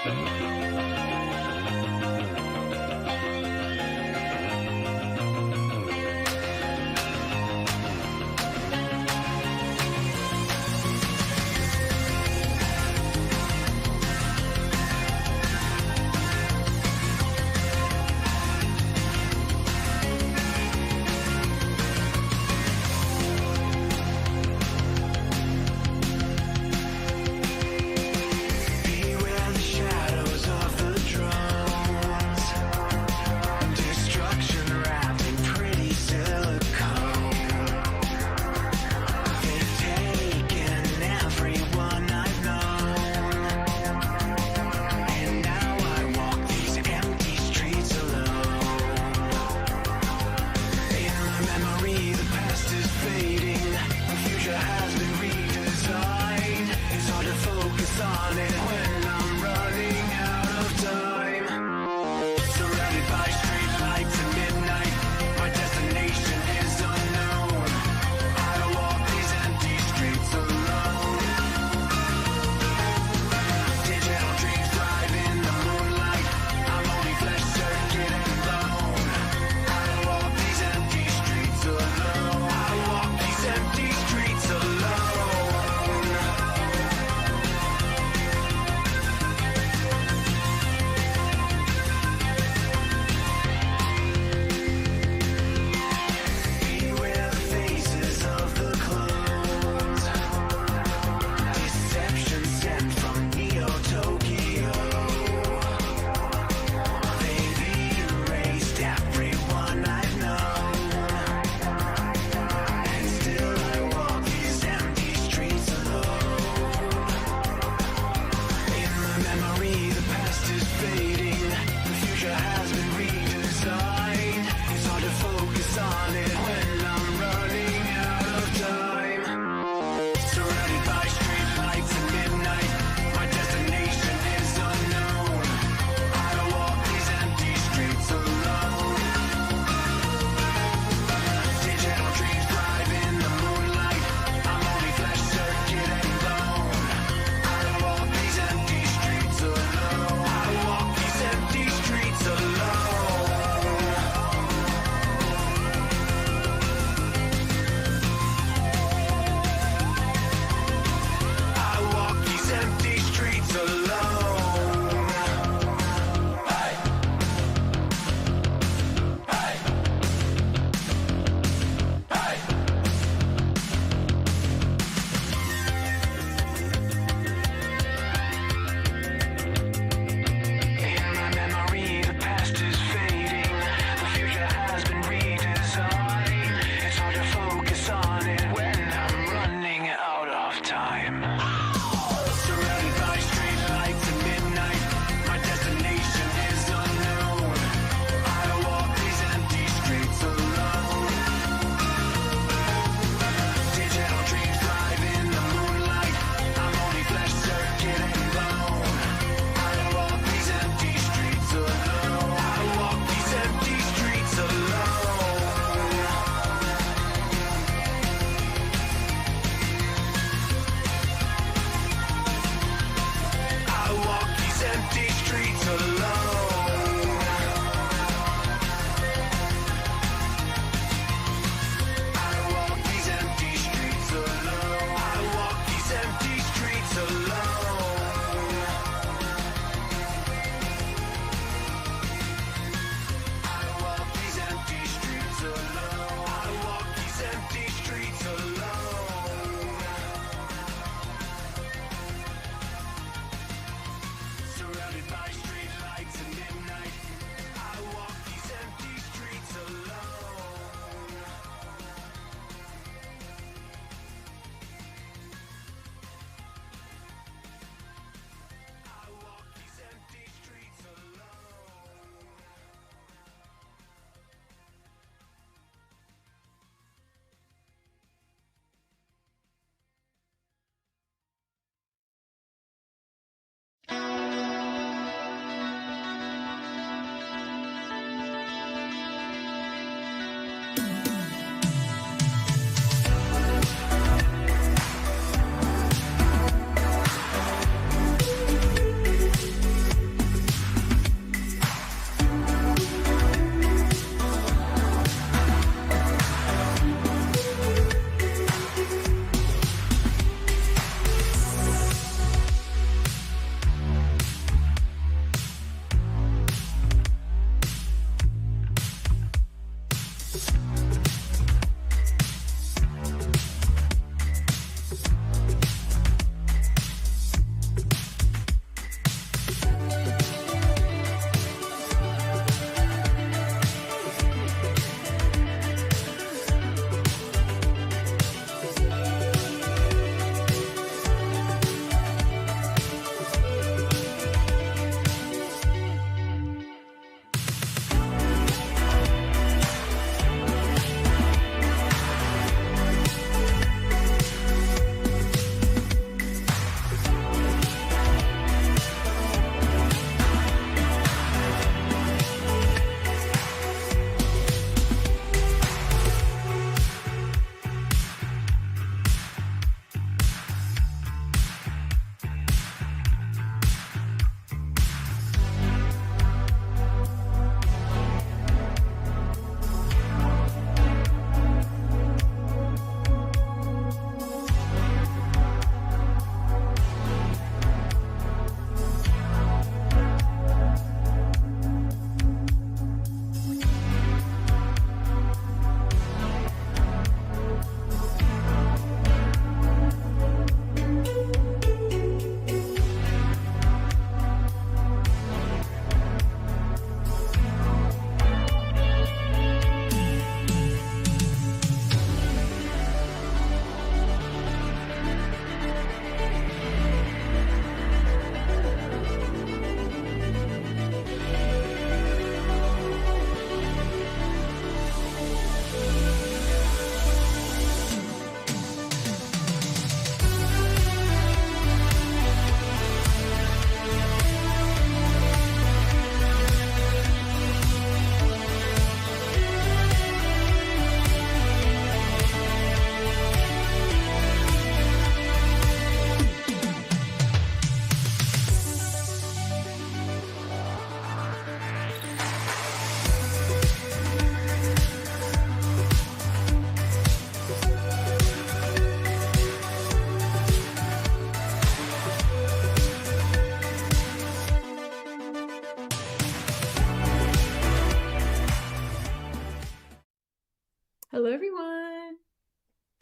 Beware the shadows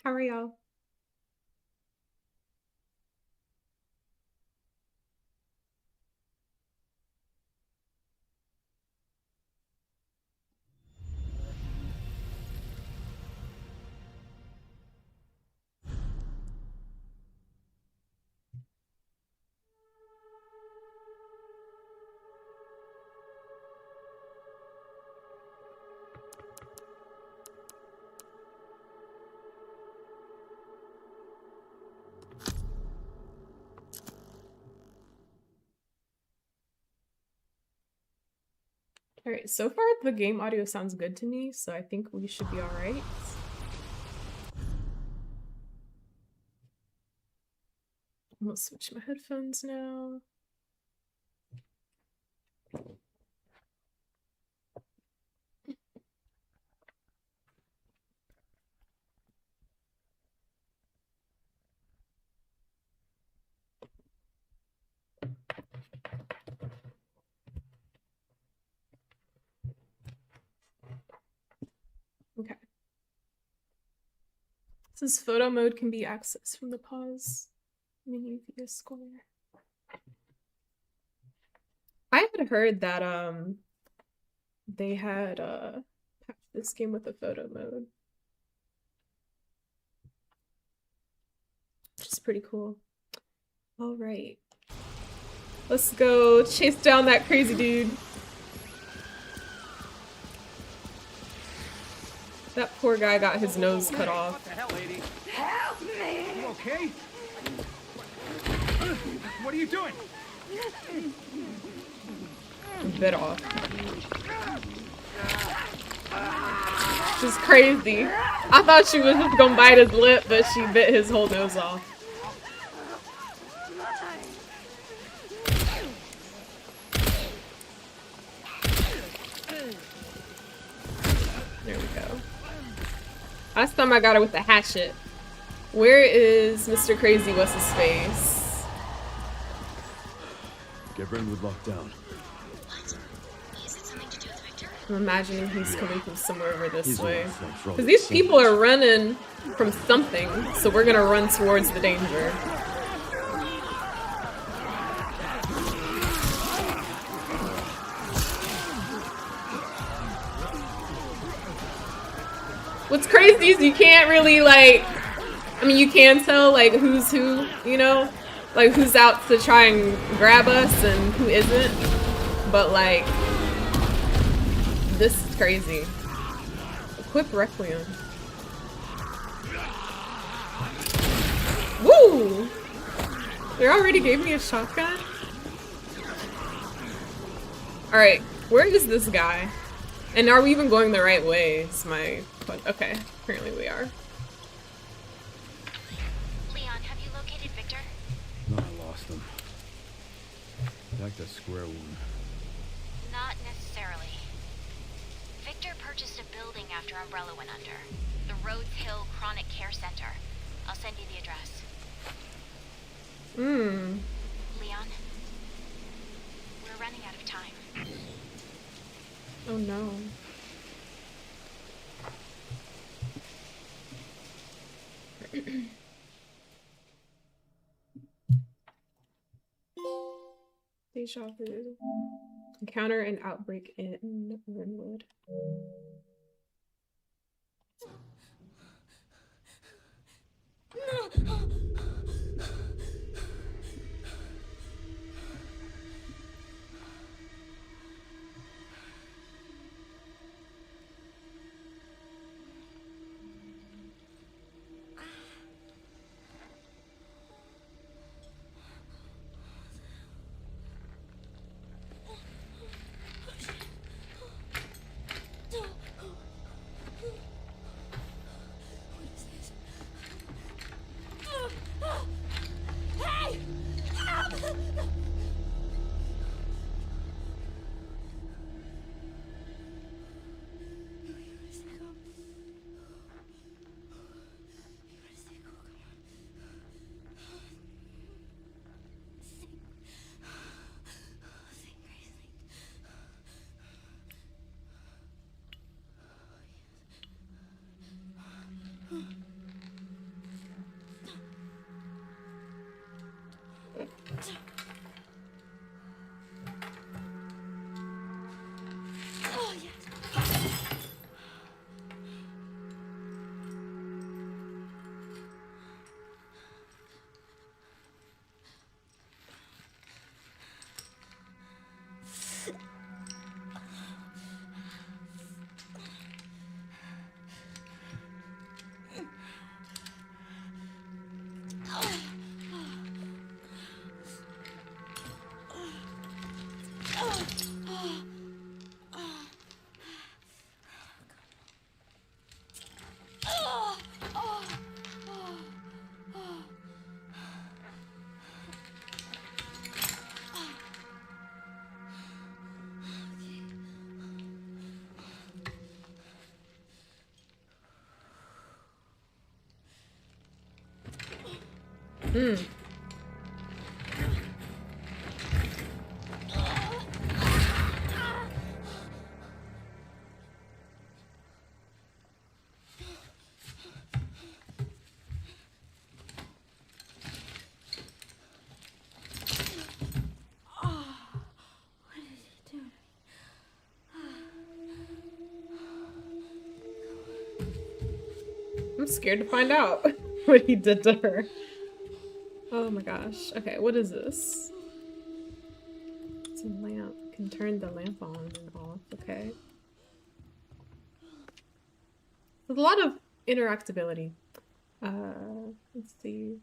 How are y'all? All right, so far the game audio sounds good to me, so I think we should be all right. I'm gonna switch my headphones now. Okay. This photo mode can be accessed from the pause menu via square. I had heard that they had patched this game with a photo mode, which is pretty cool. All right, let's go chase down that crazy dude. That poor guy got his nose cut off. What the hell, lady? Help me! You okay? What are you doing? Bit off. She's crazy. I thought she was just gonna bite his lip, but she bit his whole nose off. There we go. Last time I got her with the hatchet. Where is Mr. Crazy? What's his face? Get Brentwood locked down. What? Is it something to do with Victor? I'm imagining he's coming from somewhere over this He's way. from Because these people are running from something, so we're gonna run towards the danger. What's crazy is you can't really, like, I mean, you can tell, like, who's who, you know? Like, who's out to try and grab us and who isn't. But, like, this is crazy. Equip Requiem. Woo! They already gave me a shotgun? Alright, where is this guy? And are we even going the right way? Is my... Okay, apparently we are. Leon, have you located Victor? No, I lost him. Back to square one. Not necessarily. Victor purchased a building after Umbrella went under. The Rhodes Hill Chronic Care Center. I'll send you the address. Leon, we're running out of time. Oh no. Deja vu. Encounter an outbreak in Rinwood. Oh, yeah. I'm scared to find out what he did to her. Oh my gosh. Okay, what is this? It's a lamp. You can turn the lamp on and off. Okay. There's a lot of interactability. Let's see.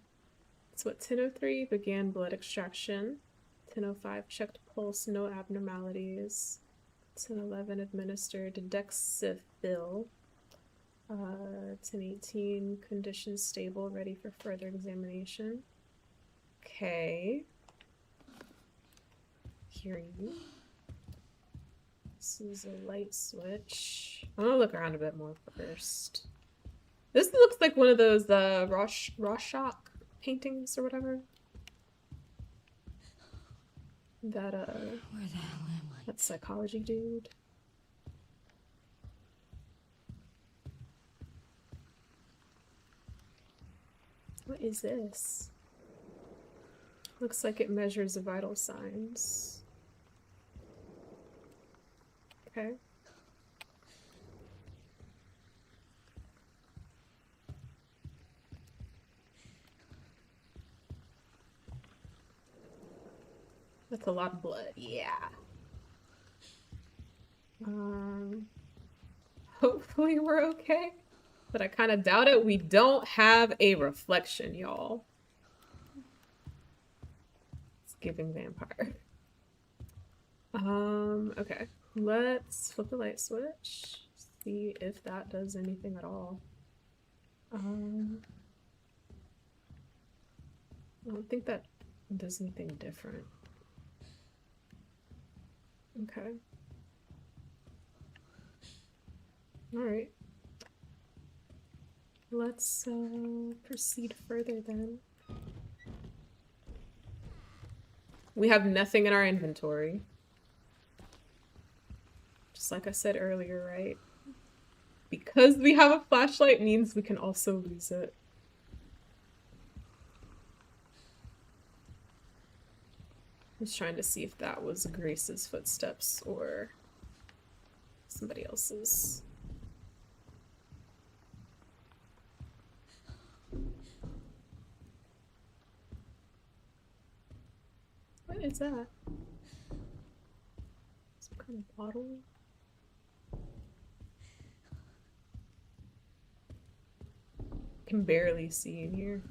It's what, 10:03 began blood extraction. 10:05 checked pulse, no abnormalities. 10:11 administered Dexifil. 10:18 condition stable, ready for further examination. Okay. Hearing. This is a light switch. I'm gonna look around a bit more first. This looks like one of those Rorschach paintings or whatever. That Where the hell am I? that psychology dude. What is this? Looks like it measures the vital signs. Okay. That's a lot of blood, yeah. Hopefully we're okay. But I kind of doubt it. We don't have a reflection, y'all. It's giving vampire. Okay. Let's flip the light switch. See if that does anything at all. I don't think that does anything different. Okay. Alright. Let's proceed further then. We have nothing in our inventory. Just like I said earlier, right? Because we have a flashlight means we can also lose it. I was trying to see if that was Grace's footsteps or somebody else's. What is that? Some kind of bottle? Can barely see in here.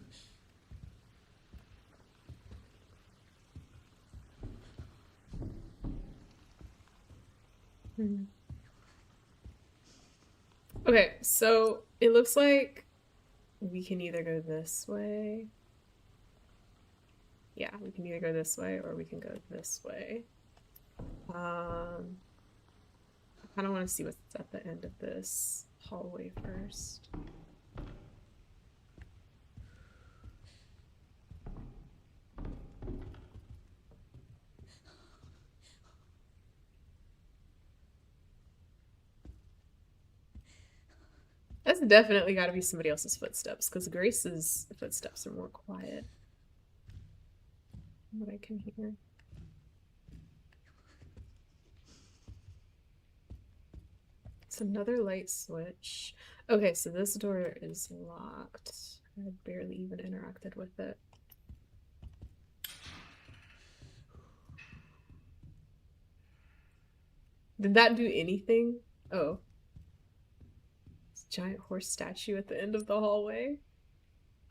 Okay, so it looks like we can either go this way. Yeah, we can either go this way or we can go this way. I kind of want to see what's at the end of this hallway first. That's definitely got to be somebody else's footsteps, because Grace's footsteps are more quiet. what I can hear. It's another light switch. Okay, so this door is locked. I barely even interacted with it. Did that do anything? Oh. It's a giant horse statue at the end of the hallway.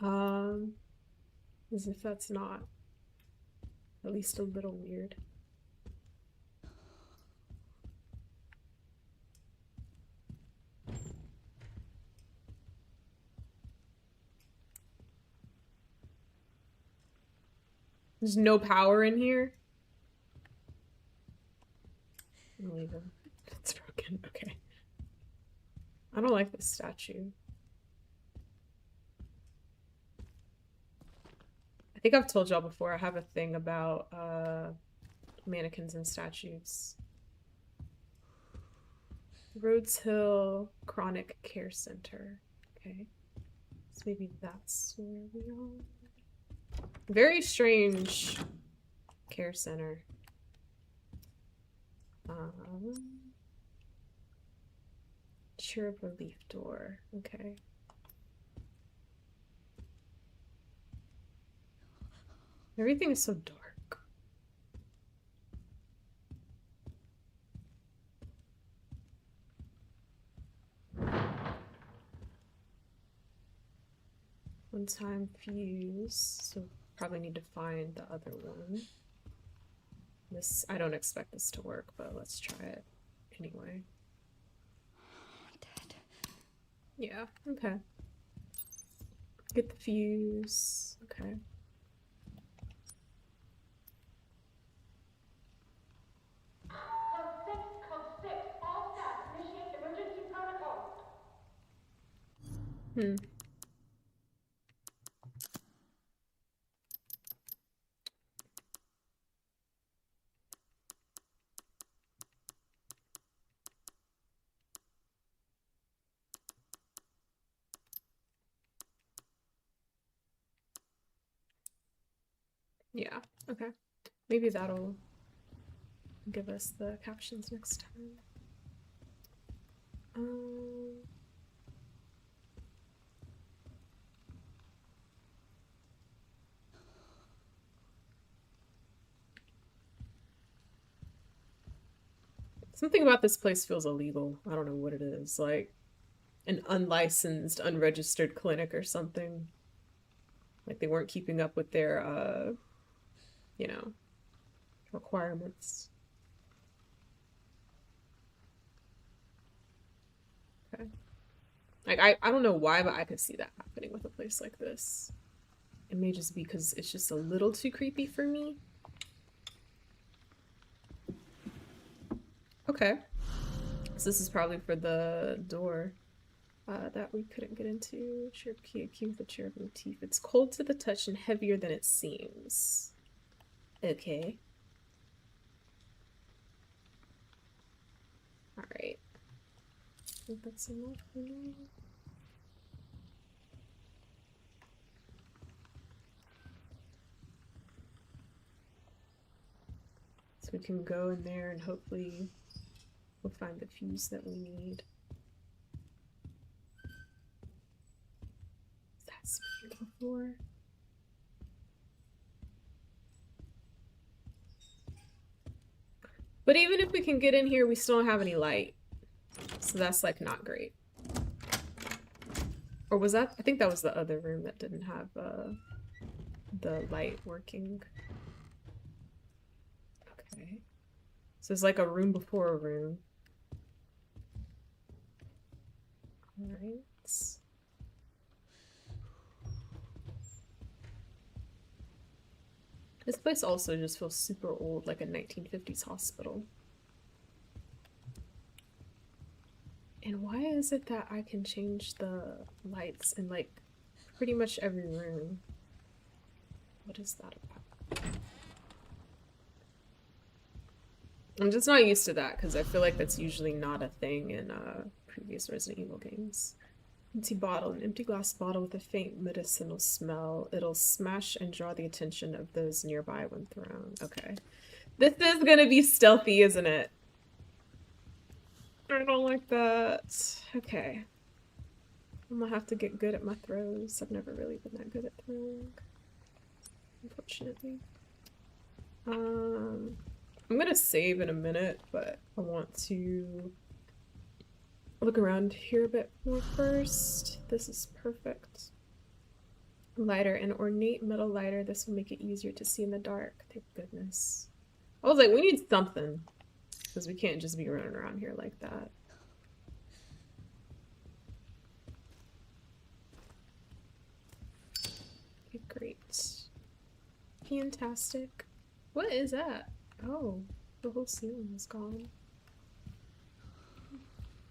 As if that's not at least a little weird. There's no power in here? I'll leave him. It's broken. Okay. I don't like this statue. I think I've told y'all before I have a thing about mannequins and statues. Rhodes Hill Chronic Care Center. Okay. So maybe that's where we are. Very strange care center. Cherub relief door. Okay. Everything is so dark. One-time fuse. So probably need to find the other one. This, I don't expect this to work, but let's try it anyway. Dead. Yeah, okay. Get the fuse. Okay. Code 6, all staff, initiate emergency protocol. Yeah, okay. Maybe that'll give us the captions next time. Something about this place feels illegal. I don't know what it is. Like an unlicensed, unregistered clinic or something. Like they weren't keeping up with their, you know, requirements. Okay. Like, I don't know why, but I could see that happening with a place like this. It may just be because it's just a little too creepy for me. Okay. So this is probably for the door that we couldn't get into. Cherub key, a key with a cherub motif. It's cold to the touch and heavier than it seems. Okay. Alright. I think that's enough for now. So we can go in there and hopefully we'll find the fuse that we need. That's before. But even if we can get in here, we still don't have any light. So that's like not great. Or was that? I think that was the other room that didn't have the light working. Okay. So it's like a room before a room. Alright. This place also just feels super old, like a 1950s hospital. And why is it that I can change the lights in like pretty much every room? What is that about? I'm just not used to that because I feel like that's usually not a thing in previous Resident Evil games. Empty bottle. An empty glass bottle with a faint medicinal smell. It'll smash and draw the attention of those nearby when thrown. Okay. This is gonna be stealthy, isn't it? I don't like that. Okay. I'm gonna have to get good at my throws. I've never really been that good at throwing, unfortunately. I'm gonna save in a minute, but I want to look around here a bit more first. This is perfect. Lighter, an ornate metal lighter. This will make it easier to see in the dark. Thank goodness. I was like, we need something, because we can't just be running around here like that. Okay, great. Fantastic. What is that? Oh, the whole ceiling is gone.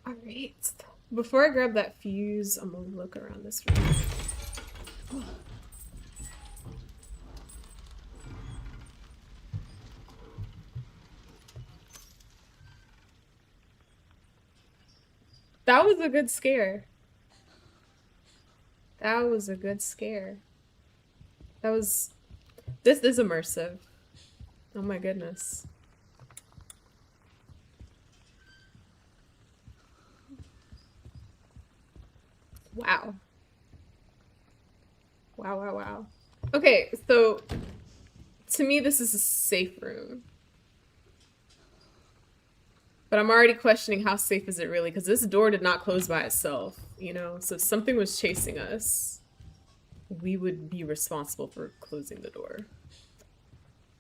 Alright. Before I grab that fuse, I'm gonna look around this room. That was a good scare. That was a good scare. That was... This is immersive. Oh my goodness. Wow. Wow, wow, wow. Okay, so to me this is a safe room. But I'm already questioning how safe is it really, because this door did not close by itself, you know? So if something was chasing us, we would be responsible for closing the door.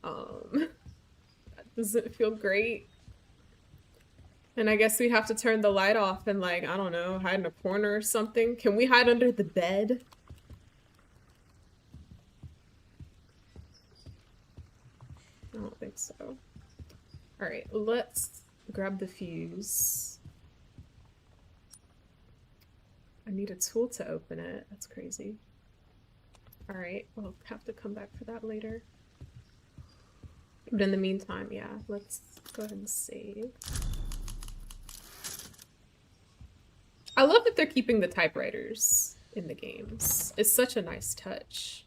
That doesn't feel great. And I guess we have to turn the light off and, like, I don't know, hide in a corner or something. Can we hide under the bed? I don't think so. Alright, let's grab the fuse. I need a tool to open it. That's crazy. Alright, we'll have to come back for that later. But in the meantime, yeah, let's go ahead and save. I love that they're keeping the typewriters in the games. It's such a nice touch.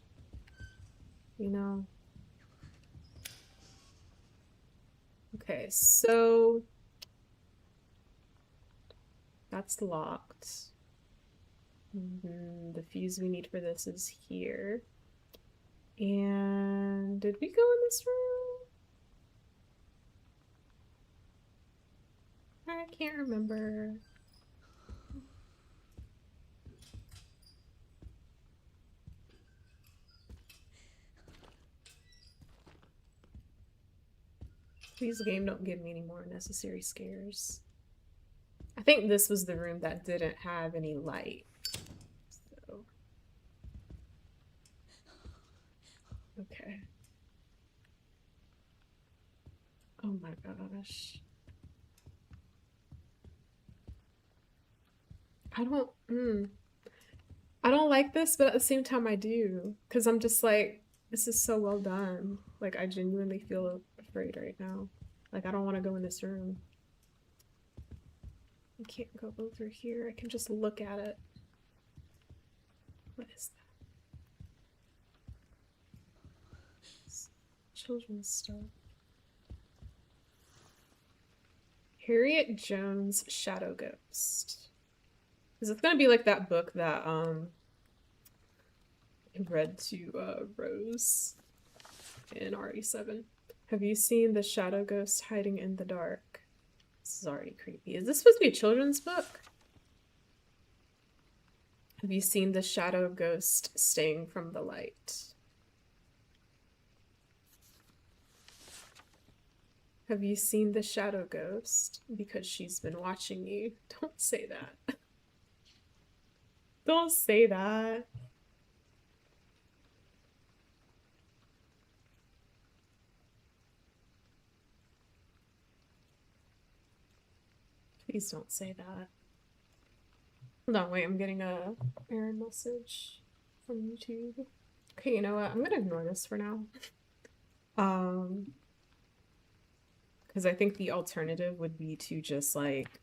You know? Okay, so... that's locked. The fuse we need for this is here. And did we go in this room? I can't remember. Please, game, don't give me any more unnecessary scares. I think this was the room that didn't have any light. So. Okay. Oh my gosh. I don't like this, but at the same time I do. Because I'm just like, this is so well done. Like, I genuinely feel afraid right now. Like, I don't want to go in this room. I can't go over here. I can just look at it. What is that? It's children's stuff. Harriet Jones' Shadow Ghost. Is it gonna be like that book that I read to Rose in RE7? Have you seen the shadow ghost hiding in the dark? This is already creepy. Is this supposed to be a children's book? Have you seen the shadow ghost staying from the light? Have you seen the shadow ghost? Because she's been watching you. Don't say that. Don't say that. Please don't say that. Hold on, wait, I'm getting a error message from YouTube. Okay, you know what? I'm gonna ignore this for now. Because I think the alternative would be to just like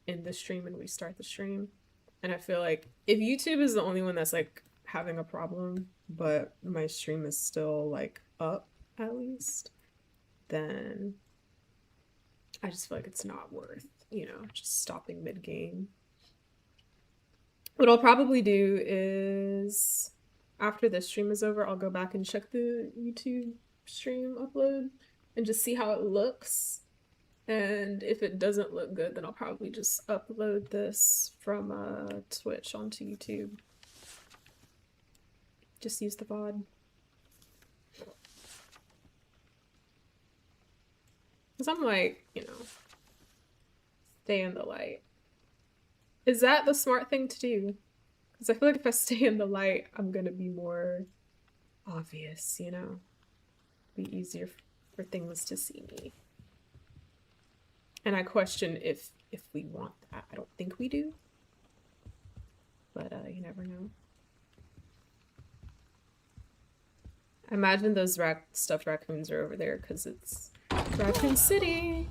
end the stream and restart the stream. And I feel like if YouTube is the only one that's like having a problem, but my stream is still like up at least, then I just feel like it's not worth, you know, just stopping mid-game. What I'll probably do is after this stream is over, I'll go back and check the YouTube stream upload and just see how it looks. And if it doesn't look good, then I'll probably just upload this from Twitch onto YouTube. Just use the VOD. Because I'm like, you know, stay in the light. Is that the smart thing to do? Because I feel like if I stay in the light, I'm going to be more obvious, you know? Be easier for things to see me. And I question if we want that. I don't think we do. But you never know. I imagine those stuffed raccoons are over there because it's Raccoon City.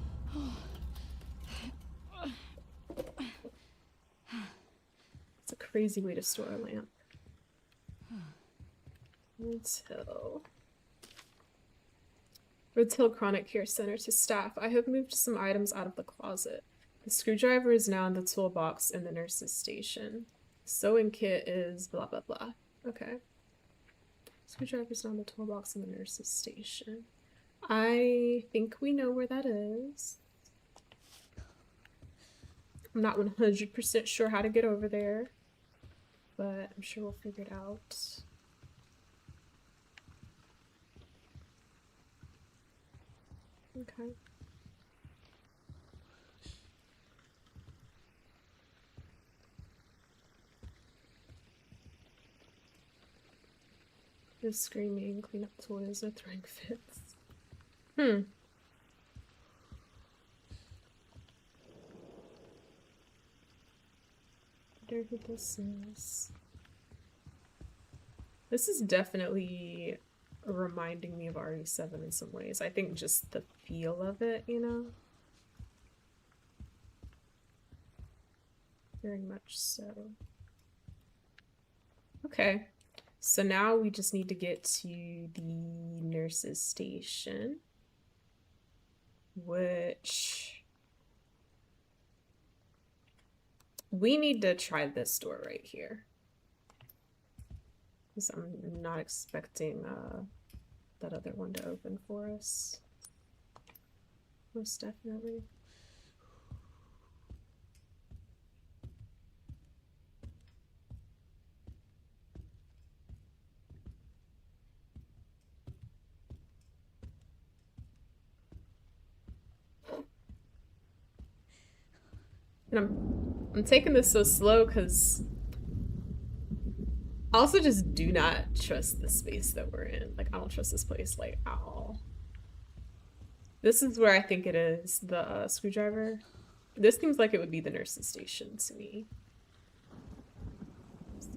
It's a crazy way to store a lamp. Woods Hill. Woods Hill Chronic Care Center to staff. I have moved some items out of the closet. The screwdriver is now in the toolbox in the nurse's station. Sewing kit is blah blah blah. Okay. Screwdriver's now in the toolbox in the nurse's station. I think we know where that is. I'm not 100% sure how to get over there, but I'm sure we'll figure it out. Okay. No screaming, clean up toys, no throwing fits. I wonder who this is. This is definitely reminding me of RE7 in some ways. I think just the feel of it, you know? Very much so. Okay. So now we just need to get to the nurse's station, which we need to try this door right here. Because I'm not expecting that other one to open for us. Most definitely. And I'm taking this so slow because I also just do not trust the space that we're in. Like, I don't trust this place, like, at all. This is where I think it is, the screwdriver. This seems like it would be the nurse's station to me.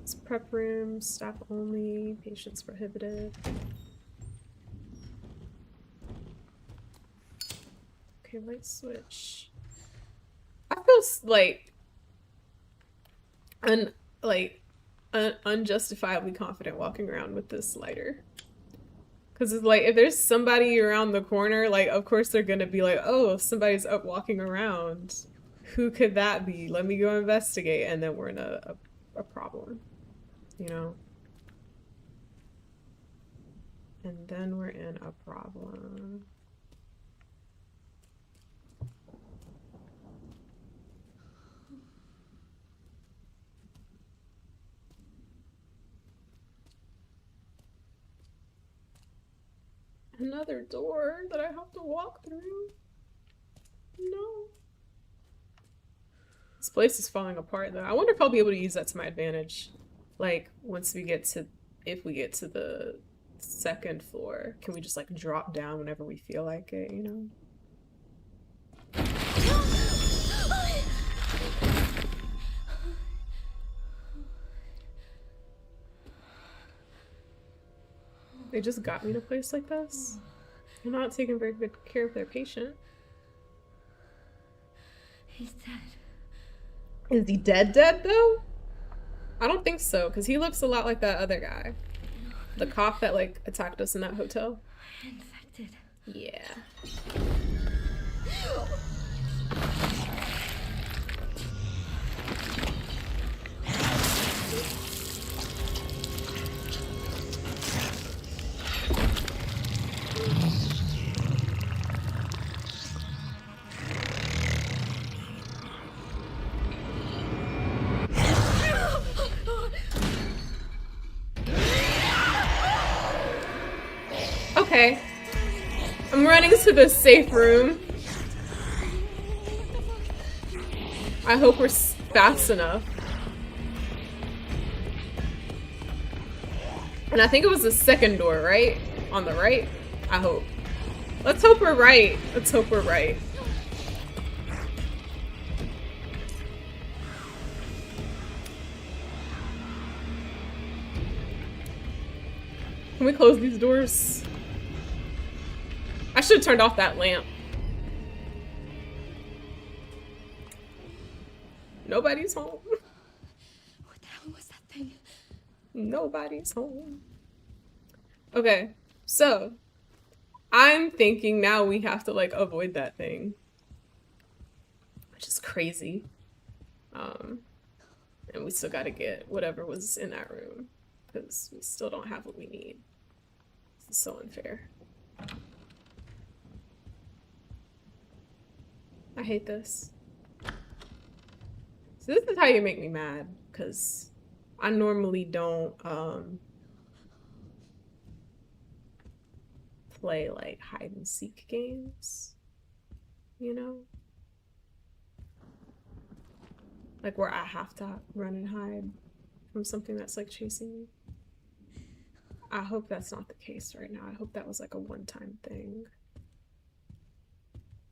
It's prep room, staff only, patients prohibited. Okay, light switch. I feel unjustifiably confident walking around with this lighter. Because it's like, if there's somebody around the corner, like, of course they're gonna be like, oh, somebody's up walking around. Who could that be? Let me go investigate. And then we're in a problem, you know? And then we're in a problem. Another door that I have to walk through? No. This place is falling apart though. I wonder if I'll be able to use that to my advantage. Like, once we get to, if we get to the second floor, can we just like drop down whenever we feel like it, you know? They just got me to a place like this. They're not taking very good care of their patient. He's dead. Is he dead though? I don't think so, because he looks a lot like that other guy. The cop that like attacked us in that hotel. Infected. Yeah. Okay. I'm running to the safe room. I hope we're fast enough. And I think it was the second door, right? On the right? I hope. Let's hope we're right. Let's hope we're right. Can we close these doors? I should have turned off that lamp. Nobody's home. What the hell was that thing? Nobody's home. Okay, so I'm thinking now we have to like avoid that thing, which is crazy. And we still gotta get whatever was in that room because we still don't have what we need. This is so unfair. I hate this. So this is how you make me mad, because I normally don't play like hide and seek games, you know? Like where I have to run and hide from something that's like chasing me. I hope that's not the case right now. I hope that was like a one-time thing.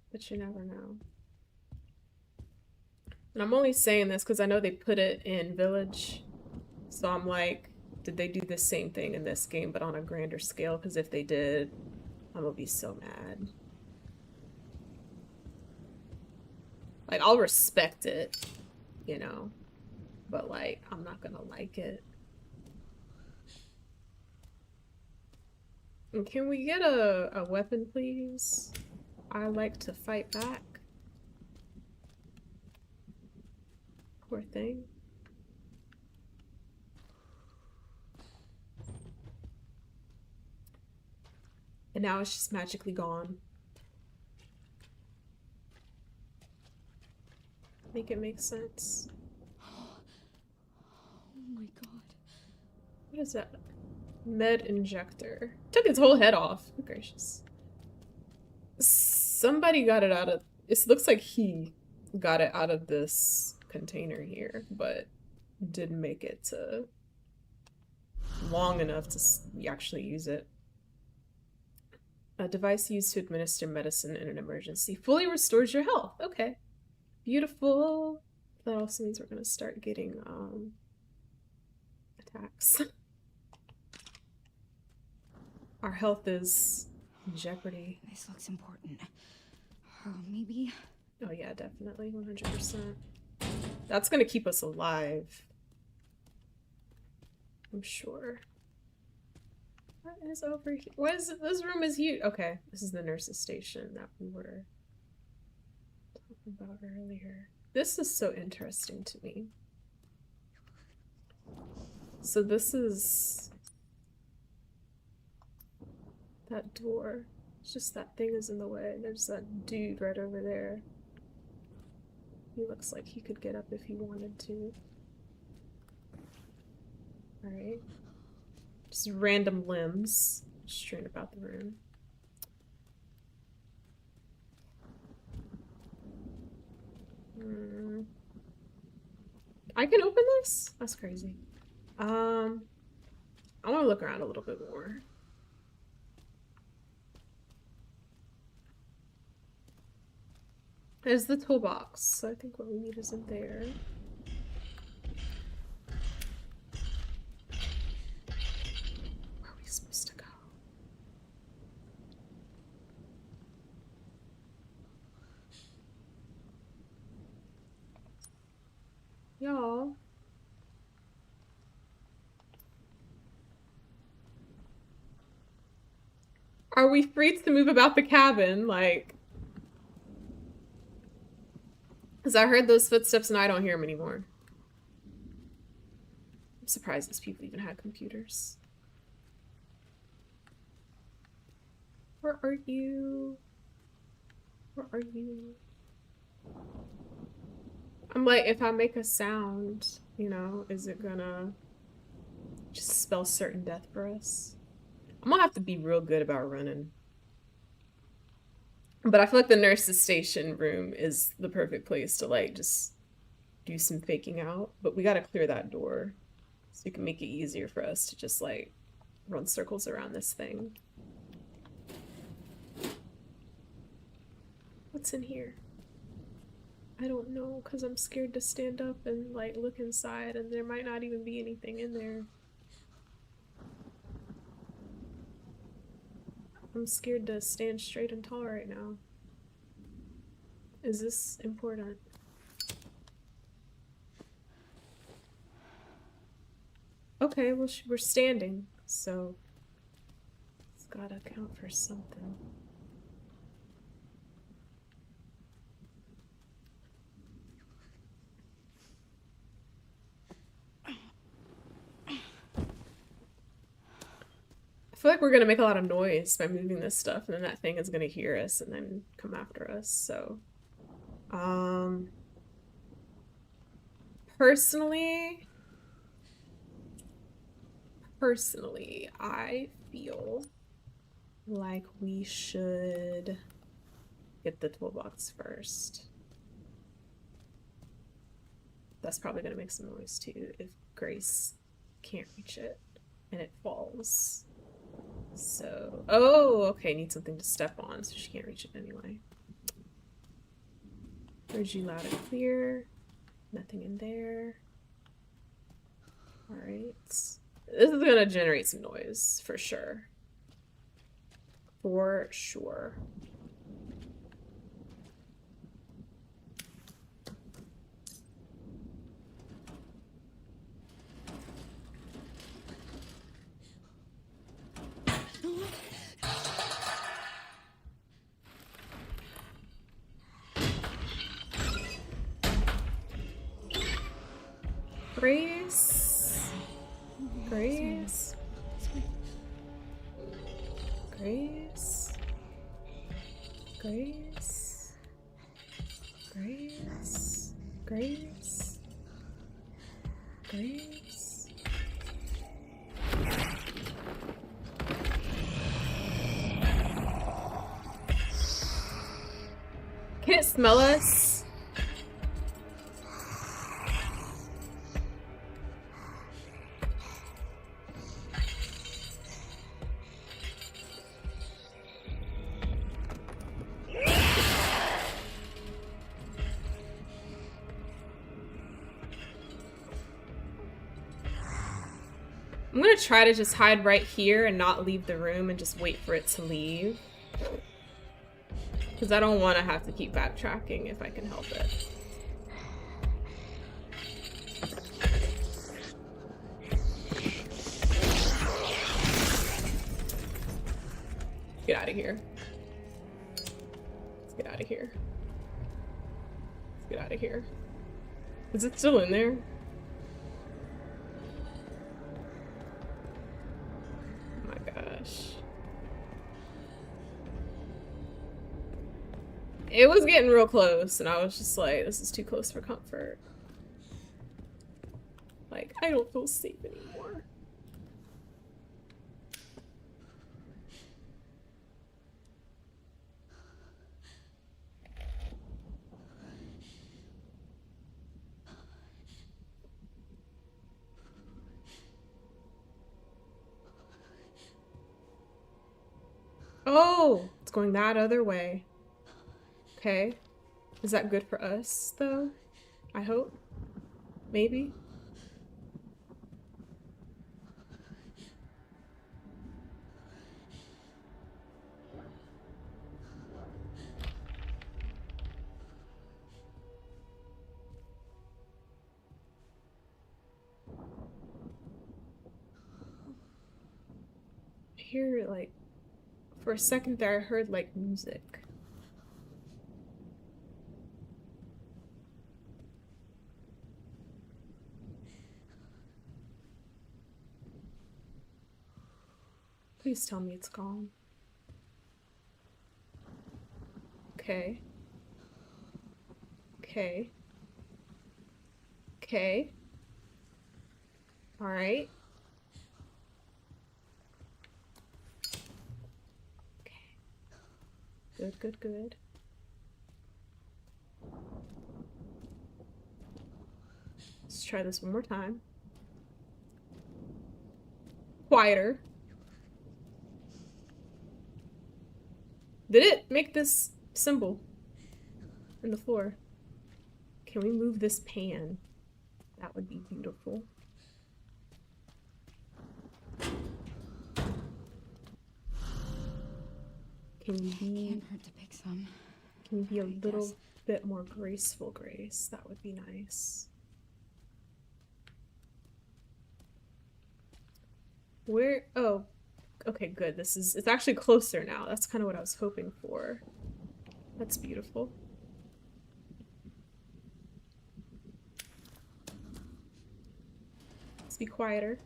But you never know. And I'm only saying this because I know they put it in Village. So I'm like, did they do the same thing in this game but on a grander scale? Because if they did, I'm gonna be so mad. Like, I'll respect it, you know? But like, I'm not gonna like it. And can we get a weapon, please? I like to fight back. Poor thing. And now it's just magically gone. Make it make sense. Oh my god. What is that? Med injector. Took its whole head off. Oh, gracious. Somebody got it out of... It looks like he got it out of this container here, but didn't make it to long enough to actually use it. A device used to administer medicine in an emergency. Fully restores your health. Okay. Beautiful. That also means we're gonna start getting attacks. Our health is in jeopardy. This looks important. Maybe. Oh yeah, definitely, 100%. That's gonna keep us alive. I'm sure. What is over here? What is it? This room is huge. Okay, this is the nurse's station that we were talking about earlier. This is so interesting to me. So this is that door. It's just that thing is in the way. There's that dude right over there. He looks like he could get up if he wanted to. Alright. Just random limbs strewn about the room. I can open this? That's crazy. I want to look around a little bit more. There's the toolbox, so I think what we need is in there. Where are we supposed to go? Are we free to move about the cabin? Like, because I heard those footsteps and I don't hear them anymore. I'm surprised these people even had computers. Where are you? Where are you? I'm like, if I make a sound, you know, is it gonna just spell certain death for us? I'm gonna have to be real good about running. But I feel like the nurse's station room is the perfect place to like just do some faking out. But we gotta clear that door so you can make it easier for us to just like run circles around this thing. What's in here? I don't know, because I'm scared to stand up and like look inside and there might not even be anything in there. I'm scared to stand straight and tall right now. Is this important? Okay, well, we're standing, so it's gotta count for something. I feel like we're gonna make a lot of noise by moving this stuff, and then that thing is gonna hear us and then come after us, so. Personally, I feel like we should get the toolbox first. That's probably gonna make some noise too if Grace can't reach it and it falls. So, oh, okay, need something to step on, so she can't reach it anyway. Heard you loud and clear. Nothing in there. Alright. This is gonna generate some noise, for sure. For sure. Grace. Grace. Grace. Grace. Grace. Grace. Grace. Can it smell us? I'm gonna try to just hide right here and not leave the room and just wait for it to leave. Because I don't want to have to keep backtracking if I can help it. Get out of here. Let's get out of here. Let's get out of here. Is it still in there? It was getting real close, and I was just like, this is too close for comfort. Like, I don't feel safe anymore. Oh, it's going that other way. Okay. Is that good for us, though? I hope. Maybe. I hear, like, For a second there, I heard like music. Please tell me it's gone. Okay. Okay. Okay. Alright. Okay. Good, good, good. Let's try this one more time. Quieter. Did it make this symbol in the floor? Can we move this pan? That would be beautiful. Can you be... Can't hurt to pick some. Can you be a I little guess. bit more graceful, Grace? That would be nice. Where? Oh, okay, good. It's actually closer now. That's kind of what I was hoping for. That's beautiful. Let's be quieter.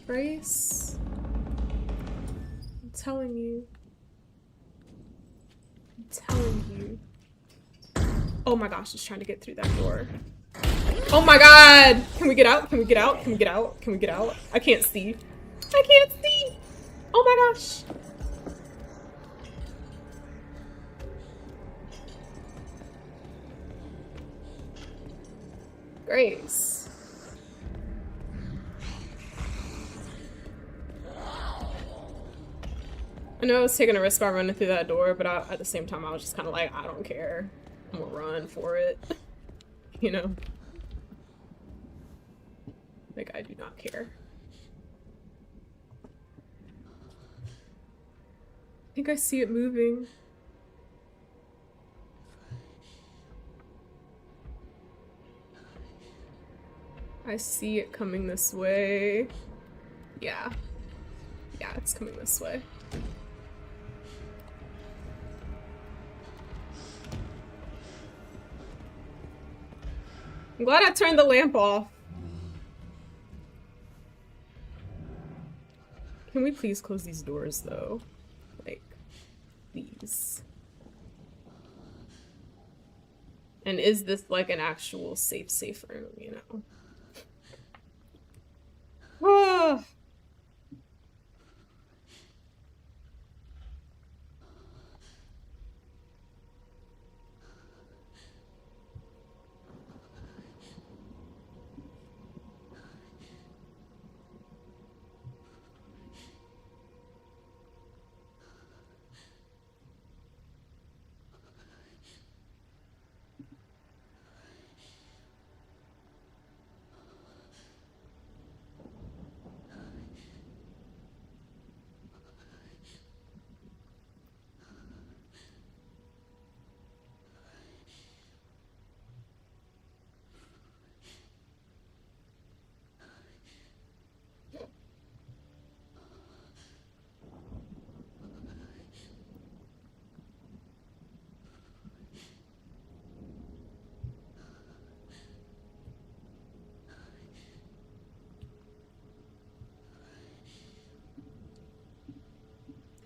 Grace, I'm telling you. I'm telling you. Oh my gosh, it's trying to get through that door. Oh my god! Can we get out? Can we get out? Can we get out? Can we get out? I can't see. I can't see! Oh my gosh! Grace. I know I was taking a risk by running through that door, but at the same time I was just kind of like, I don't care. I'm gonna run for it. You know? Like, I do not care. I think I see it moving. I see it coming this way. Yeah. Yeah, it's coming this way. I'm glad I turned the lamp off. Can we please close these doors, though? Like, please. And is this like an actual safe room, you know? Ah.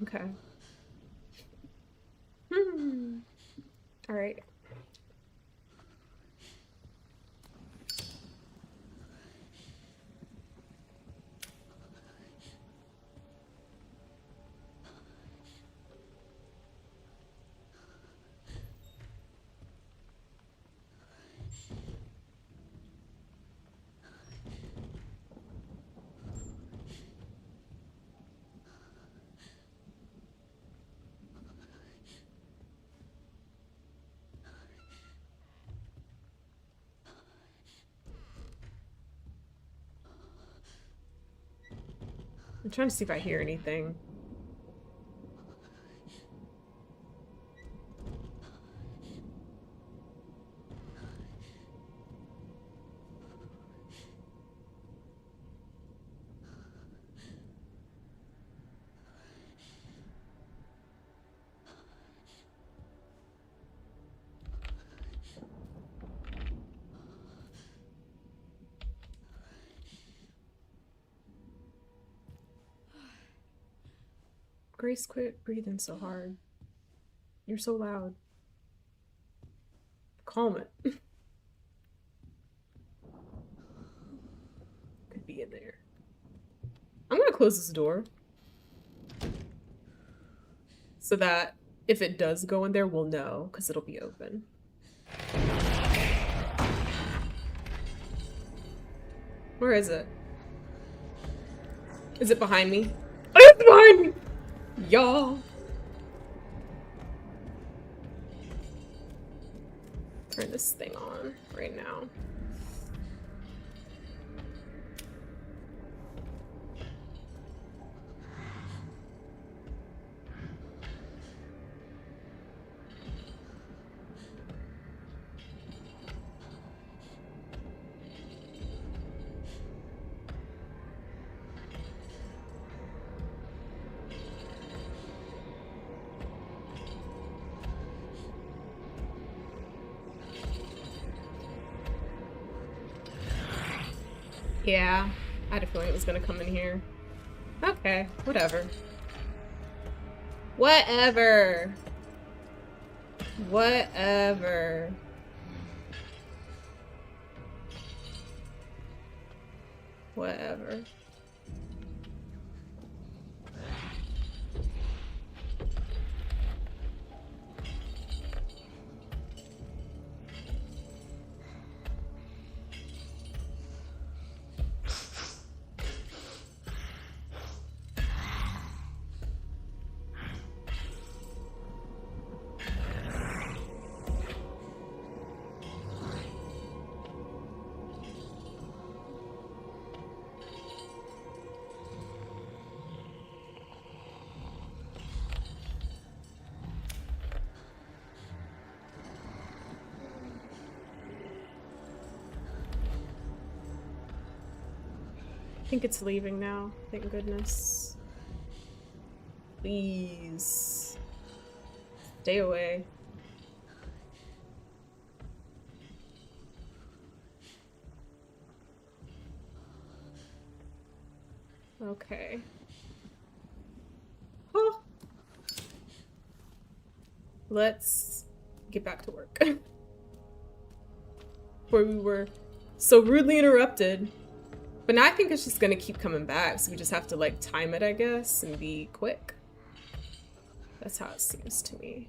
Okay. All right. I'm trying to see if I hear anything. Grace, quit breathing so hard. You're so loud. Calm it. Could be in there. I'm gonna close this door. So that if it does go in there, we'll know, because it'll be open. Where is it? Is it behind me? Oh, it's behind me! Y'all. Turn this thing on right now. Yeah, I had a feeling it was gonna come in here. Okay, whatever. Whatever. Whatever. Whatever. I think it's leaving now, thank goodness. Please. Stay away. Okay. Huh. Let's get back to work. Before we were so rudely interrupted. But now I think it's just gonna keep coming back, so we just have to like time it, I guess, and be quick. That's how it seems to me.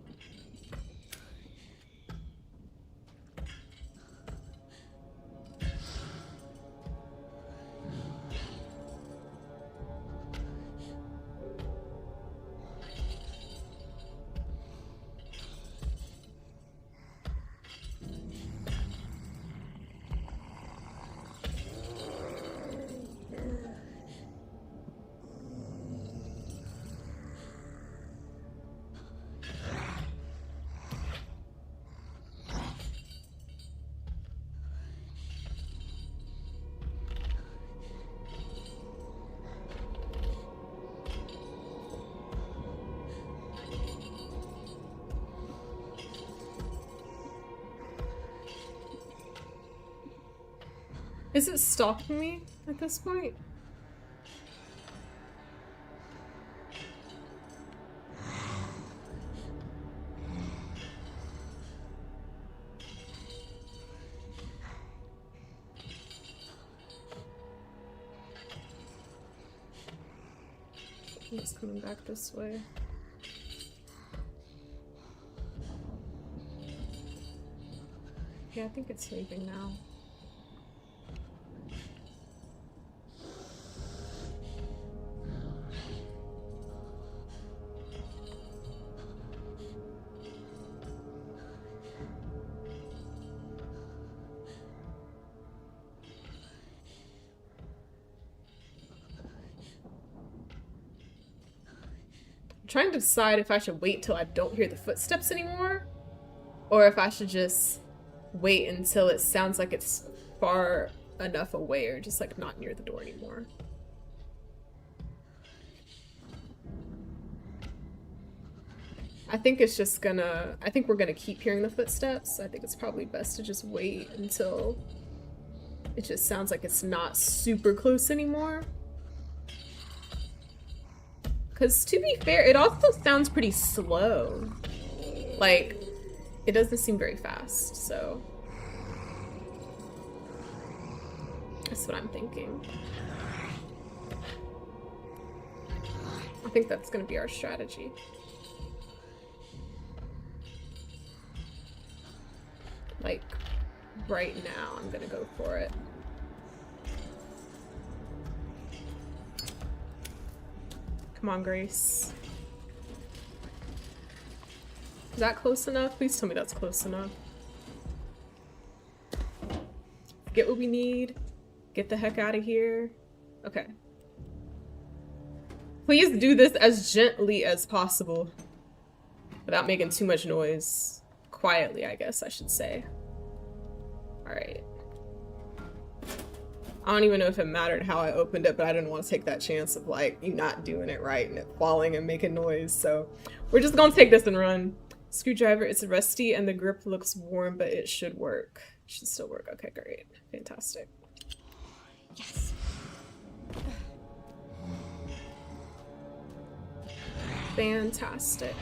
Is it stalking me at this point? It's coming back this way. Yeah, I think it's leaving now. Trying to decide if I should wait till I don't hear the footsteps anymore, or if I should just wait until it sounds like it's far enough away or just like not near the door anymore. I think it's just gonna, I think we're gonna keep hearing the footsteps. I think it's probably best to just wait until it just sounds like it's not super close anymore. Because to be fair, it also sounds pretty slow. Like, it doesn't seem very fast, so. That's what I'm thinking. I think that's gonna be our strategy. Like, right now, I'm gonna go for it. Come on, Grace. Is that close enough? Please tell me that's close enough. Get what we need. Get the heck out of here. Okay. Please do this as gently as possible. Without making too much noise. Quietly, I guess I should say. Alright. I don't even know if it mattered how I opened it, but I didn't want to take that chance of like you not doing it right and it falling and making noise. So we're just gonna take this and run. Screwdriver is rusty and the grip looks warm, but it should work. Should still work. Okay, great. Fantastic. Yes. Fantastic.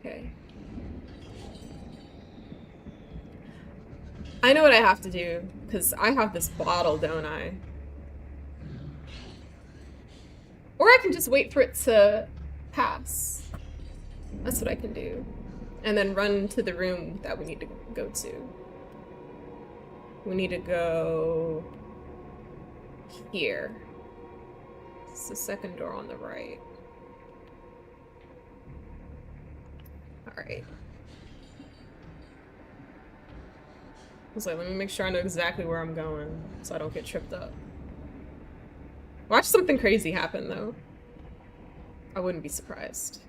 Okay. I know what I have to do, because I have this bottle, don't I? Or I can just wait for it to pass. That's what I can do. And then run to the room that we need to go to. We need to go here. It's the second door on the right. Alright. I was like, let me make sure I know exactly where I'm going so I don't get tripped up. Watch something crazy happen though. I wouldn't be surprised.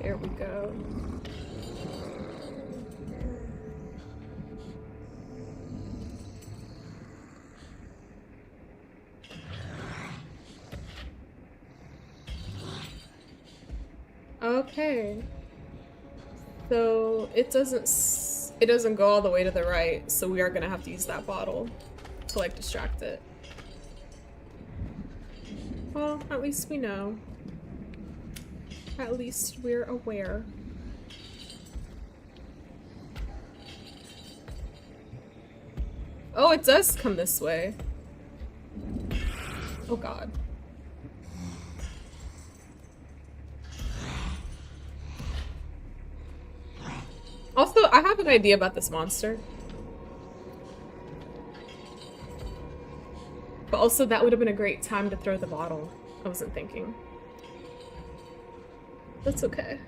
There we go. Okay. So it doesn't go all the way to the right, so we are gonna have to use that bottle to like distract it. Well, at least we know. At least we're aware. Oh, it does come this way. Oh god. Also, I have an idea about this monster. But also, that would have been a great time to throw the bottle. I wasn't thinking. That's okay.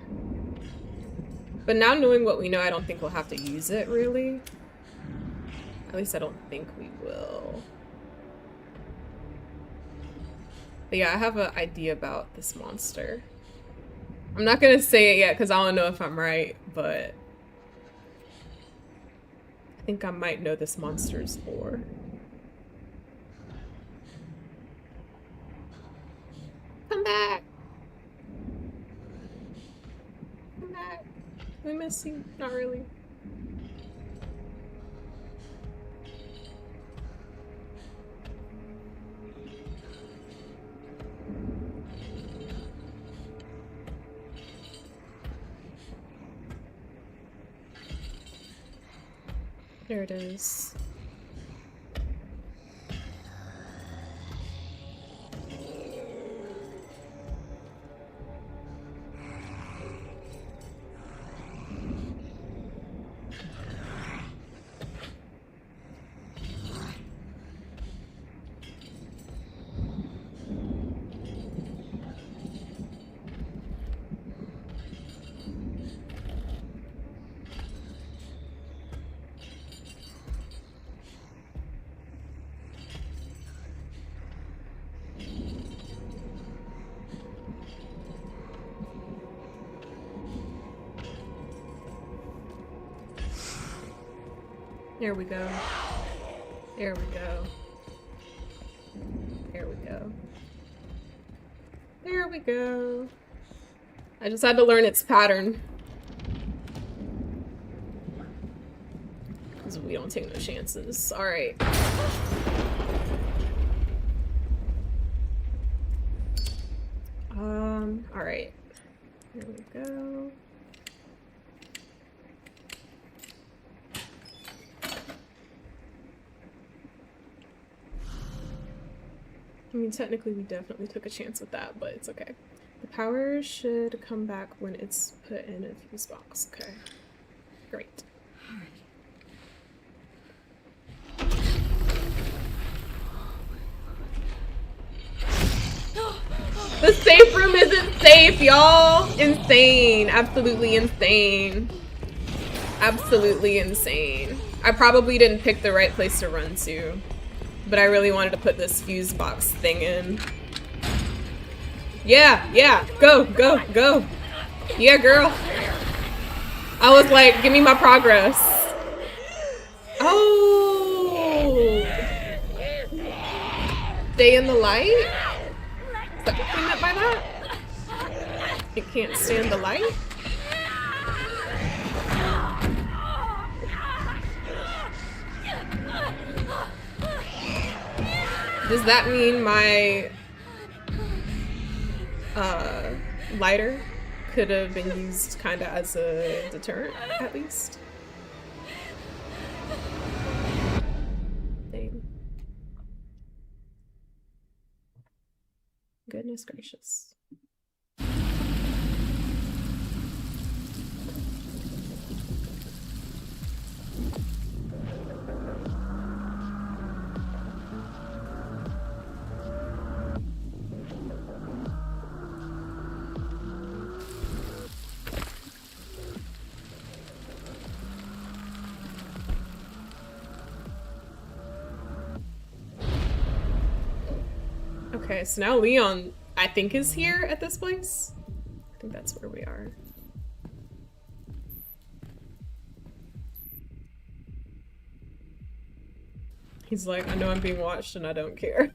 But now knowing what we know, I don't think we'll have to use it, really. At least I don't think we will. But yeah, I have an idea about this monster. I'm not gonna say it yet because I don't know if I'm right, but I think I might know this monster's lore. Come back! Come back. We miss you. Not really. There it is. There we go. There we go. There we go. There we go. I just had to learn its pattern. Because we don't take no chances. Alright. Alright. Here we go. I mean, technically we definitely took a chance with that, but it's okay. The power should come back when it's put in a fuse box. Okay. Great. The safe room isn't safe, y'all! Insane. Absolutely insane. Absolutely insane. I probably didn't pick the right place to run to, but I really wanted to put this fuse box thing in. Yeah, yeah, go, go, go. Yeah, girl. I was like, give me my progress. Oh. Stay in the light? Is that what you meant by that? It can't stand the light? Does that mean my lighter could have been used kind of as a deterrent, at least? Dang. Goodness gracious. Okay, so now Leon, I think, is here at this place. I think that's where we are. He's like, I know I'm being watched and I don't care.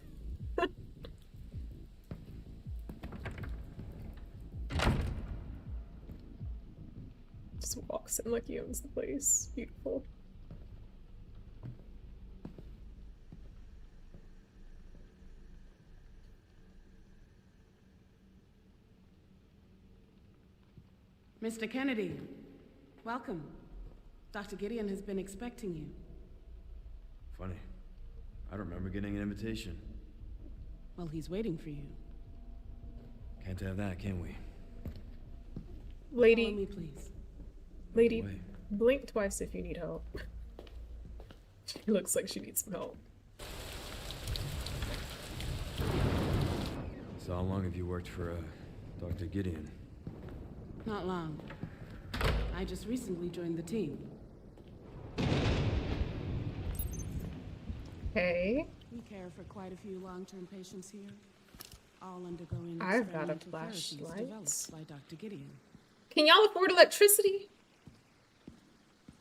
Just walks in like he owns the place. Beautiful. Mr. Kennedy, welcome. Dr. Gideon has been expecting you. Funny. I don't remember getting an invitation. Well, he's waiting for you. Can't have that, can we? Lady, Follow me, please. lady, Wait. blink twice if you need help. She looks like she needs some help. So how long have you worked for, Dr. Gideon? Not long. I just recently joined the team. Okay. We care for quite a few long-term patients here, all undergoing I've got a experimental therapies flashlight. developed by Dr. Gideon. Can y'all afford electricity?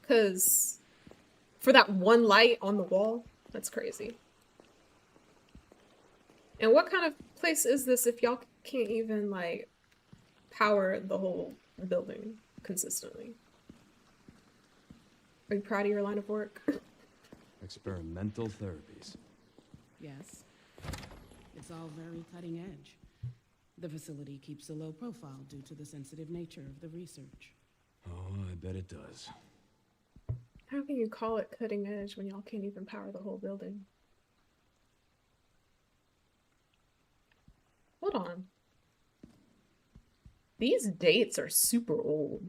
Cause for that one light on the wall, that's crazy. And what kind of place is this if y'all can't even like power the whole building consistently? Are you proud of your line of work? Experimental therapies. Yes. It's all very cutting edge. The facility keeps a low profile due to the sensitive nature of the research. Oh, I bet it does. How can you call it cutting edge when y'all can't even power the whole building? Hold on. These dates are super old.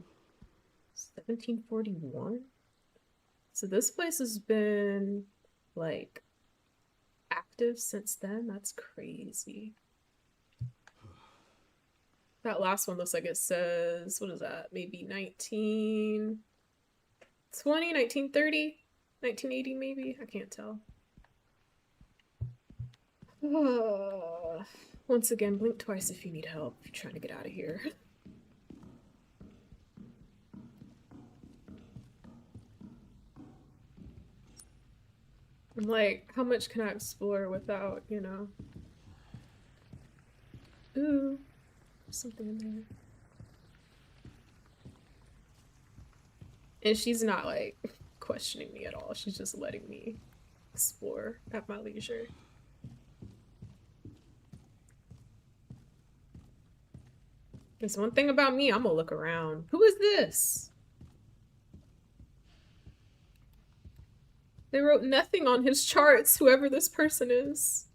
1741? So this place has been, like, active since then? That's crazy. That last one looks like it says, what is that? Maybe 1920, 1930, 1980 maybe? I can't tell. Once again, blink twice if you need help, if you're trying to get out of here. I'm like, how much can I explore without, you know? Ooh, there's something in there. And she's not like questioning me at all. She's just letting me explore at my leisure. There's one thing about me, I'm gonna look around. Who is this? They wrote nothing on his charts, whoever this person is.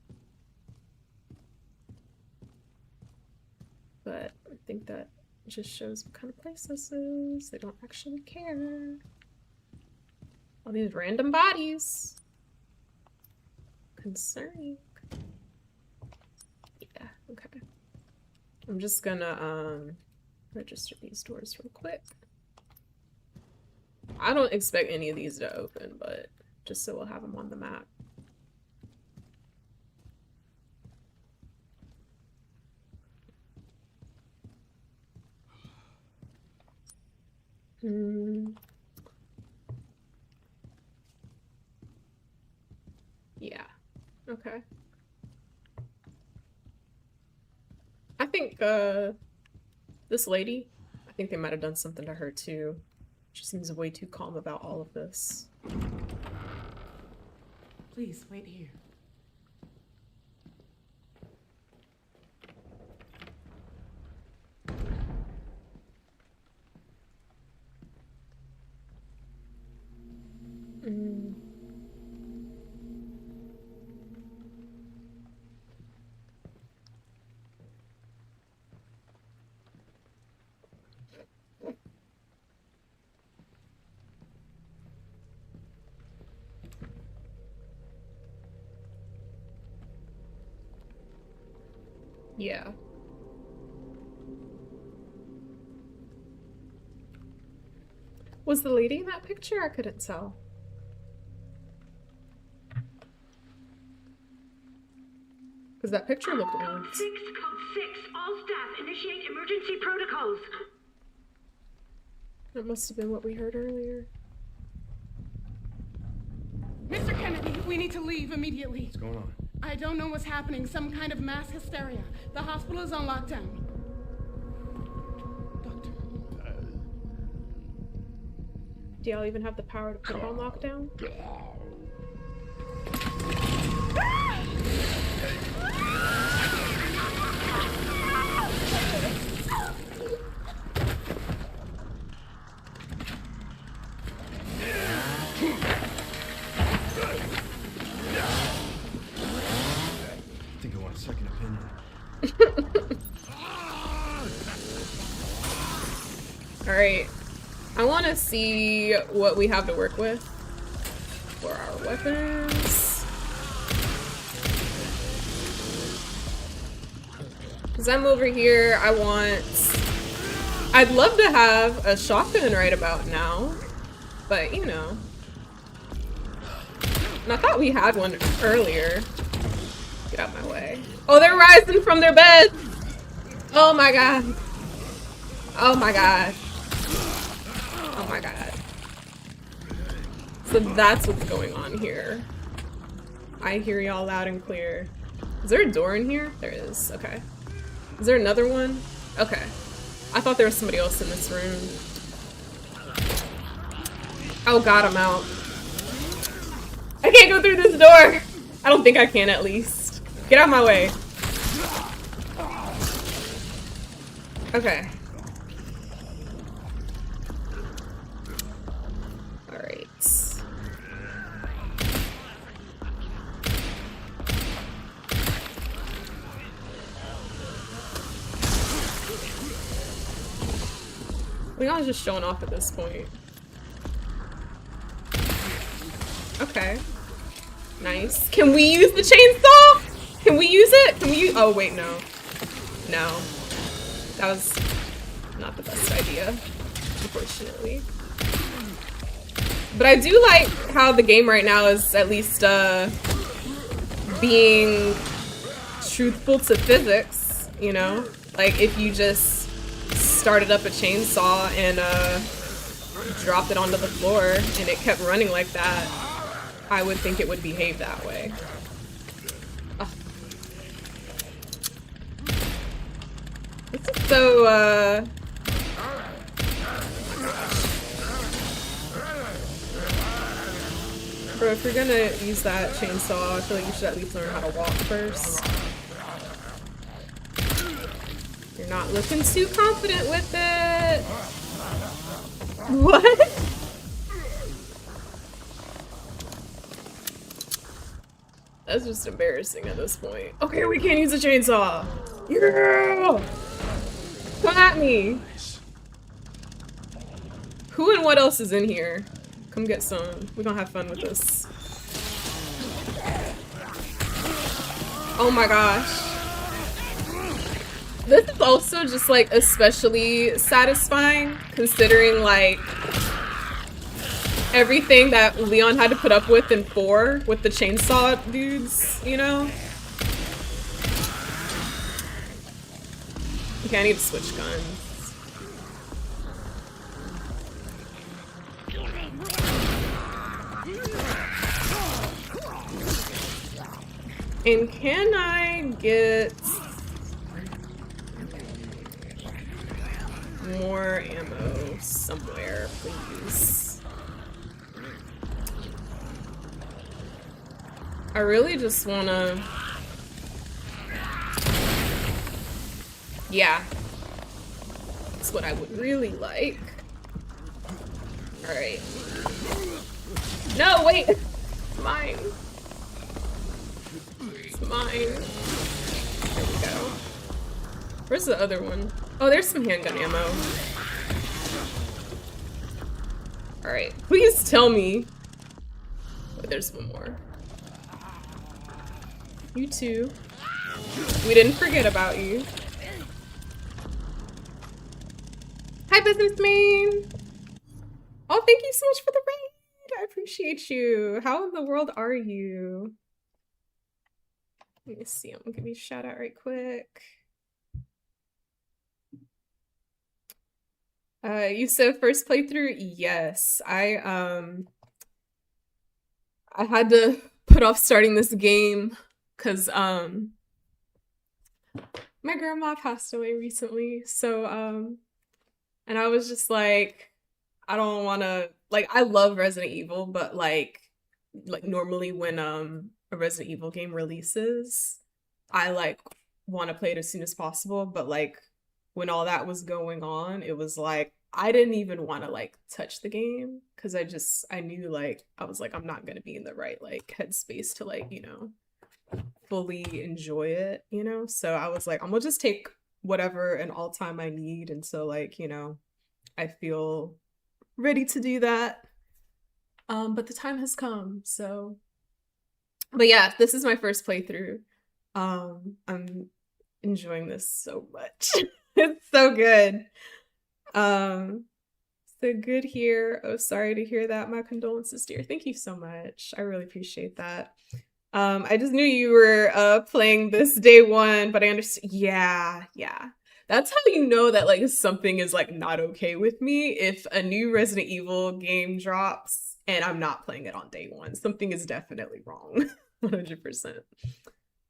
But I think that just shows what kind of place this is. They don't actually care. All these random bodies. Concerning. Yeah, okay. I'm just gonna register these doors real quick. I don't expect any of these to open, but just so we'll have them on the map. Yeah. Okay. I think this lady, I think they might have done something to her too. She seems way too calm about all of this. Please, wait here. Yeah. Was the lady in that picture? I couldn't tell. Because that picture looked old. Code 6, all staff initiate emergency protocols. That must have been what we heard earlier. Mr. Kennedy, we need to leave immediately. What's going on? I don't know what's happening. Some kind of mass hysteria. The hospital is on lockdown. Doctor. Do y'all even have the power to put it on lockdown? I think I want a second opinion. Alright. I want to see what we have to work with for our weapons. Because I'm over here, I'd love to have a shotgun right about now, but you know. And I thought we had one earlier. Get out my way. Oh, they're rising from their bed! Oh my god. Oh my god. Oh my god. So that's what's going on here. I hear y'all loud and clear. Is there a door in here? There is. Okay. Is there another one? Okay. I thought there was somebody else in this room. Oh god, I'm out. I can't go through this door! I don't think I can, at least. Get out of my way. Okay. Alright. Leon's just showing off at this point. Okay. Nice. Can we use the chainsaw? Can we use it? Can we use— oh wait, no. No. That was not the best idea, unfortunately. But I do like how the game right now is at least being truthful to physics, you know? Like if you just started up a chainsaw and dropped it onto the floor and it kept running like that, I would think it would behave that way. Ugh. This is so, Bro, if you're gonna use that chainsaw, I feel like you should at least learn how to walk first. You're not looking too confident with it. What? That's just embarrassing at this point. Okay, we can't use a chainsaw. Yeah! Come at me. Who and what else is in here? Come get some. We're gonna have fun with this. Oh my gosh. This is also just like especially satisfying considering like everything that Leon had to put up with in 4 with the chainsaw dudes, you know? Okay, I need to switch guns. And can I get more ammo somewhere, please? I really just wanna... Yeah. That's what I would really like. Alright. No, wait! Mine. It's mine. There we go. Where's the other one? Oh, there's some handgun ammo. Alright, please tell me. Oh, there's one more. You too. We didn't forget about you. Hi, businessman! Oh, thank you so much for the raid! I appreciate you. How in the world are you? Let me see, I'm gonna give you a shout out right quick. You said first playthrough? Yes. I had to put off starting this game because my grandma passed away recently. So and I was just like, I don't wanna, like, I love Resident Evil, but like normally when a Resident Evil game releases, I like want to play it as soon as possible, but like when all that was going on, it was like I didn't even want to like touch the game because I knew like I was like I'm not gonna be in the right like headspace to like, you know, fully enjoy it, you know. So I was like, I'm gonna just take whatever and all time I need until like, you know, I feel ready to do that. But the time has come, so. But yeah, this is my first playthrough. I'm enjoying this so much. It's so good. So good here. Oh, sorry to hear that. My condolences, dear. Thank you so much. I really appreciate that. I just knew you were playing this day one, but I understand. Yeah. That's how you know that like something is like not okay with me. If a new Resident Evil game drops and I'm not playing it on day one, something is definitely wrong. 100%.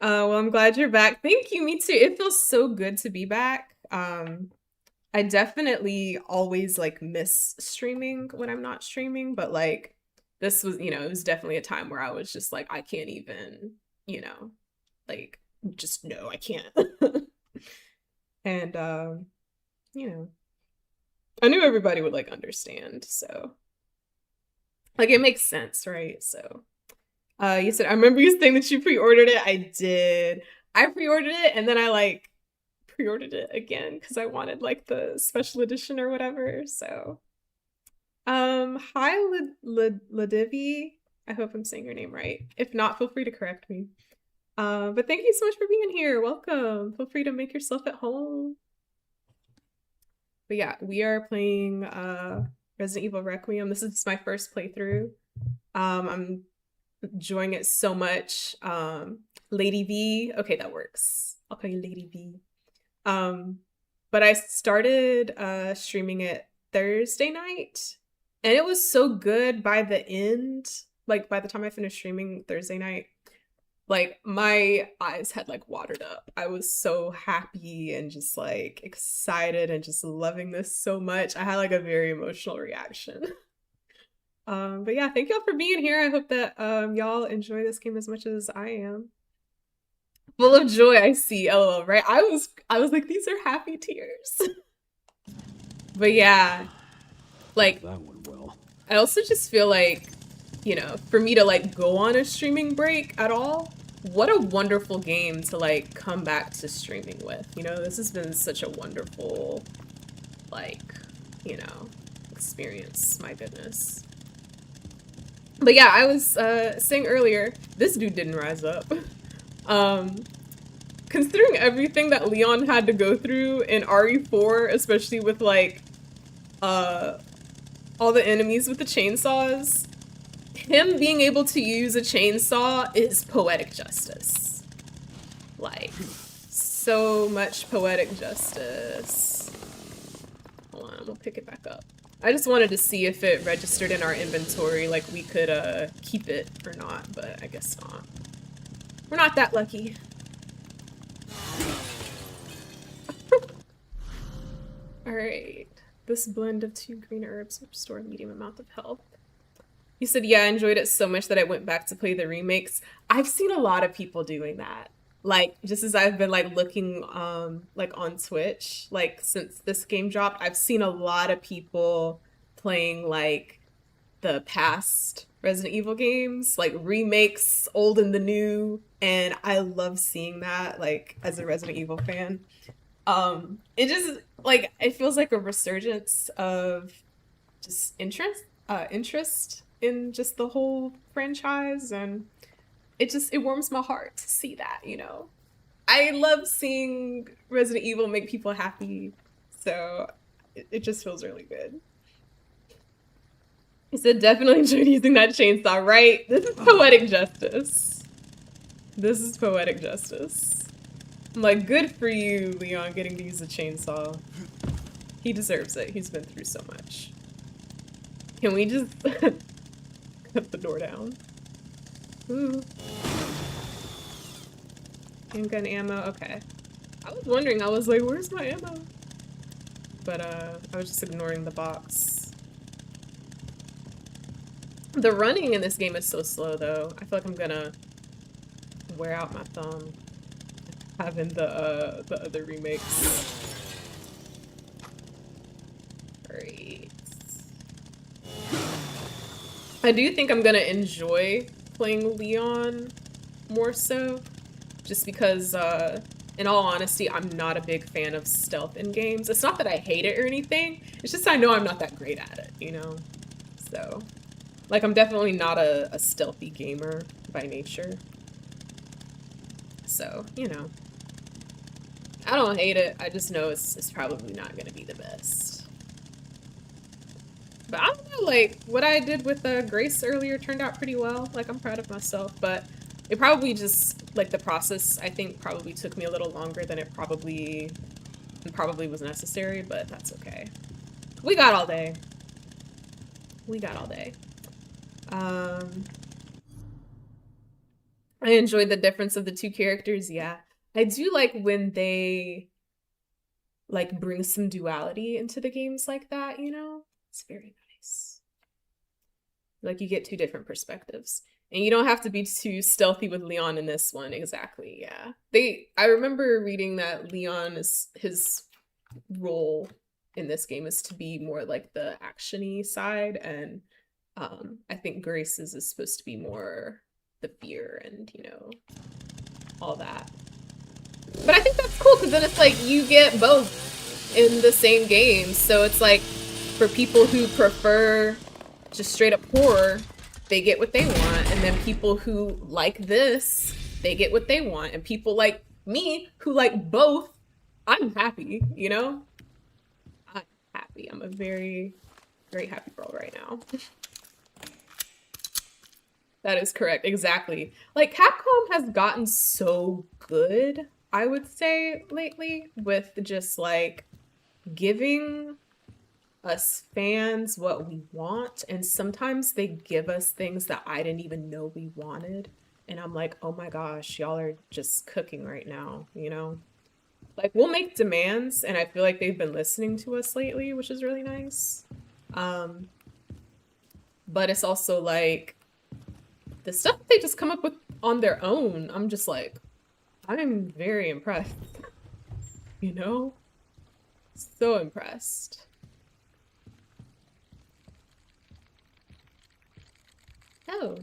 Well, I'm glad you're back. Thank you. Me too. It feels so good to be back. I definitely always like miss streaming when I'm not streaming, but like this was, you know, it was definitely a time where I was just like, I can't even, you know, like just no, I can't. And you know, I knew everybody would like understand, so like it makes sense, right? So you said, I remember you saying that you pre-ordered it. I did. I pre-ordered it and then I like pre-ordered it again because I wanted like the special edition or whatever. So hi Ladivi. I hope I'm saying your name right. If not, feel free to correct me. But thank you so much for being here. Welcome. Feel free to make yourself at home. But yeah, we are playing Resident Evil Requiem. This is my first playthrough. I'm enjoying it so much. Lady V. Okay, that works. I'll call you Lady V. But I started streaming it Thursday night, and it was so good by the end. like by the time I finished streaming Thursday night, like my eyes had like watered up. I was so happy and just like excited and just loving this so much. I had like a very emotional reaction. But yeah, thank y'all for being here. I hope that y'all enjoy this game as much as I am. Full of joy, I see. LOL, right? I was like, these are happy tears. But yeah, like That went well. I also just feel like, you know, for me to like go on a streaming break at all, what a wonderful game to like come back to streaming with. You know, this has been such a wonderful, like, you know, experience. My goodness. But yeah, I was saying earlier, this dude didn't rise up. Considering everything that Leon had to go through in RE4, especially with like all the enemies with the chainsaws, him being able to use a chainsaw is poetic justice. Like, so much poetic justice. Hold on, we'll pick it back up. I just wanted to see if it registered in our inventory, like we could keep it or not, but I guess not. We're not that lucky. Alright. This blend of 2 green herbs will restore a medium amount of health. You said, yeah, I enjoyed it so much that I went back to play the remakes. I've seen a lot of people doing that. Like, just as I've been like looking like on Twitch, like since this game dropped, I've seen a lot of people playing like the past Resident Evil games, like remakes, old and the new, and I love seeing that, like as a Resident Evil fan. It just like it feels like a resurgence of just interest in just the whole franchise, and it warms my heart to see that, you know. I love seeing Resident Evil make people happy, so it just feels really good. He said definitely enjoyed using that chainsaw, right? This is poetic justice. This is poetic justice. I'm like, good for you, Leon, getting to use a chainsaw. He deserves it. He's been through so much. Can we just cut the door down? Ooh. Handgun ammo, okay. I was wondering, I was like, where's my ammo? But I was just ignoring the box. The running in this game is so slow though. I feel like I'm gonna wear out my thumb having the other remakes. Great. I do think I'm gonna enjoy playing Leon more so, just because in all honesty, I'm not a big fan of stealth in games. It's not that I hate it or anything, it's just I know I'm not that great at it, you know? So, like, I'm definitely not a stealthy gamer by nature. So, you know. I don't hate it, I just know it's probably not gonna be the best. But I don't know, like, what I did with Grace earlier turned out pretty well. Like, I'm proud of myself, but it probably just, like, the process, I think, probably took me a little longer than it probably was necessary, but that's okay. We got all day. We got all day. I enjoyed the difference of the two characters, yeah. I do like when they, like, bring some duality into the games like that, you know? It's very nice. Like, you get two different perspectives. And you don't have to be too stealthy with Leon in this one, exactly, yeah. I remember reading that Leon his role in this game is to be more like the action-y side, and I think Grace's is supposed to be more the fear and, you know, all that. But I think that's cool, because then it's like you get both in the same game. So it's like, for people who prefer just straight up horror, they get what they want. And then people who like this, they get what they want. And people like me, who like both, I'm happy, you know? I'm happy. I'm a very, very happy girl right now. That is correct, exactly. Like, Capcom has gotten so good, I would say, lately, with just, like, giving us fans what we want, and sometimes they give us things that I didn't even know we wanted, and I'm like, oh my gosh, y'all are just cooking right now, you know? Like, we'll make demands, and I feel like they've been listening to us lately, which is really nice. But it's also like the stuff they just come up with on their own, I'm just like, I'm very impressed. You know? So impressed. Oh,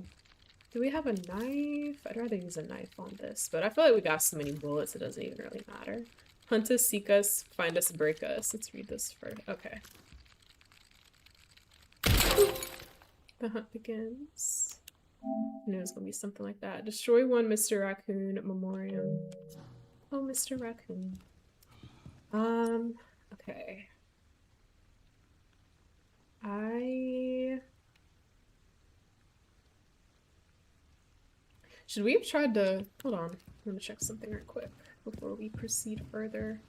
do we have a knife? I'd rather use a knife on this, but I feel like we got so many bullets it doesn't even really matter. Hunt us, seek us, find us, break us. Let's read this first. Okay. The hunt begins. I knew it was gonna be something like that. Destroy one Mr. Raccoon memoriam. Oh, Mr. Raccoon. Okay. Should we have tried to... Hold on. I'm gonna check something real quick before we proceed further.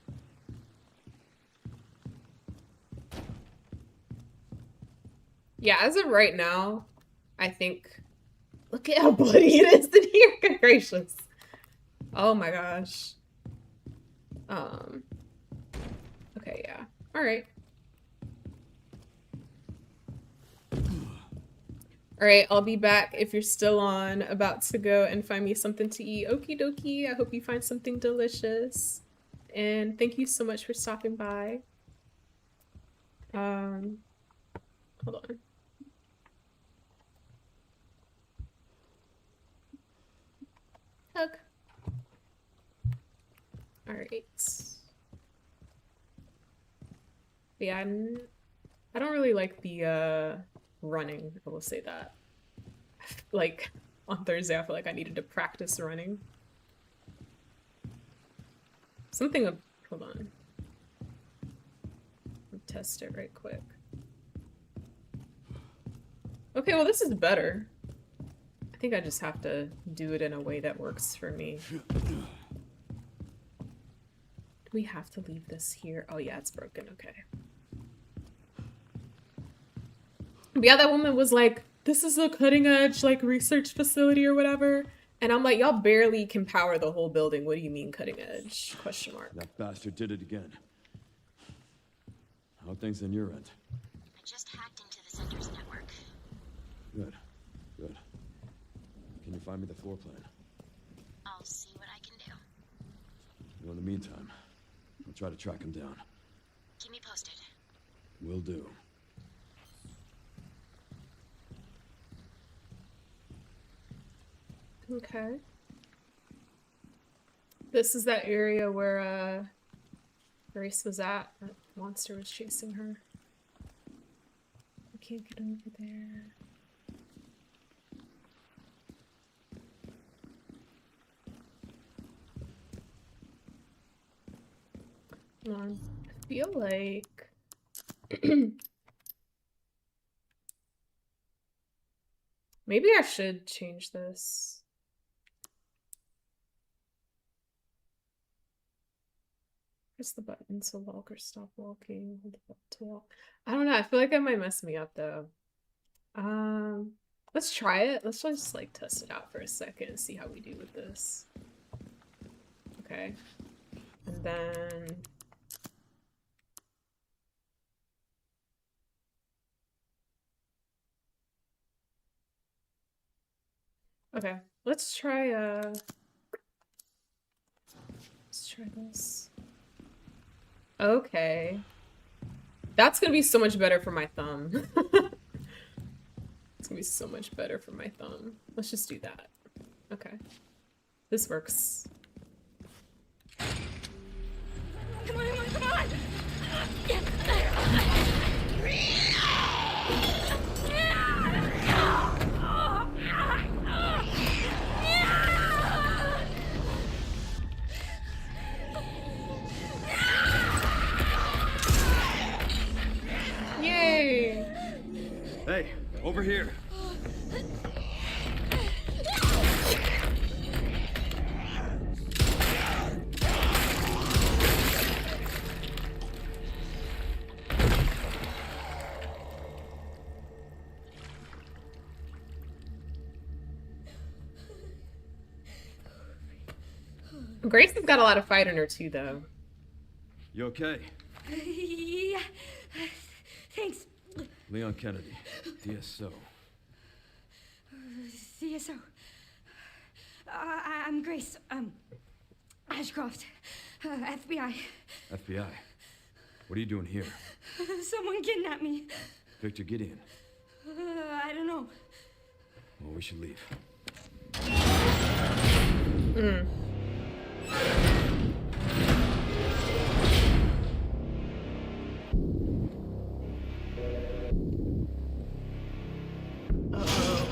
Yeah, as of right now, I think... Look at how bloody it is in here. Good gracious. Oh my gosh. Okay, yeah. Alright. Alright, I'll be back if you're still on, about to go and find me something to eat. Okie dokie, I hope you find something delicious. And thank you so much for stopping by. Hold on. Hug. Alright. Yeah, I don't really like the, running, I will say that. Like, on Thursday, I feel like I needed to practice running. Something of... Hold on. I'll test it right quick. Okay, well this is better. I think I just have to do it in a way that works for me. Do we have to leave this here? Oh yeah, it's broken, okay. But yeah, that woman was like, this is a cutting edge, like, research facility or whatever. And I'm like, y'all barely can power the whole building. What do you mean cutting edge? Question mark. That bastard did it again. How are things on your end? I just hacked into the center's network. Good. Good. Can you find me the floor plan? I'll see what I can do. Well, in the meantime, I'll try to track him down. Keep me posted. Will do. Okay. This is that area where, Grace was at. That monster was chasing her. I can't get over there. Hold on. I feel like... Maybe I should change this. Press the button to walk or stop walking. Hold the button to walk. I don't know. I feel like that might mess me up though. Let's try it. Let's just like test it out for a second and see how we do with this. Okay. And then... Okay, let's try this. Okay. That's gonna be so much better for my thumb. It's gonna be so much better for my thumb. Let's just do that. Okay. This works. Come on, come on! Yay! Hey, over here. Grace has got a lot of fight in her too, though. You okay? Yeah. Thanks. Leon Kennedy, DSO. CSO. I'm Grace. Ashcroft. FBI. FBI. What are you doing here? Someone kidnapped me. Victor Gideon. I don't know. Well, we should leave. Uh-oh.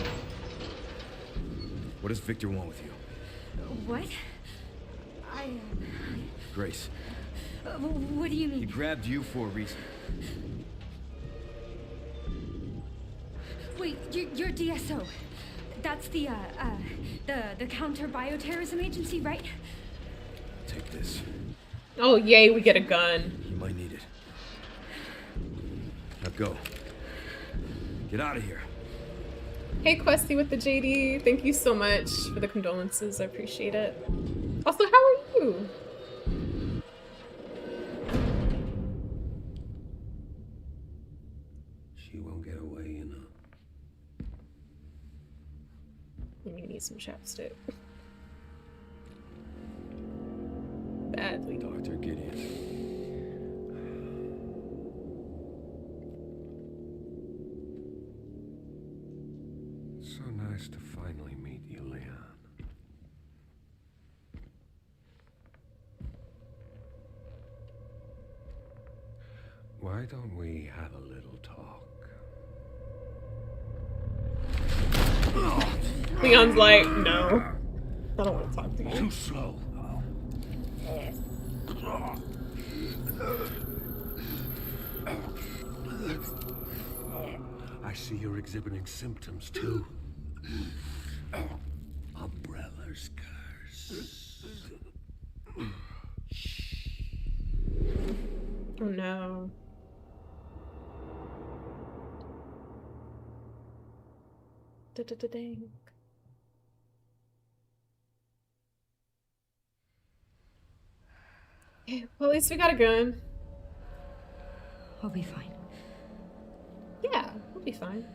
What does Victor want with you? What? Grace, What do you he mean? grabbed you for a reason. Wait, you're DSO. That's the counter bioterrorism agency, right? Take this. Oh, yay, we get a gun. You might need it. Now go. Get out of here. Hey, Questy with the JD. Thank you so much for the condolences. I appreciate it. Also, how are you? She won't get away, you know. You need some chapstick. Badly. Dr. Gideon. So nice to finally meet you, Leon. Why don't we have a little talk? Leon's like, no. I don't want to talk to you. Too slow. I see you're exhibiting symptoms too. Umbrella's curse. Oh no. Da-da-da-dang. Okay, well, at least we got a gun. I'll be fine. Yeah, we'll be fine.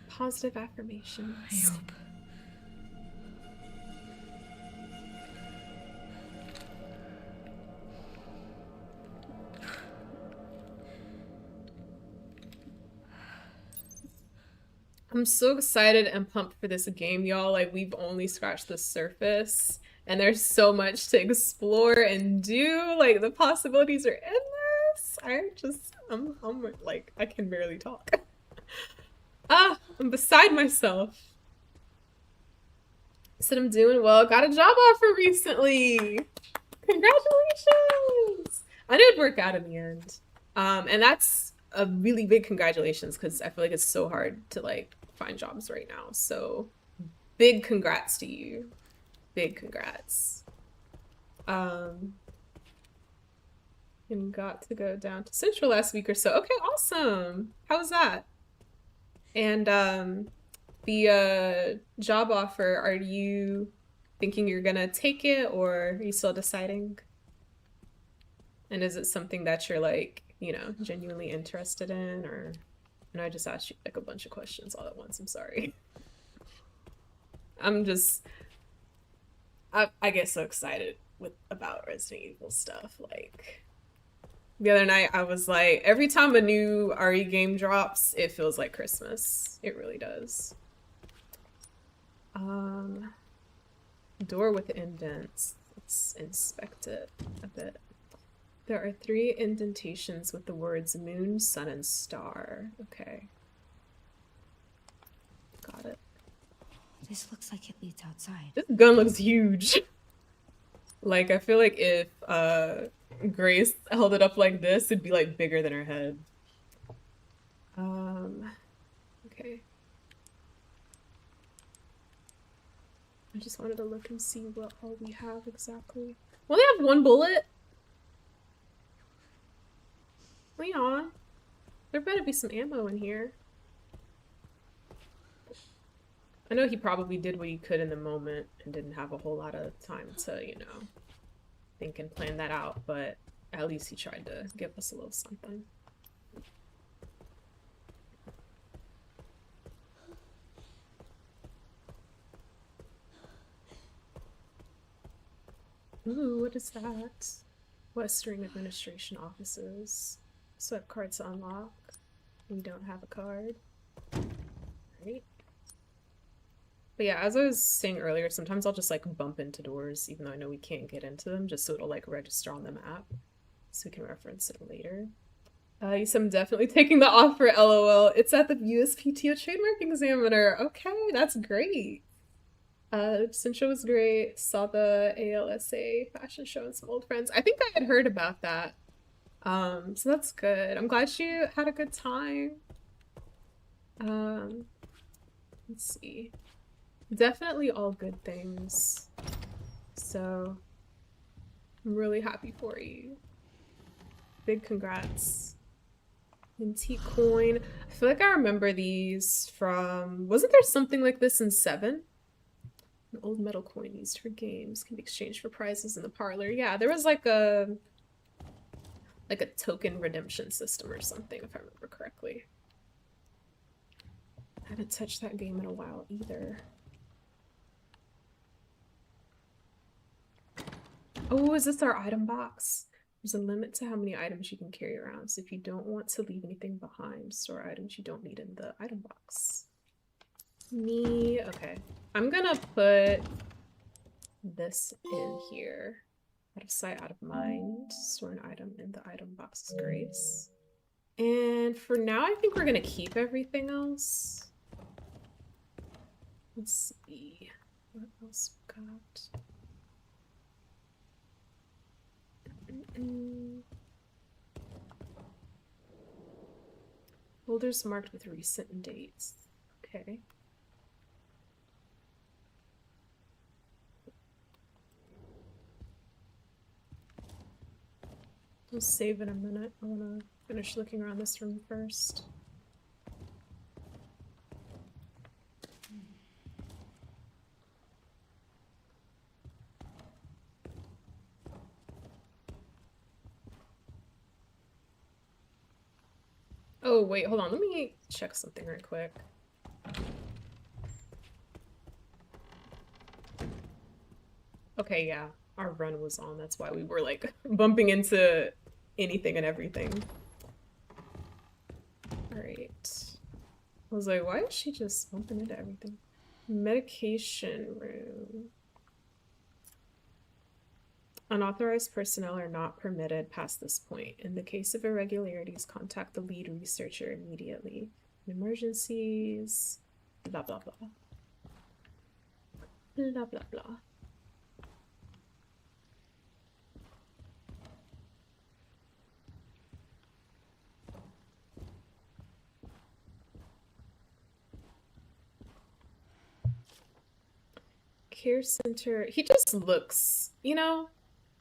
Positive affirmations. I hope. I'm so excited and pumped for this game, y'all. Like, we've only scratched the surface, and there's so much to explore and do. Like, the possibilities are endless. I'm like, I can barely talk. I'm beside myself. Said I'm doing well. Got a job offer recently. Congratulations! I knew it'd work out in the end. And that's a really big congratulations because I feel like it's so hard to like find jobs right now. So big congrats to you. Big congrats. And got to go down to Central last week or so. Okay, awesome. How was that? And the job offer, are you thinking you're gonna take it or are you still deciding? And is it something that you're like, you know, genuinely interested in, or, and I just asked you like a bunch of questions all at once, I'm sorry. I'm just, I get so excited about Resident Evil stuff. Like, the other night I was like, every time a new RE game drops, it feels like Christmas. It really does. Door with indents. Let's inspect it a bit. There are 3 indentations with the words moon, sun, and star. Okay. Got it. This looks like it leads outside. This gun looks huge. Like, I feel like if Grace held it up like this, it'd be like bigger than her head. Okay. I just wanted to look and see what all we have exactly. We only have 1 bullet. Leon, there better be some ammo in here. I know he probably did what he could in the moment and didn't have a whole lot of time to, you know, think and plan that out, but at least he tried to give us a little something. Ooh, what is that? Western Administration offices. Swipe cards to unlock. You don't have a card. Right. But yeah, as I was saying earlier, sometimes I'll just like bump into doors, even though I know we can't get into them, just so it'll like register on the map, so we can reference it later. Yes, I'm definitely taking the offer, LOL. It's at the USPTO trademark examiner. Okay, that's great. Cincha was great. Saw the ALSA fashion show and some old friends. I think I had heard about that. So that's good. I'm glad you had a good time. Let's see. Definitely all good things. So I'm really happy for you. Big congrats. Antique coin. I feel like I remember these from, wasn't there something like this in 7? An old metal coin used for games can be exchanged for prizes in the parlor. Yeah, there was like a token redemption system or something, if I remember correctly. I haven't touched that game in a while either. Oh, is this our item box? There's a limit to how many items you can carry around, so if you don't want to leave anything behind, store items you don't need in the item box. Okay. I'm gonna put this in here. Out of sight, out of mind. Store an item in the item box's grace. And for now, I think we're gonna keep everything else. Let's see. What else we got? Folders marked with recent dates. Okay. We'll save in a minute. I want to finish looking around this room first. Oh, wait, hold on. Let me check something right quick. Okay, yeah. Our run was on. That's why we were, like, bumping into anything and everything. Alright. I was like, why is she just bumping into everything? Medication room. Unauthorized personnel are not permitted past this point. In the case of irregularities, contact the lead researcher immediately. Emergencies, blah, blah, blah. Blah, blah, blah. Care center. He just looks, you know?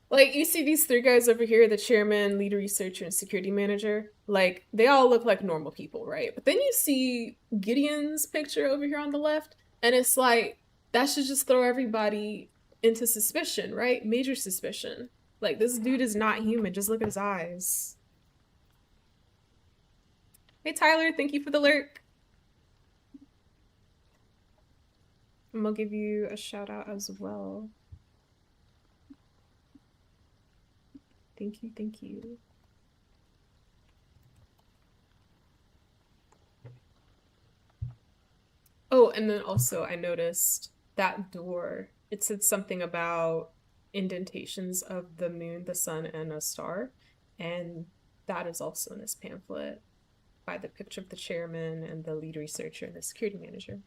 Like, you see these 3 guys over here, the chairman, lead researcher, and security manager. Like, they all look like normal people, right? But then you see Gideon's picture over here on the left, and it's like, that should just throw everybody into suspicion, right? Major suspicion. Like, this dude is not human. Just look at his eyes. Hey, Tyler, thank you for the lurk. I'm gonna give you a shout out as well. Thank you, thank you. Oh, and then also I noticed that door, it said something about indentations of the moon, the sun, and a star. And that is also in this pamphlet by the picture of the chairman and the lead researcher and the security manager.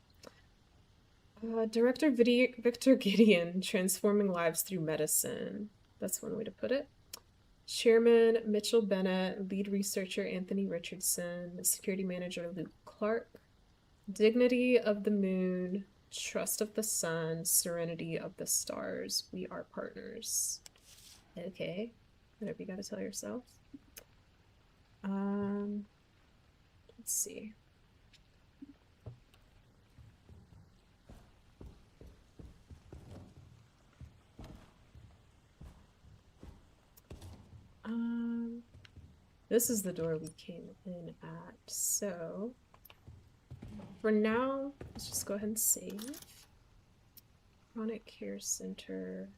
Director Victor Gideon, transforming lives through medicine. That's one way to put it. Chairman Mitchell Bennett, lead researcher Anthony Richardson, security manager Luke Clark. Dignity of the moon, trust of the sun, serenity of the stars. We are partners. Okay, whatever you gotta tell yourself. Let's see. This is the door we came in at. So for now, let's just go ahead and save. Chronic Care Center,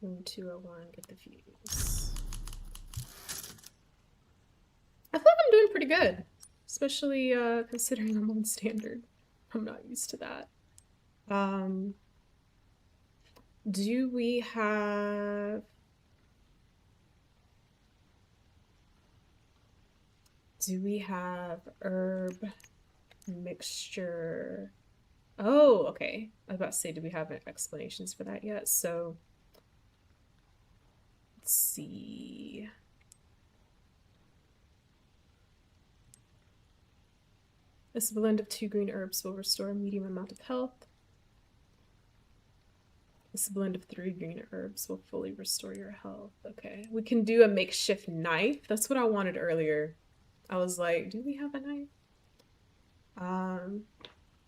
room 201, get the fuse. I feel like I'm doing pretty good, especially considering I'm on standard. I'm not used to that. Do we have... herb mixture? Oh, okay. I was about to say, do we have explanations for that yet? So, let's see. This blend of 2 green herbs will restore a medium amount of health. This blend of 3 green herbs will fully restore your health. Okay. We can do a makeshift knife. That's what I wanted earlier. I was like, do we have a knife?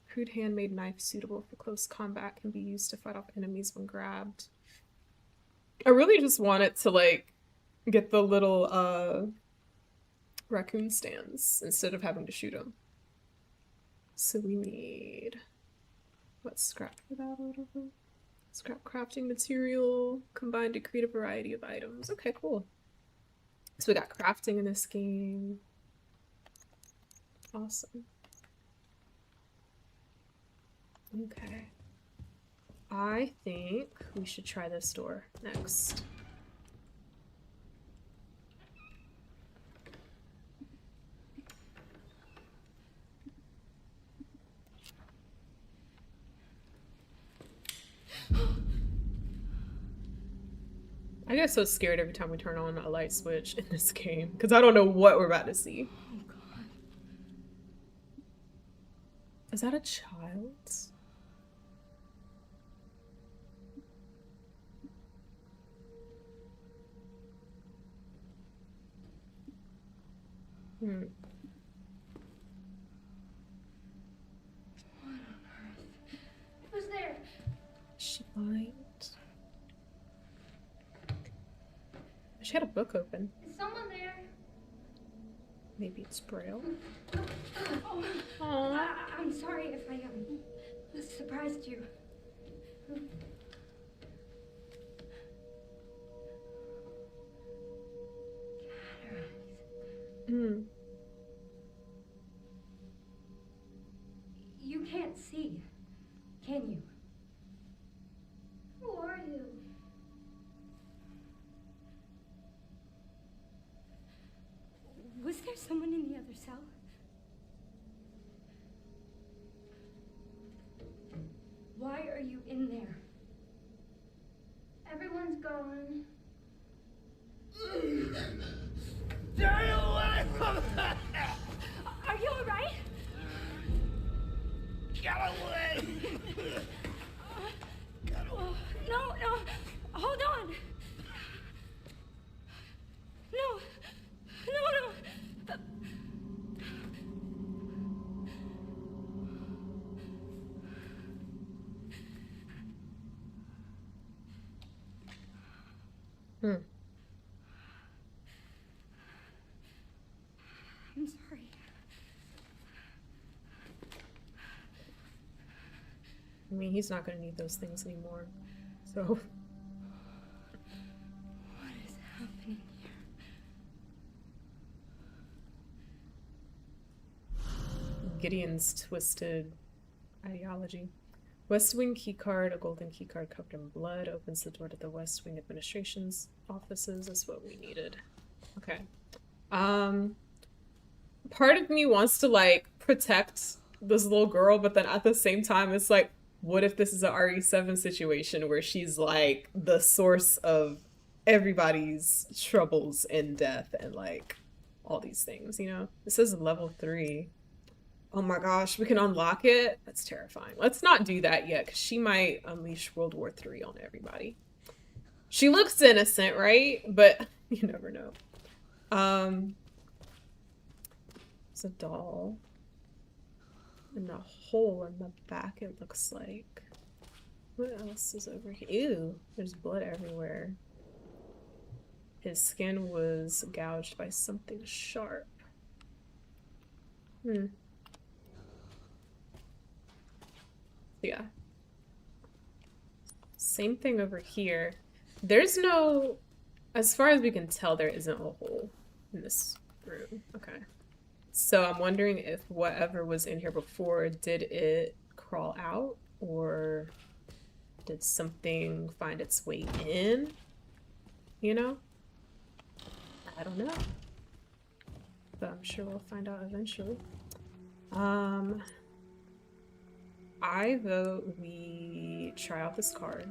Crude handmade knife suitable for close combat can be used to fight off enemies when grabbed. I really just wanted to like get the little raccoon stands instead of having to shoot them. So we need what, scrap for that or whatever? Scrap crafting material combined to create a variety of items. Okay, cool. So we got crafting in this game. Awesome. Okay. I think we should try this door next. I get so scared every time we turn on a light switch in this game because I don't know what we're about to see. Oh god. Is that a child? What on earth? Who's there? Is she blind? She had a book open. Is someone there? Maybe it's Braille. Oh, Aww. I'm sorry if I surprised you. You can't see, can you? Who are you? Was there someone in the other cell? Why are you in there? Everyone's gone. Stay away from that! Are you alright? Get away! Get away! No, hold on. No. I'm sorry. I mean, he's not going to need those things anymore. So. What is happening here? Gideon's twisted ideology. West Wing keycard, a golden keycard covered in blood, opens the door to the West Wing administration's offices. That's what we needed. Okay. Part of me wants to like protect this little girl, but then at the same time it's like, what if this is an RE7 situation where she's like the source of everybody's troubles and death and like all these things, you know? This is level 3. Oh my gosh, we can unlock it? That's terrifying. Let's not do that yet, because she might unleash World War III on everybody. She looks innocent, right? But you never know. It's a doll. And a hole in the back, it looks like. What else is over here? Ew, there's blood everywhere. His skin was gouged by something sharp. Yeah. Same thing over here. There's no... As far as we can tell, there isn't a hole in this room. Okay. So I'm wondering if whatever was in here before, did it crawl out? Or did something find its way in? You know? I don't know. But I'm sure we'll find out eventually. I vote we try out this card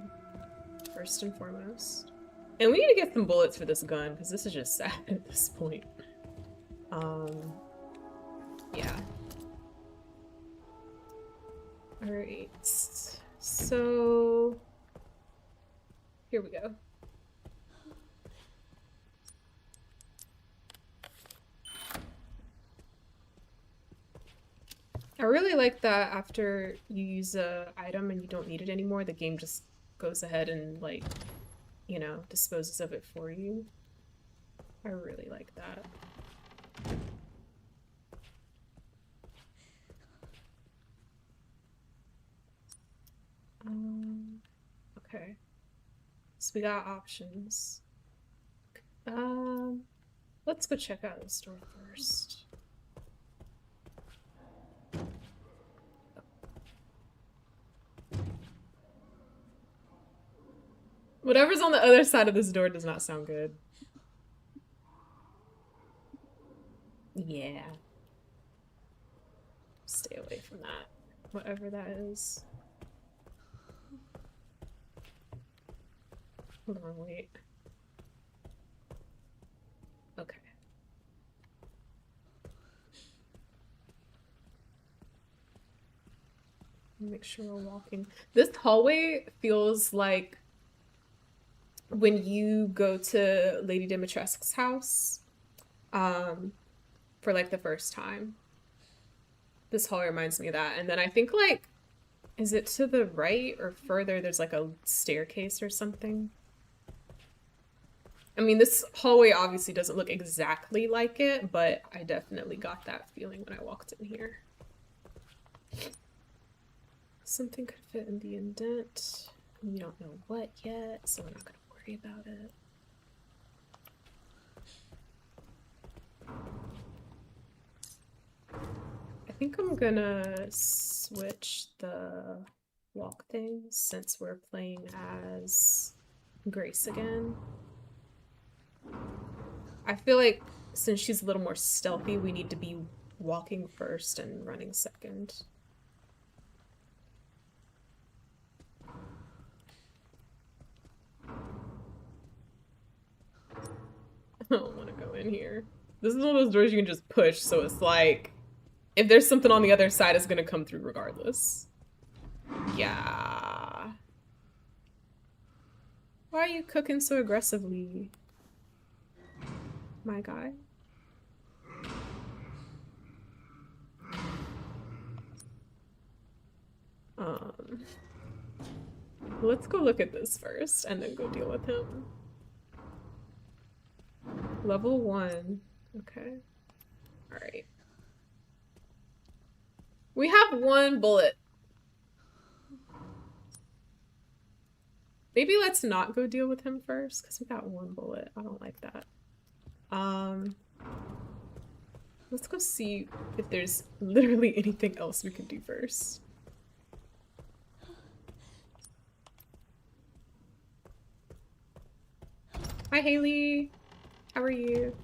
first and foremost. And we need to get some bullets for this gun because this is just sad at this point. Yeah. Alright. So here we go. I really like that after you use a item and you don't need it anymore, the game just goes ahead and, like, you know, disposes of it for you. I really like that. Okay. So we got options. Let's go check out this door first. Whatever's on the other side of this door does not sound good. Yeah. Stay away from that. Whatever that is. Hold on, wait. Okay. Make sure we're walking. This hallway feels like when you go to Lady Dimitrescu's house for like the first time. This hallway reminds me of that. And then I think, like, is it to the right or further? There's like a staircase or something. I mean, this hallway obviously doesn't look exactly like it, but I definitely got that feeling when I walked in here. Something could fit in the indent. We don't know what yet, so we're not gonna worry about it. I think I'm gonna switch the walk thing since we're playing as Grace again. I feel like since she's a little more stealthy, we need to be walking first and running second. I don't want to go in here. This is one of those doors you can just push, so it's like, if there's something on the other side, it's gonna come through regardless. Yeah. Why are you cooking so aggressively, my guy? Let's go look at this first and then go deal with him. Level 1. Okay. Alright. We have 1 bullet. Maybe let's not go deal with him first, because we got 1 bullet. I don't like that. Let's go see if there's literally anything else we can do first. Hi, Haley. How are you?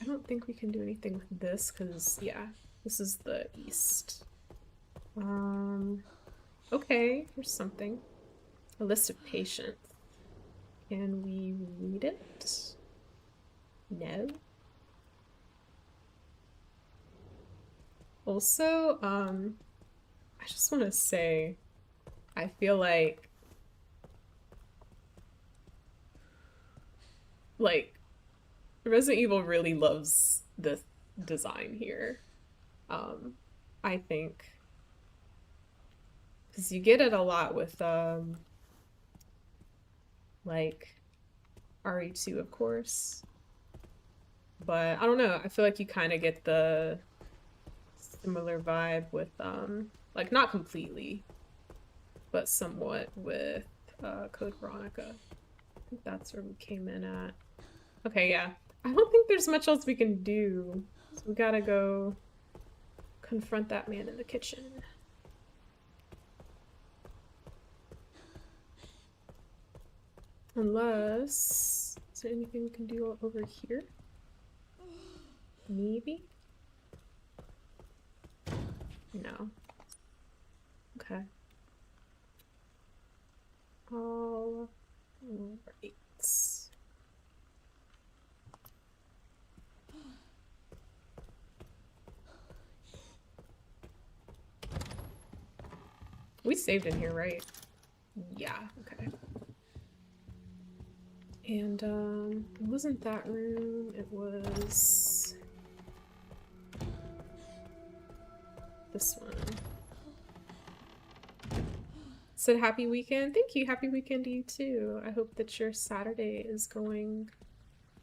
I don't think we can do anything with this because, yeah, this is the east. Okay, here's something. A list of patients. Can we read it? No. Also, I just want to say, I feel like Resident Evil really loves the design here. I think, because you get it a lot with like RE2, of course. But I don't know. I feel like you kind of get the similar vibe with, like not completely, but somewhat with Code Veronica. I think that's where we came in at. Okay, yeah. I don't think there's much else we can do. So we gotta go confront that man in the kitchen. Unless... Is there anything we can do over here? Maybe? No. Okay. All right. We saved in here, right? Yeah, okay. And, it wasn't that room, it was... this one. Said happy weekend. Thank you. Happy weekend to you too. I hope that your Saturday is going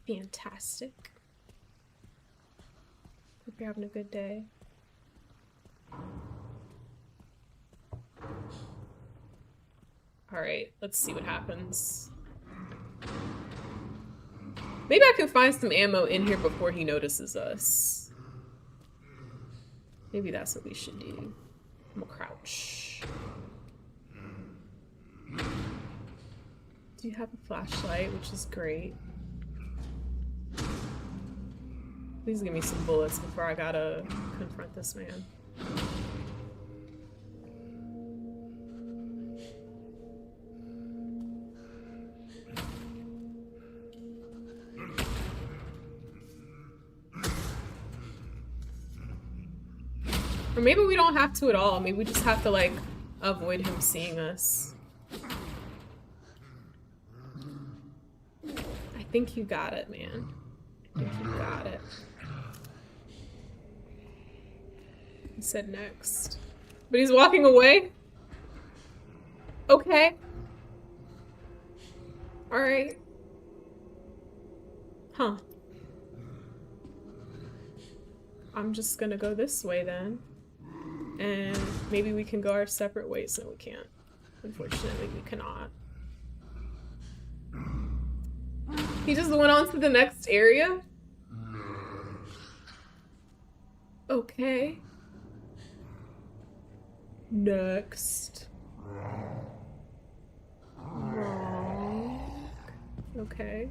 fantastic. Hope you're having a good day. Alright, let's see what happens. Maybe I can find some ammo in here before he notices us. Maybe that's what we should do. I'm gonna crouch. Do you have a flashlight, which is great. Please give me some bullets before I gotta confront this man. Or maybe we don't have to at all. Maybe we just have to, like, avoid him seeing us. I think you got it, man. I think you got it. He said next. But he's walking away? Okay. Alright. Huh. I'm just gonna go this way then. And maybe we can go our separate ways. No, we can't. Unfortunately, we cannot. He just went on to the next area? Okay. Next. Wrong. Okay.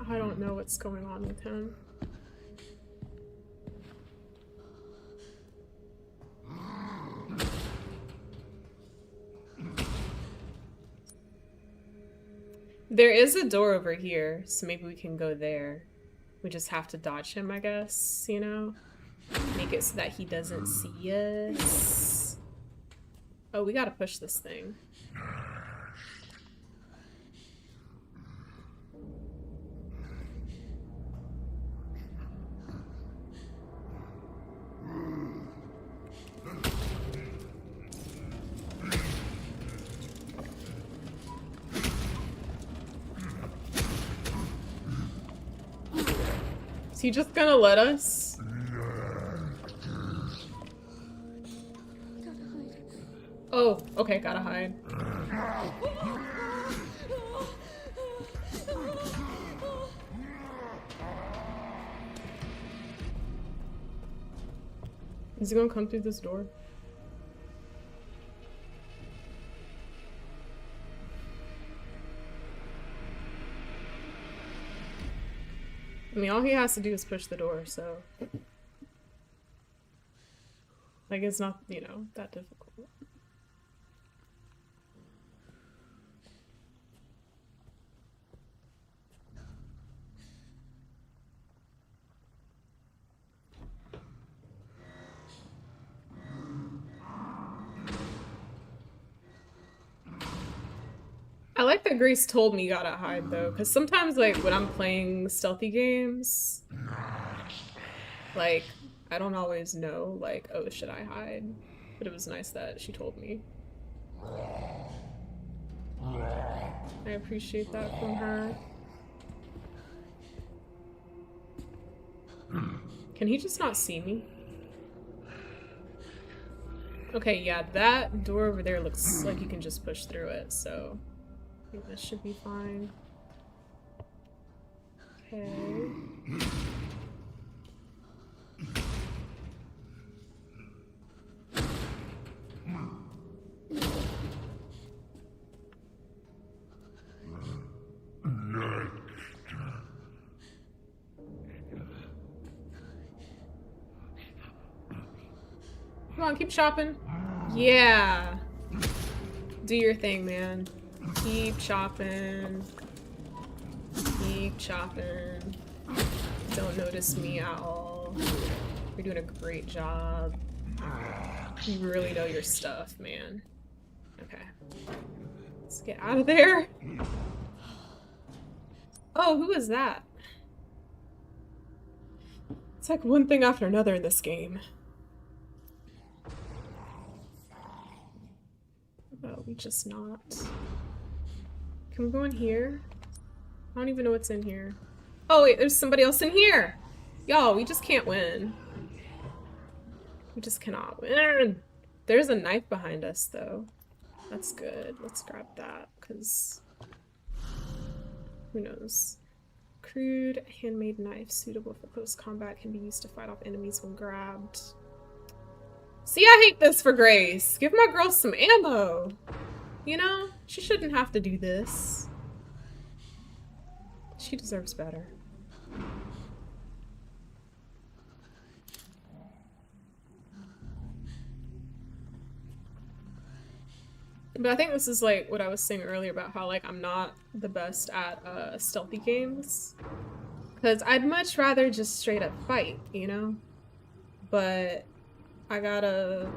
I don't know what's going on with him. There is a door over here, so maybe we can go there. We just have to dodge him, I guess, you know? Make it so that he doesn't see us. Oh, we gotta push this thing. Is he just gonna let us? Oh, okay, gotta hide. Is he gonna come through this door? I mean, all he has to do is push the door, so... like, it's not, you know, that difficult. I like that Grace told me you gotta hide though, because sometimes like when I'm playing stealthy games, like I don't always know like, oh, should I hide? But it was nice that she told me. I appreciate that from her. Can he just not see me? Okay, yeah, that door over there looks like you can just push through it, so I think this should be fine. Okay. Come on, keep chopping. Yeah. Do your thing, man. Keep chopping. Keep chopping. Don't notice me at all. You're doing a great job. You really know your stuff, man. Okay. Let's get out of there. Oh, who is that? It's like one thing after another in this game. Oh, we just not. Can we go in here? I don't even know what's in here. Oh wait, there's somebody else in here! Y'all, we just can't win. We just cannot win. There's a knife behind us though. That's good. Let's grab that, because who knows? Crude handmade knife suitable for close combat, can be used to fight off enemies when grabbed. See, I hate this for Grace. Give my girl some ammo. You know, she shouldn't have to do this. She deserves better. But I think this is like what I was saying earlier about how like I'm not the best at stealthy games. Because I'd much rather just straight up fight, you know? But I gotta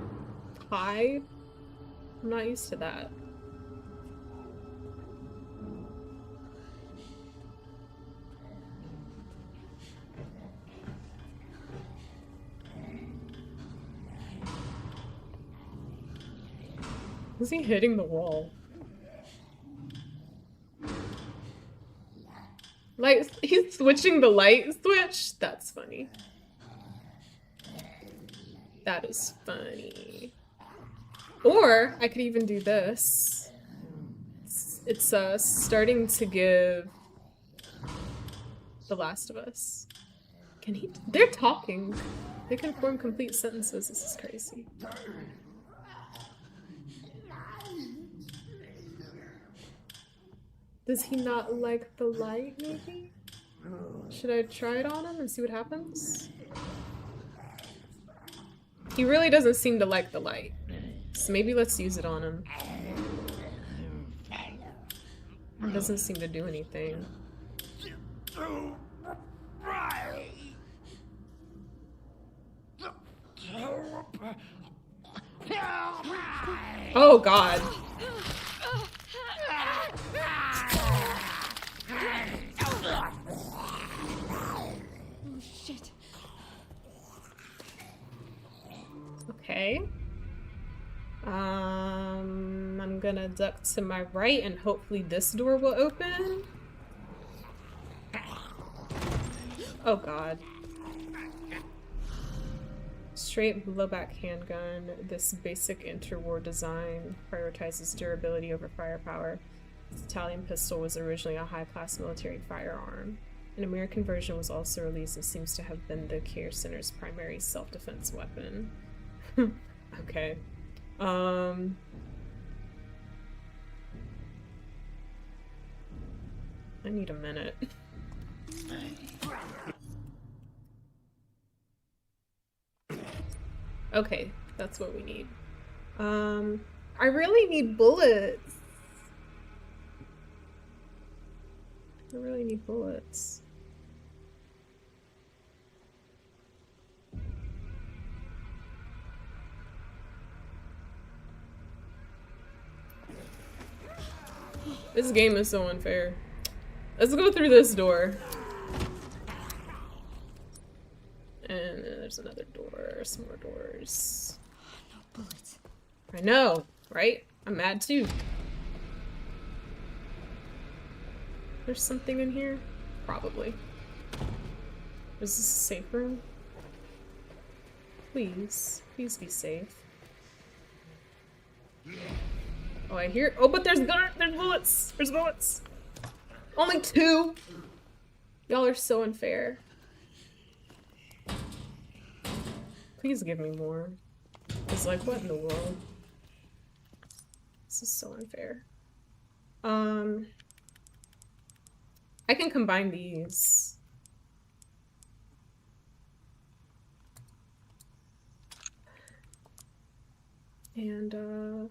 hide. I'm not used to that. Is he hitting the wall? Like, he's switching the light switch? That's funny. That is funny. Or I could even do this. It's starting to give The Last of Us. Can he? They're talking. They can form complete sentences. This is crazy. Does he not like the light, maybe? Should I try it on him and see what happens? He really doesn't seem to like the light. So maybe let's use it on him. It doesn't seem to do anything. Oh god. Oh shit. Okay. I'm gonna duck to my right and hopefully this door will open. Oh god. Straight blowback handgun. This basic interwar design prioritizes durability over firepower. This Italian pistol was originally a high-class military firearm. An American version was also released and seems to have been the care center's primary self-defense weapon. Okay. I need a minute. Okay, that's what we need. I really need bullets. I really need bullets. This game is so unfair. Let's go through this door. And then there's another door, some more doors. No bullets. I know, right? I'm mad too. There's something in here? Probably. Is this a safe room? Please. Please be safe. Oh, I hear- oh, but there's bullets! There's bullets! Only 2! Y'all are so unfair. Please give me more. It's like, what in the world? This is so unfair. I can combine these. And, no.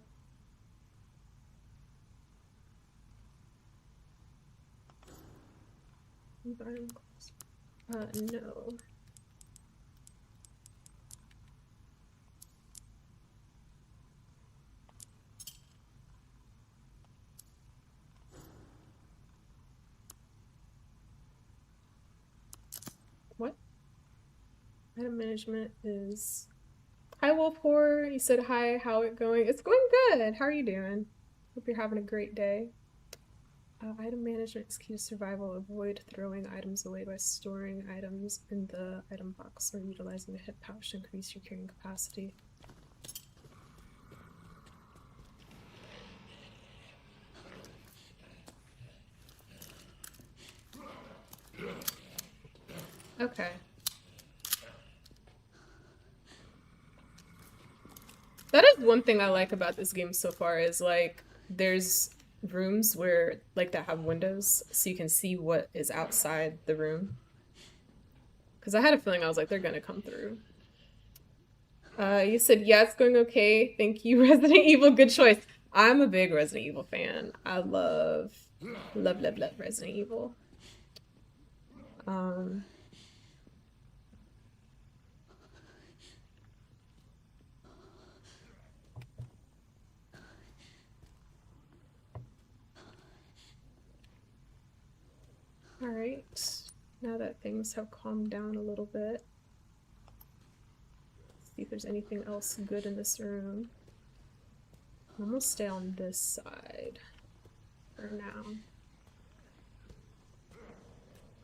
What? Item management is... Hi, Wolf Horror. You said hi, how it going? It's going good. How are you doing? Hope you're having a great day. Item management is key to survival. Avoid throwing items away by storing items in the item box or utilizing the hip pouch to increase your carrying capacity. Okay. That is one thing I like about this game so far is like there's rooms where like that have windows so you can see what is outside the room. Because I had a feeling I was like they're gonna come through. You said yeah, it's going okay. Thank you, Resident Evil. Good choice. I'm a big Resident Evil fan. I love Resident Evil. Alright, now that things have calmed down a little bit, let's see if there's anything else good in this room. I'm gonna stay on this side for now.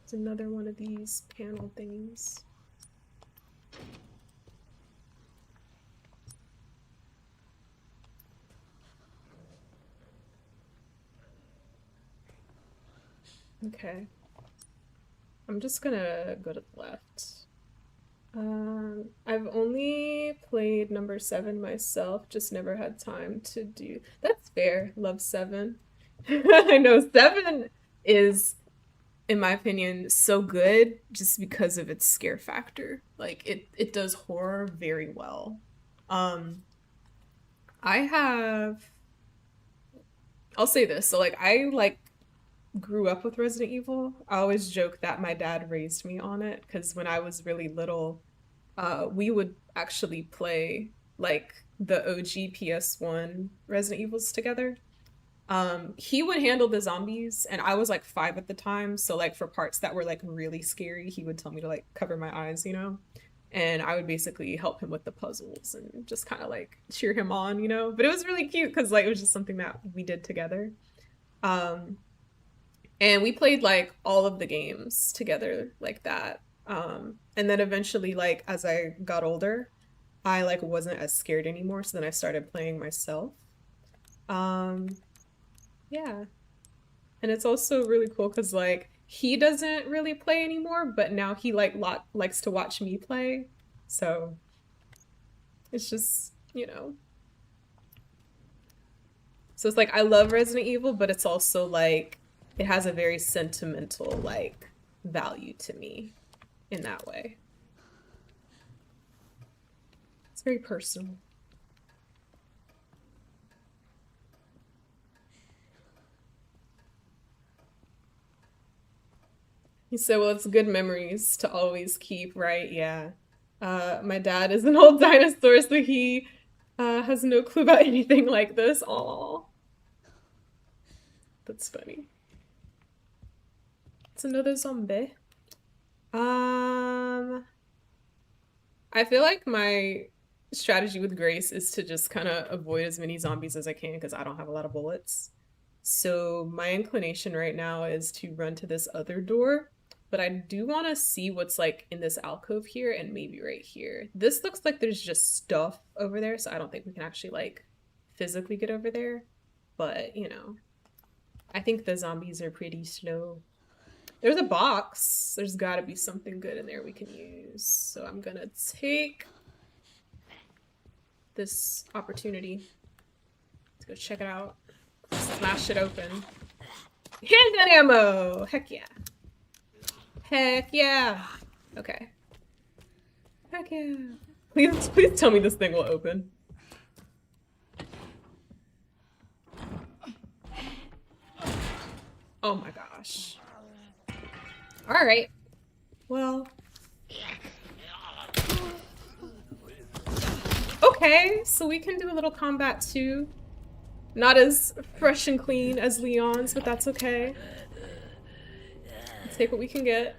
There's another one of these panel thingies. Okay. I'm just gonna go to the left. I've only played number 7 myself, just never had time to do. That's fair. Love 7. I know 7 is, in my opinion, so good just because of its scare factor. Like it does horror very well. I'll say this. So like I grew up with Resident Evil. I always joke that my dad raised me on it because when I was really little, we would actually play like the OG PS1 Resident Evils together. He would handle the zombies and I was like 5 at the time, so like for parts that were like really scary, he would tell me to like cover my eyes, you know? And I would basically help him with the puzzles and just kind of like cheer him on, you know? But it was really cute because like it was just something that we did together. And we played like all of the games together like that. And then eventually, like as I got older, I like wasn't as scared anymore. So then I started playing myself. Yeah. And it's also really cool because like he doesn't really play anymore, but now he like likes to watch me play. So it's just, you know. So it's like I love Resident Evil, but it's also like it has a very sentimental like value to me in that way. It's very personal. He said, well, it's good memories to always keep, right? Yeah. My dad is an old dinosaur, so he has no clue about anything like this. Aww. That's funny. It's another zombie. I feel like my strategy with Grace is to just kind of avoid as many zombies as I can because I don't have a lot of bullets. So my inclination right now is to run to this other door, but I do want to see what's like in this alcove here and maybe right here. This looks like there's just stuff over there, so I don't think we can actually like physically get over there, but you know, I think the zombies are pretty slow. There's a box. There's got to be something good in there we can use. So I'm gonna take this opportunity to go check it out. Smash it open. Handgun ammo! Heck yeah. Heck yeah. Okay. Heck yeah. Please tell me this thing will open. Oh my gosh. Alright. Well. Okay, so we can do a little combat too. Not as fresh and clean as Leon's, but that's okay. Let's take what we can get.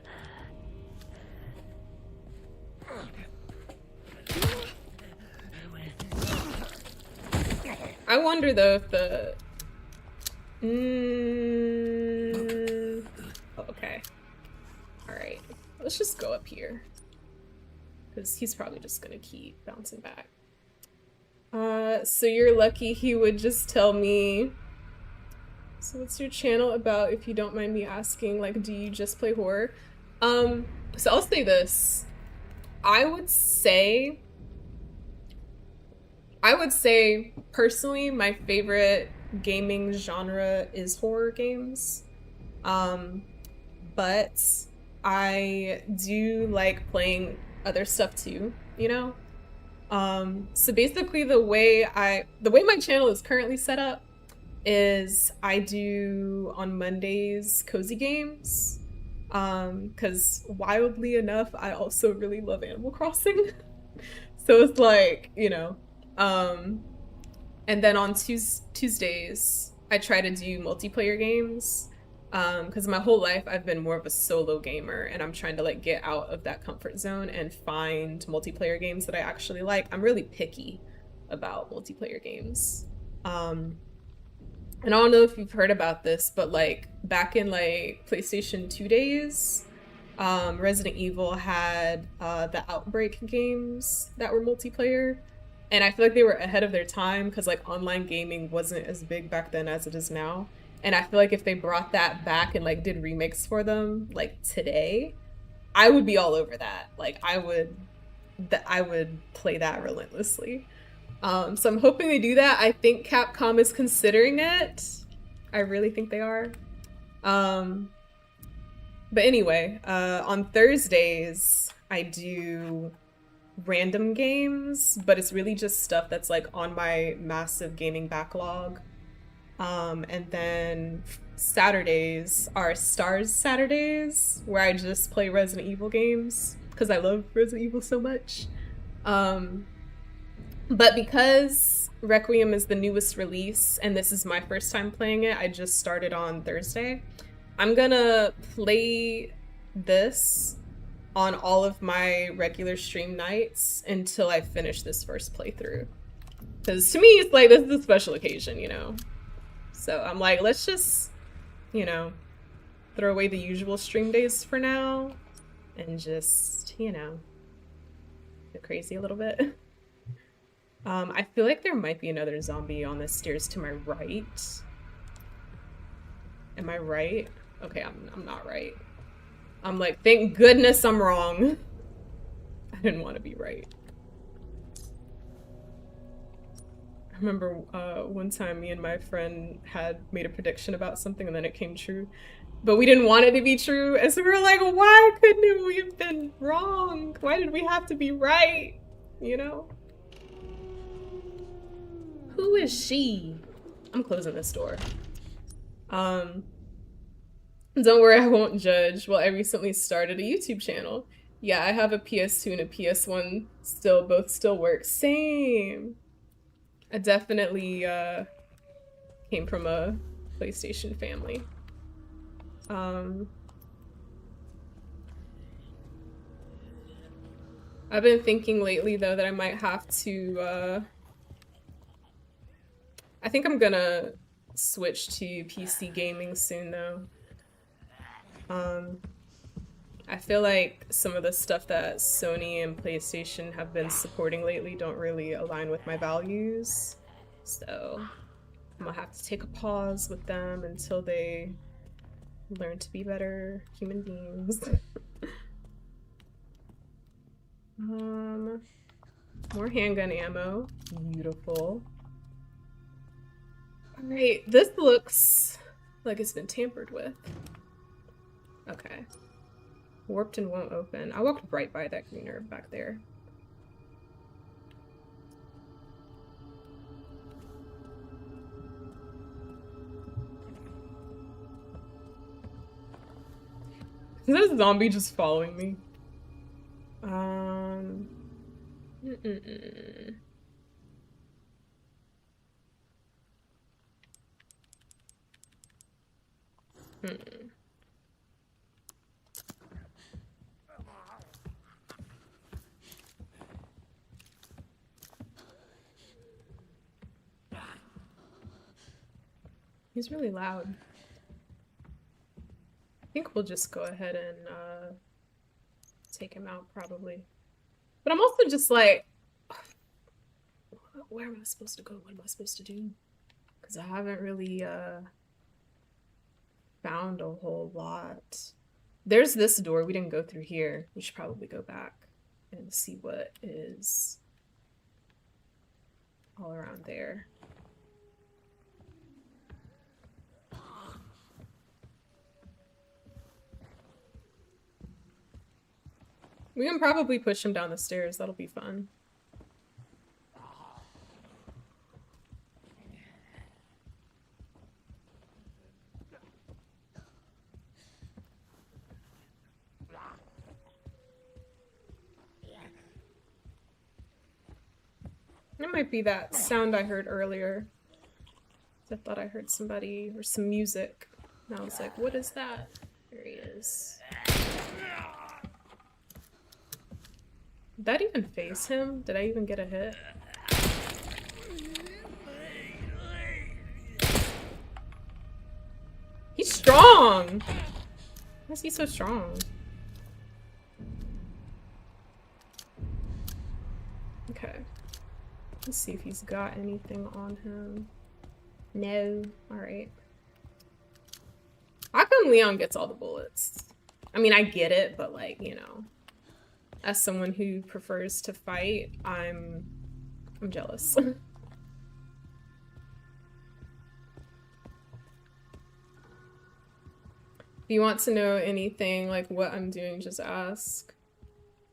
I wonder though if the... okay. Alright. Let's just go up here. Because he's probably just gonna keep bouncing back. So you're lucky he would just tell me. So what's your channel about, if you don't mind me asking? Like, do you just play horror? So I'll say this. I would say personally my favorite gaming genre is horror games. But I do like playing other stuff too, you know? So basically the way my channel is currently set up is I do on Mondays cozy games, because wildly enough I also really love Animal Crossing. So it's like, you know, and then on Tuesdays I try to do multiplayer games, because my whole life I've been more of a solo gamer and I'm trying to like get out of that comfort zone and find multiplayer games that I actually like. I'm really picky about multiplayer games. And I don't know if you've heard about this, but like back in like PlayStation 2 days, Resident Evil had the Outbreak games that were multiplayer. And I feel like they were ahead of their time because like online gaming wasn't as big back then as it is now. And I feel like if they brought that back and like did remakes for them like today, I would be all over that. Like I would play that relentlessly. So I'm hoping they do that. I think Capcom is considering it. I really think they are. But anyway, on Thursdays I do random games, but it's really just stuff that's like on my massive gaming backlog. And then Saturdays are Stars Saturdays, where I just play Resident Evil games because I love Resident Evil so much. But because Requiem is the newest release and this is my first time playing it, I just started on Thursday. I'm gonna play this on all of my regular stream nights until I finish this first playthrough. Because to me, it's like, this is a special occasion, you know? So I'm like, let's just, you know, throw away the usual stream days for now and just, you know, get crazy a little bit. I feel like there might be another zombie on the stairs to my right. Am I right? Okay, I'm not right. I'm like, thank goodness I'm wrong. I didn't want to be right. I remember one time me and my friend had made a prediction about something and then it came true. But we didn't want it to be true. And so we were like, why couldn't we have been wrong? Why did we have to be right? You know? Who is she? I'm closing this door. Don't worry, I won't judge. Well, I recently started a YouTube channel. Yeah, I have a PS2 and a PS1 both still work. Same. I definitely came from a PlayStation family. I've been thinking lately though that I might have to I think I'm gonna switch to PC gaming soon though. I feel like some of the stuff that Sony and PlayStation have been supporting lately don't really align with my values. So I'm gonna have to take a pause with them until they learn to be better human beings. More handgun ammo. Beautiful. Alright, this looks like it's been tampered with. Okay. Warped and won't open. I walked right by that green herb back there. Is that a zombie just following me? He's really loud. I think we'll just go ahead and take him out probably. But I'm also just like, where am I supposed to go? What am I supposed to do? Because I haven't really found a whole lot. There's this door. We didn't go through here. We should probably go back and see what is all around there. We can probably push him down the stairs. That'll be fun. It might be that sound I heard earlier. I thought I heard somebody or some music. And I was like, what is that? There he is. Did that even face him? Did I even get a hit? He's strong! Why is he so strong? Okay. Let's see if he's got anything on him. No. Alright. How come Leon gets all the bullets? I mean, I get it, but like, you know. As someone who prefers to fight, I'm jealous. If you want to know anything like what I'm doing, just ask.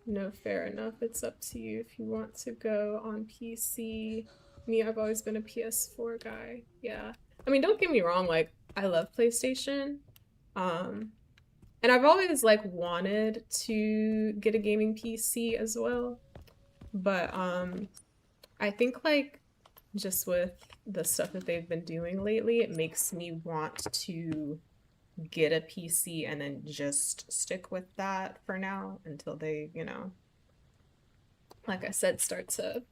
No, fair enough. It's up to you if you want to go on PC. Me, I've always been a PS4 guy. Yeah. I mean, don't get me wrong, like, I love PlayStation. And I've always like wanted to get a gaming PC as well. But I think like just with the stuff that they've been doing lately, it makes me want to get a PC and then just stick with that for now until they, you know, like I said, start to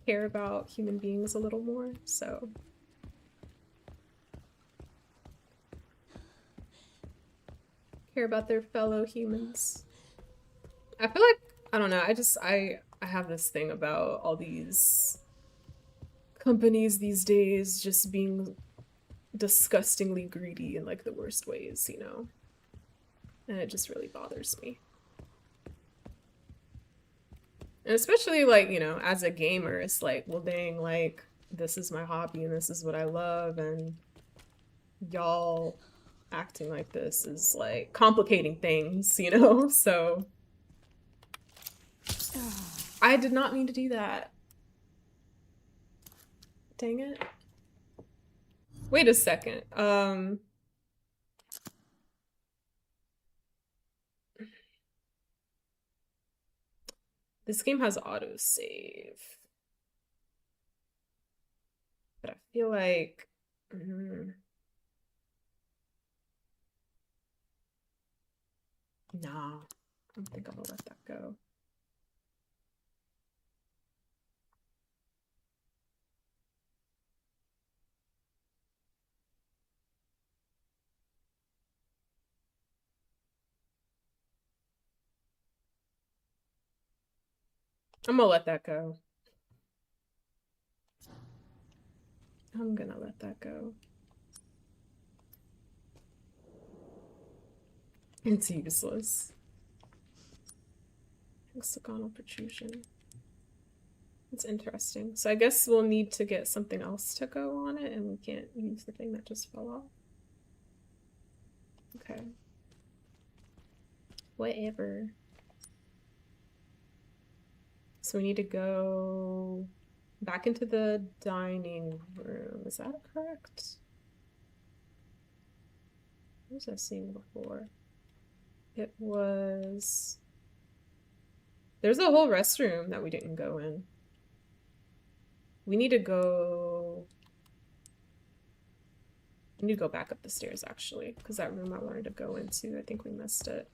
care about human beings a little more. So care about their fellow humans. I feel like, I don't know, I have this thing about all these companies these days just being disgustingly greedy in like the worst ways, you know? And it just really bothers me. And especially like, you know, as a gamer, it's like, well dang, like, this is my hobby and this is what I love, and y'all acting like this is like complicating things, you know? So I did not mean to do that. Dang it. Wait a second. This game has autosave. But I feel like Nah, I don't think I'm gonna let that go. I'm gonna let that go. I'm gonna let that go. It's useless. Hexagonal protrusion. It's interesting. So I guess we'll need to get something else to go on it, and we can't use the thing that just fell off. Okay. Whatever. So we need to go back into the dining room. Is that correct? What was I seeing before? It was... There's a whole restroom that we didn't go in. We need to go... I need to go back up the stairs, actually, because that room I wanted to go into, I think we missed it.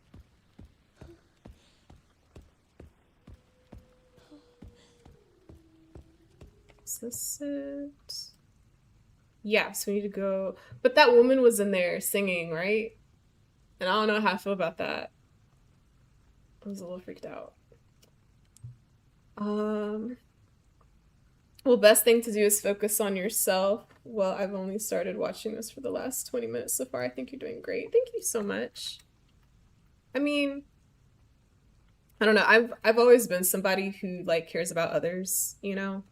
Is this it? Yeah, so we need to go... But that woman was in there singing, right? And I don't know how I feel about that. I was a little freaked out. Well, best thing to do is focus on yourself. Well, I've only started watching this for the last 20 minutes so far. I think you're doing great. Thank you so much. I mean, I don't know. I've always been somebody who like cares about others, you know?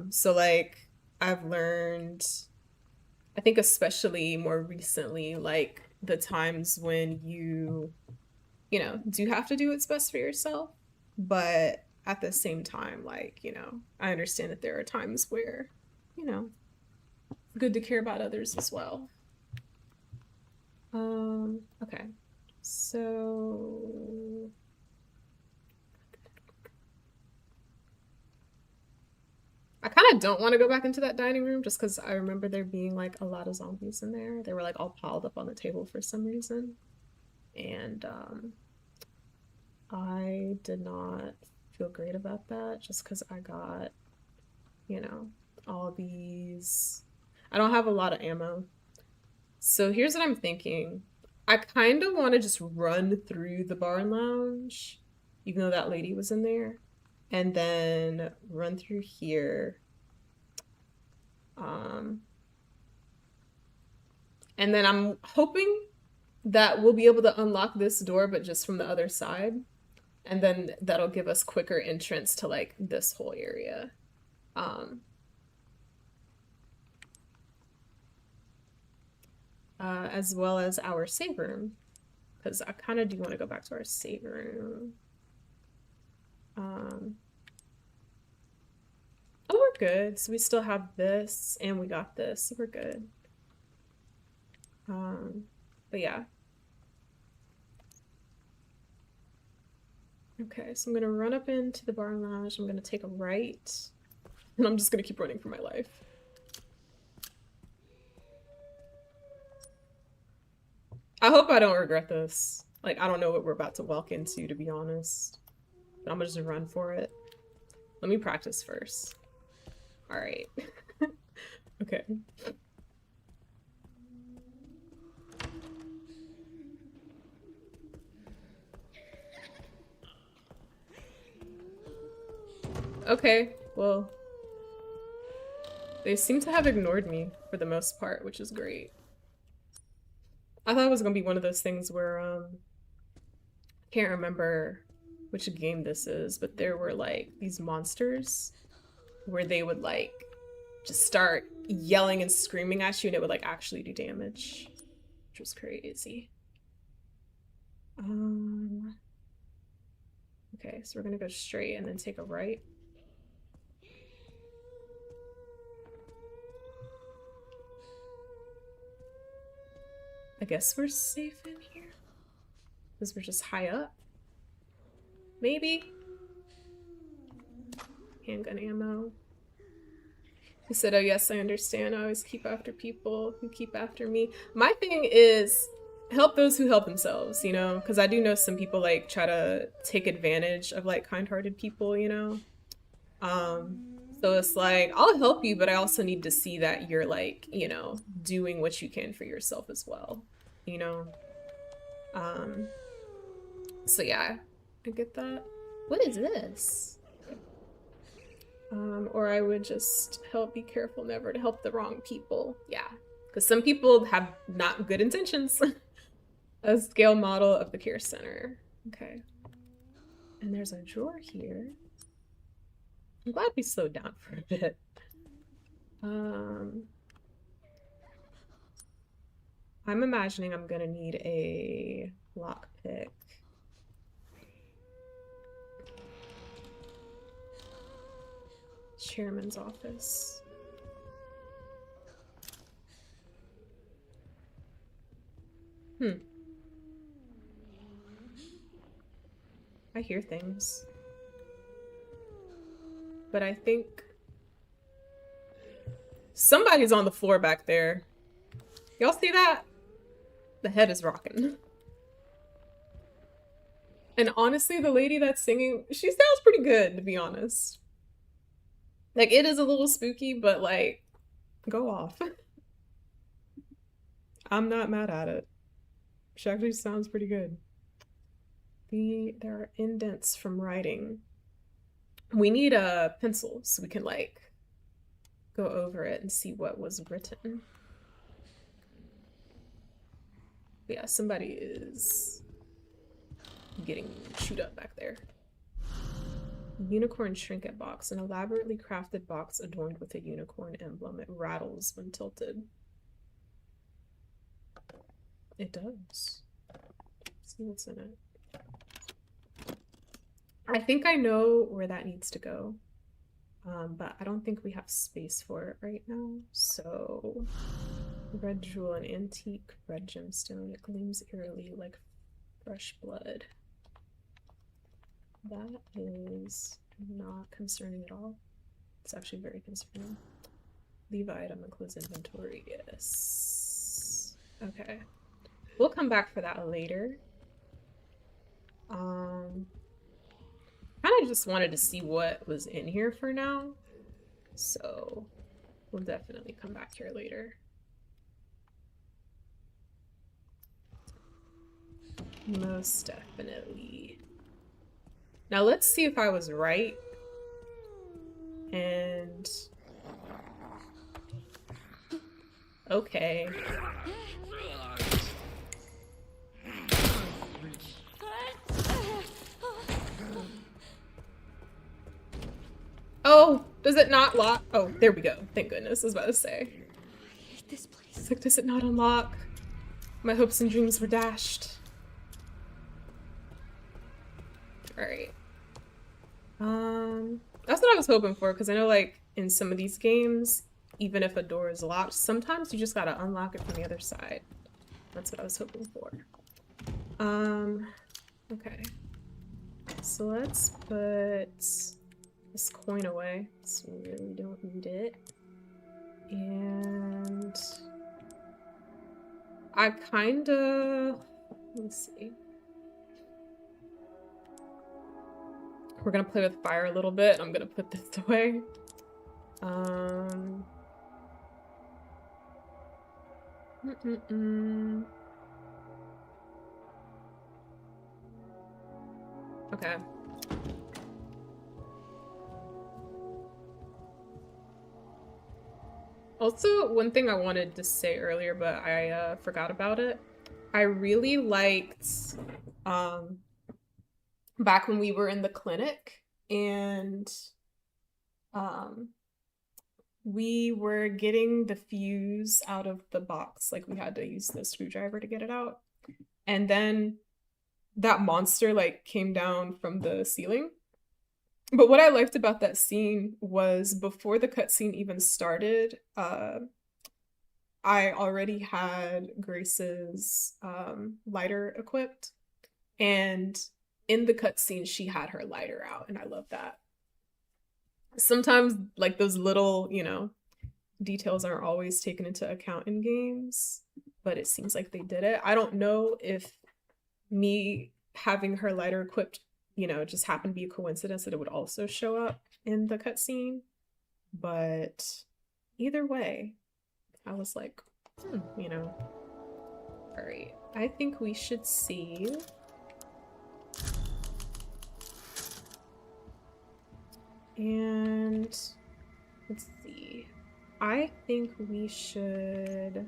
So like I've learned, I think especially more recently, like the times when you know, do have to do what's best for yourself, but at the same time, like, you know, I understand that there are times where, you know, it's good to care about others as well. Okay. So I kind of don't want to go back into that dining room just because I remember there being like a lot of zombies in there. They were like all piled up on the table for some reason. And I did not feel great about that just because I got, you know, all these. I don't have a lot of ammo. So here's what I'm thinking. I kind of want to just run through the bar and lounge, even though that lady was in there, and then run through here. And then I'm hoping that we'll be able to unlock this door, but just from the other side. And then that'll give us quicker entrance to like this whole area. As well as our save room, because I kind of do want to go back to our save room. Oh, we're good. So we still have this and we got this, so we're good. But yeah. Okay, so I'm gonna run up into the bar and lounge. I'm gonna take a right, and I'm just gonna keep running for my life. I hope I don't regret this. Like, I don't know what we're about to walk into, to be honest. But I'm gonna just run for it. Let me practice first. All right. Okay. Okay, well, they seem to have ignored me for the most part, which is great. I thought it was gonna be one of those things where, I can't remember which game this is, but there were like these monsters where they would like just start yelling and screaming at you and it would like actually do damage, which was crazy. Okay, so we're gonna go straight and then take a right. I guess we're safe in here because we're just high up. Maybe. Handgun ammo. He said, oh yes, I understand. I always keep after people who keep after me. My thing is, help those who help themselves, you know, because I do know some people like try to take advantage of like kind-hearted people, you know. So it's like, I'll help you, but I also need to see that you're like, you know, doing what you can for yourself as well, you know. So yeah, I get that. What is this? Or I would just be careful never to help the wrong people. Yeah, because some people have not good intentions. A scale model of the care center. Okay. And there's a drawer here. I'm glad we slowed down for a bit. I'm imagining I'm gonna need a lockpick. Chairman's office. I hear things. But I think somebody's on the floor back there. Y'all see that? The head is rocking. And honestly, the lady that's singing, she sounds pretty good, to be honest. Like, it is a little spooky, but like, go off. I'm not mad at it. She actually sounds pretty good. There are indents from writing. We need a pencil so we can like go over it and see what was written. Yeah, somebody is getting chewed up back there. Unicorn trinket box, an elaborately crafted box adorned with a unicorn emblem. It rattles when tilted. It does. Let's see what's in it. I think I know where that needs to go, but I don't think we have space for it right now. So, red jewel, an antique red gemstone. It gleams eerily like fresh blood. That is not concerning at all. It's actually very concerning. Leave item, includes inventory. Yes. Okay. We'll come back for that later. Kind of just wanted to see what was in here for now. So we'll definitely come back here later. Most definitely. Now let's see if I was right. And okay. Oh, does it not lock? Oh, there we go. Thank goodness. I was about to say. I hate this place. It's like, does it not unlock? My hopes and dreams were dashed. Alright. That's what I was hoping for, because I know like in some of these games, even if a door is locked, sometimes you just gotta unlock it from the other side. That's what I was hoping for. Okay. So let's put this coin away, so we really don't need it. And I kinda, let's see. We're gonna play with fire a little bit. I'm gonna put this away. Okay. Also, one thing I wanted to say earlier, but I forgot about it. I really liked back when we were in the clinic and we were getting the fuse out of the box. Like, we had to use the screwdriver to get it out. And then that monster like came down from the ceiling. But what I liked about that scene was before the cutscene even started, I already had Grace's lighter equipped, and in the cutscene she had her lighter out, and I love that. Sometimes like those little, you know, details aren't always taken into account in games, but it seems like they did it. I don't know if me having her lighter equipped, you know, just happened to be a coincidence that it would also show up in the cutscene, but either way, I was like, you know. All right, I think we should see. And let's see. I think we should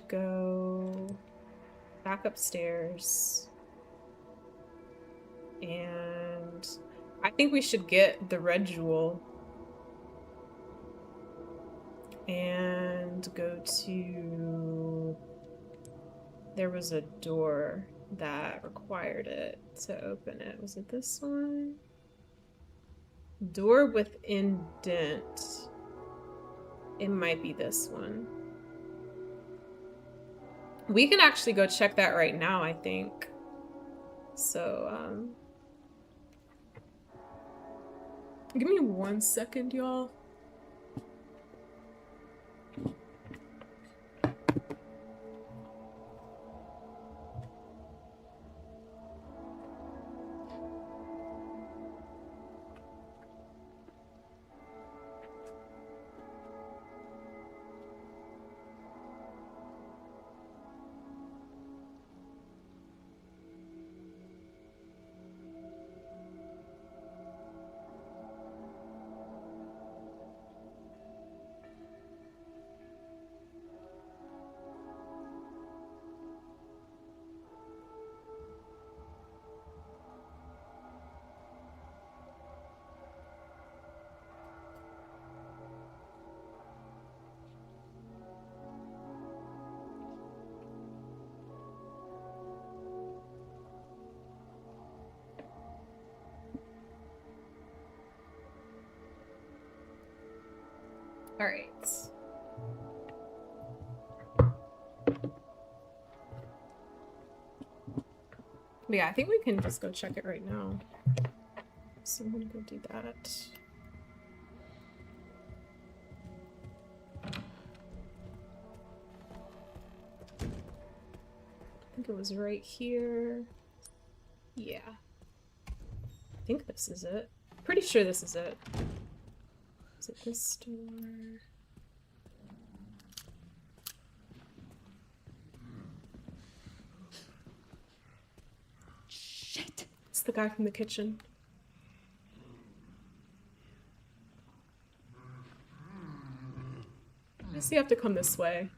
go back upstairs. And I think we should get the red jewel and go to, there was a door that required it to open it. Was it this one? Door with indent. It might be this one. We can actually go check that right now, I think. So, give me 1 second, y'all. All right. But yeah, I think we can just go check it right now. So I'm gonna go do that. I think it was right here. Yeah. I think this is it. Pretty sure this is it. Is it this door? Shit. It's the guy from the kitchen. I guess you have to come this way.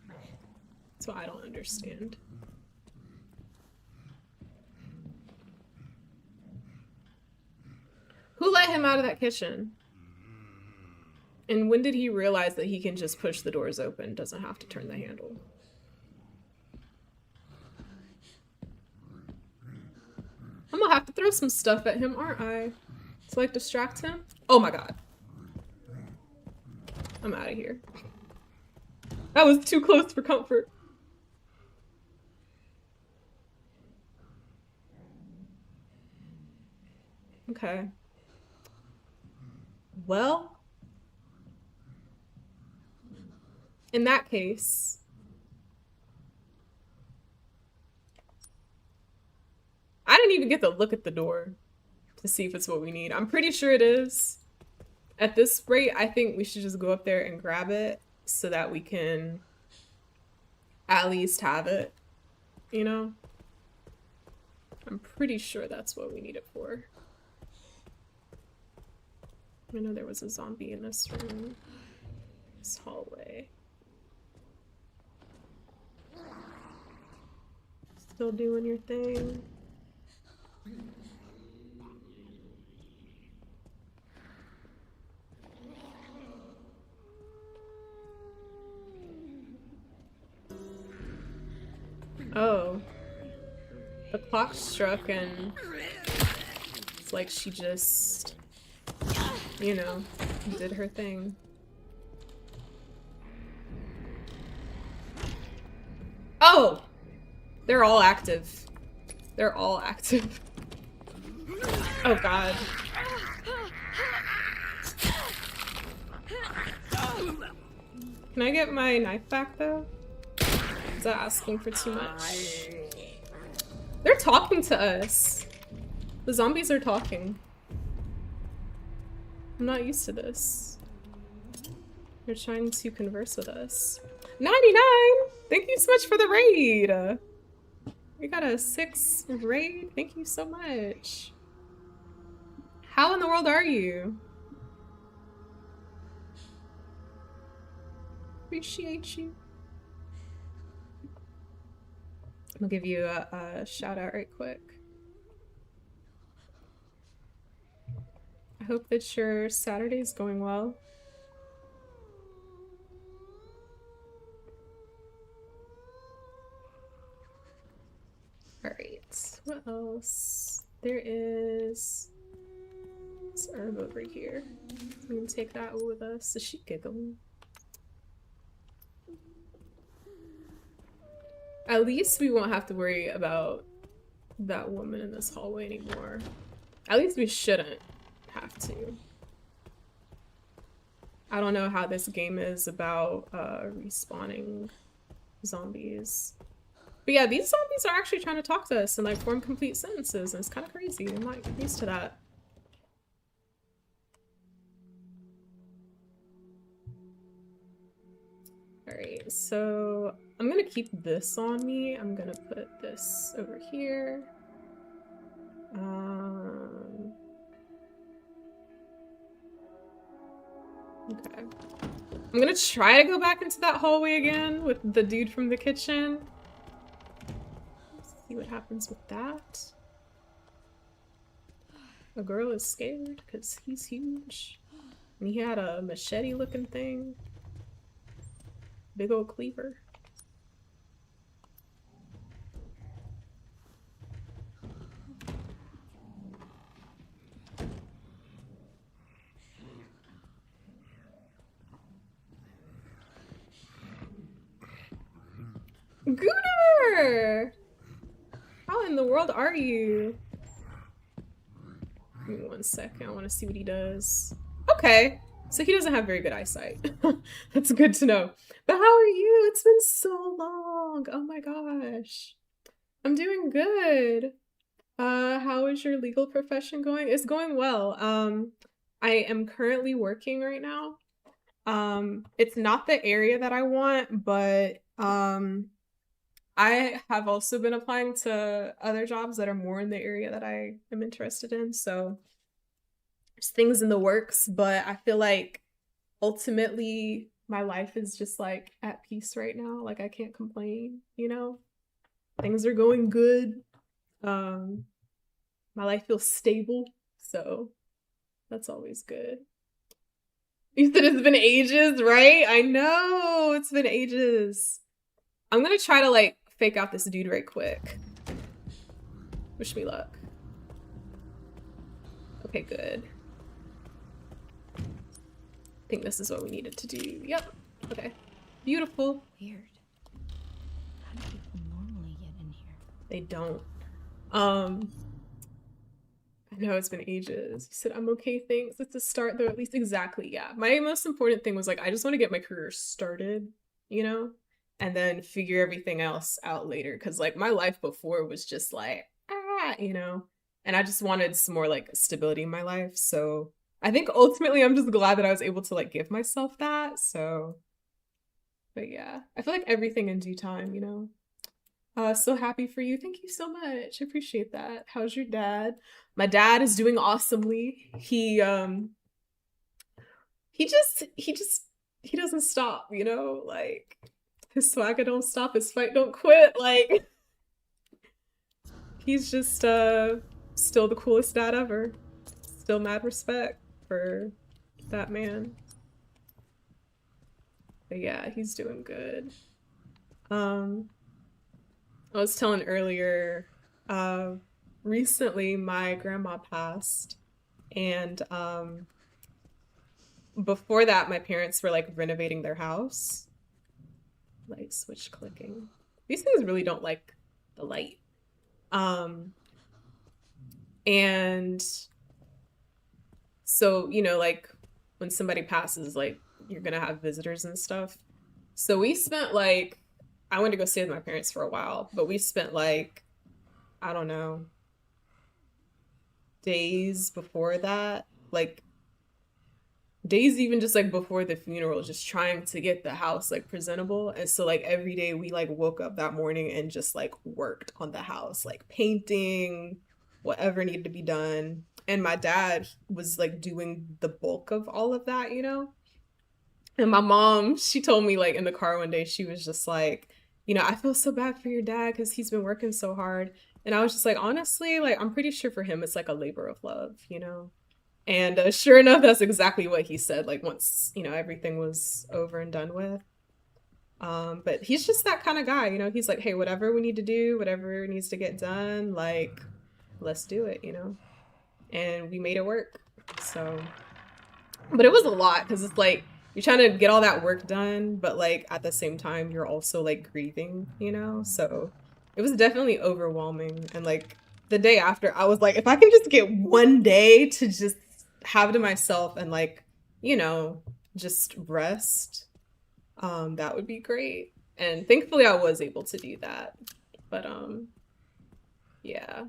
That's what I don't understand. Who let him out of that kitchen? And when did he realize that he can just push the doors open, doesn't have to turn the handle? I'm gonna have to throw some stuff at him, aren't I? To like distract him? Oh my god. I'm out of here. That was too close for comfort. Okay. Well, in that case, I didn't even get to look at the door to see if it's what we need. I'm pretty sure it is. At this rate, I think we should just go up there and grab it so that we can at least have it, you know? I'm pretty sure that's what we need it for. I know there was a zombie in this room. This hallway. Still doing your thing. Oh. The clock struck and it's like she just, you know, did her thing. Oh! They're all active. They're all active. Oh god. Can I get my knife back though? Is that asking for too much? They're talking to us. The zombies are talking. I'm not used to this. They're trying to converse with us. 99! Thank you so much for the raid! We got a 6 raid. Thank you so much. How in the world are you? Appreciate you. I'll give you a shout out right quick. I hope that your Saturday's going well. Alright, what else? There is this herb over here. We can take that with us. Is she giggling? At least we won't have to worry about that woman in this hallway anymore. At least we shouldn't have to. I don't know how this game is about respawning zombies. But yeah, these zombies are actually trying to talk to us and like form complete sentences, and it's kind of crazy. I'm not used to that. Alright, so I'm gonna keep this on me. I'm gonna put this over here. Okay. I'm gonna try to go back into that hallway again with the dude from the kitchen. Let's see what happens with that. A girl is scared because he's huge. And he had a machete looking thing. Big old cleaver. Gooner! How in the world are you? Give me 1 second. I want to see what he does. Okay. So he doesn't have very good eyesight. That's good to know. But how are you? It's been so long. Oh my gosh. I'm doing good. How is your legal profession going? It's going well. I am currently working right now. It's not the area that I want, but I have also been applying to other jobs that are more in the area that I am interested in. So there's things in the works, but I feel like ultimately my life is just like at peace right now. Like I can't complain, you know? Things are going good. My life feels stable, so that's always good. You said it's been ages, right? I know, it's been ages. I'm gonna try to like fake out this dude right quick. Wish me luck. Okay, good. I think this is what we needed to do. Yep. Okay. Beautiful. Weird. How do people normally get in here? They don't. I know it's been ages. You said I'm okay, thanks. It's a start though, at least. Exactly, yeah. My most important thing was like, I just want to get my career started, you know? And then figure everything else out later. Because like my life before was just like, you know? And I just wanted some more like stability in my life. So I think ultimately I'm just glad that I was able to like give myself that. So, but yeah, I feel like everything in due time, you know? So happy for you. Thank you so much. I appreciate that. How's your dad? My dad is doing awesomely. He doesn't stop, you know? Like his swagger don't stop, his fight don't quit. Like he's just still the coolest dad ever. Still mad respect for that man. But yeah, he's doing good. I was telling earlier, recently my grandma passed, and before that my parents were like renovating their house. Light switch clicking. These things really don't like the light. And so, you know, like when somebody passes, like you're gonna have visitors and stuff. So we spent like, I went to go stay with my parents for a while, but we spent like, I don't know, days before that, like days even just like before the funeral, just trying to get the house like presentable. And so like every day we like woke up that morning and just like worked on the house, like painting, whatever needed to be done. And my dad was like doing the bulk of all of that, you know? And my mom, she told me like in the car one day, she was just like, you know, I feel so bad for your dad because he's been working so hard. And I was just like, honestly, like I'm pretty sure for him it's like a labor of love, you know? And sure enough, that's exactly what he said, like once, you know, everything was over and done with. But he's just that kind of guy, you know, he's like, hey, whatever we need to do, whatever needs to get done, like, let's do it, you know? And we made it work. So, but it was a lot because it's like, you're trying to get all that work done, but like at the same time, you're also like grieving, you know? So it was definitely overwhelming. And like the day after, I was like, if I can just get one day to just have to myself and like, you know, just rest, that would be great. And thankfully I was able to do that. But yeah.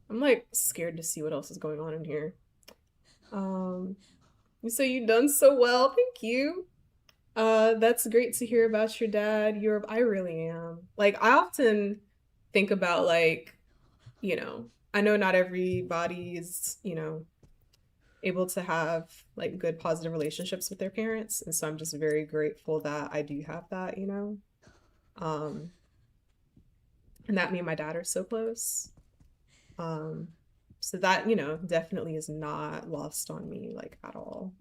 I'm like scared to see what else is going on in here. You say you done so well. Thank you. That's great to hear about your dad. I really am. Like I often think about like, you know, I know not everybody is, you know, able to have like good positive relationships with their parents. And so I'm just very grateful that I do have that, you know. And that me and my dad are so close. So that, you know, definitely is not lost on me like at all.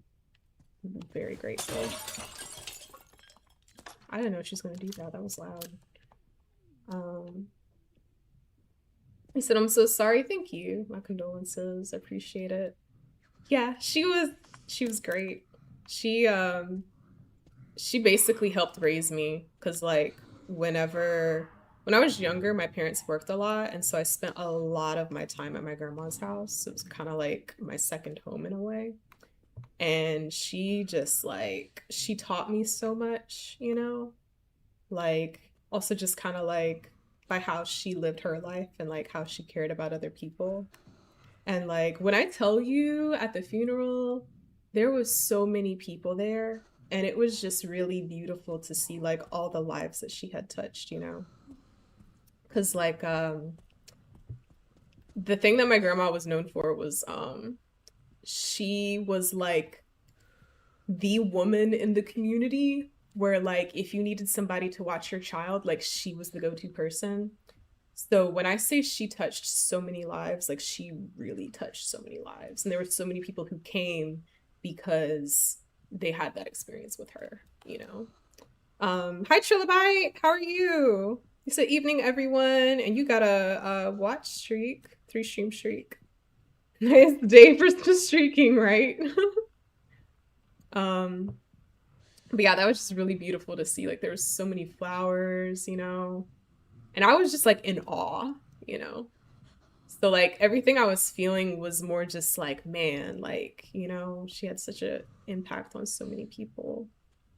I'm very grateful. I didn't know she's gonna do that. That was loud. He said, I'm so sorry. Thank you. My condolences. I appreciate it. Yeah, she was great. She basically helped raise me because like when I was younger, my parents worked a lot, and so I spent a lot of my time at my grandma's house. So it was kind of like my second home in a way. And she just like, she taught me so much, you know? Like, also just kind of like by how she lived her life and like how she cared about other people. And like, when I tell you at the funeral, there was so many people there, and it was just really beautiful to see like all the lives that she had touched, you know? Because like the thing that my grandma was known for was she was like the woman in the community where like if you needed somebody to watch your child, like she was the go-to person. So when I say she touched so many lives, like she really touched so many lives. And there were so many people who came because they had that experience with her, you know? Hi Trilobite, how are you? You said evening, everyone, and you got a watch streak, 3-stream streak. Nice day for just streaking, right? But yeah, that was just really beautiful to see. Like there was so many flowers, you know, and I was just like in awe, you know. So like everything I was feeling was more just like, man, like, you know, she had such an impact on so many people.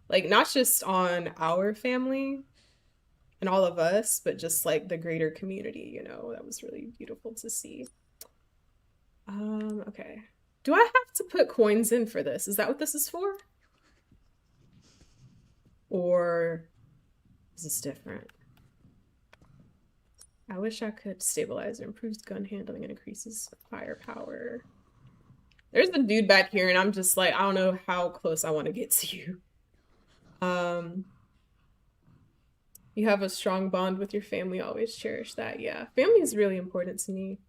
Like not just on our family and all of us, but just like the greater community, you know. That was really beautiful to see. Okay. Do I have to put coins in for this? Is that what this is for? Or is this different? I wish I could stabilize or improves gun handling and increases firepower. There's a dude back here and I'm just like, I don't know how close I want to get to you. You have a strong bond with your family, always cherish that. Yeah, family is really important to me.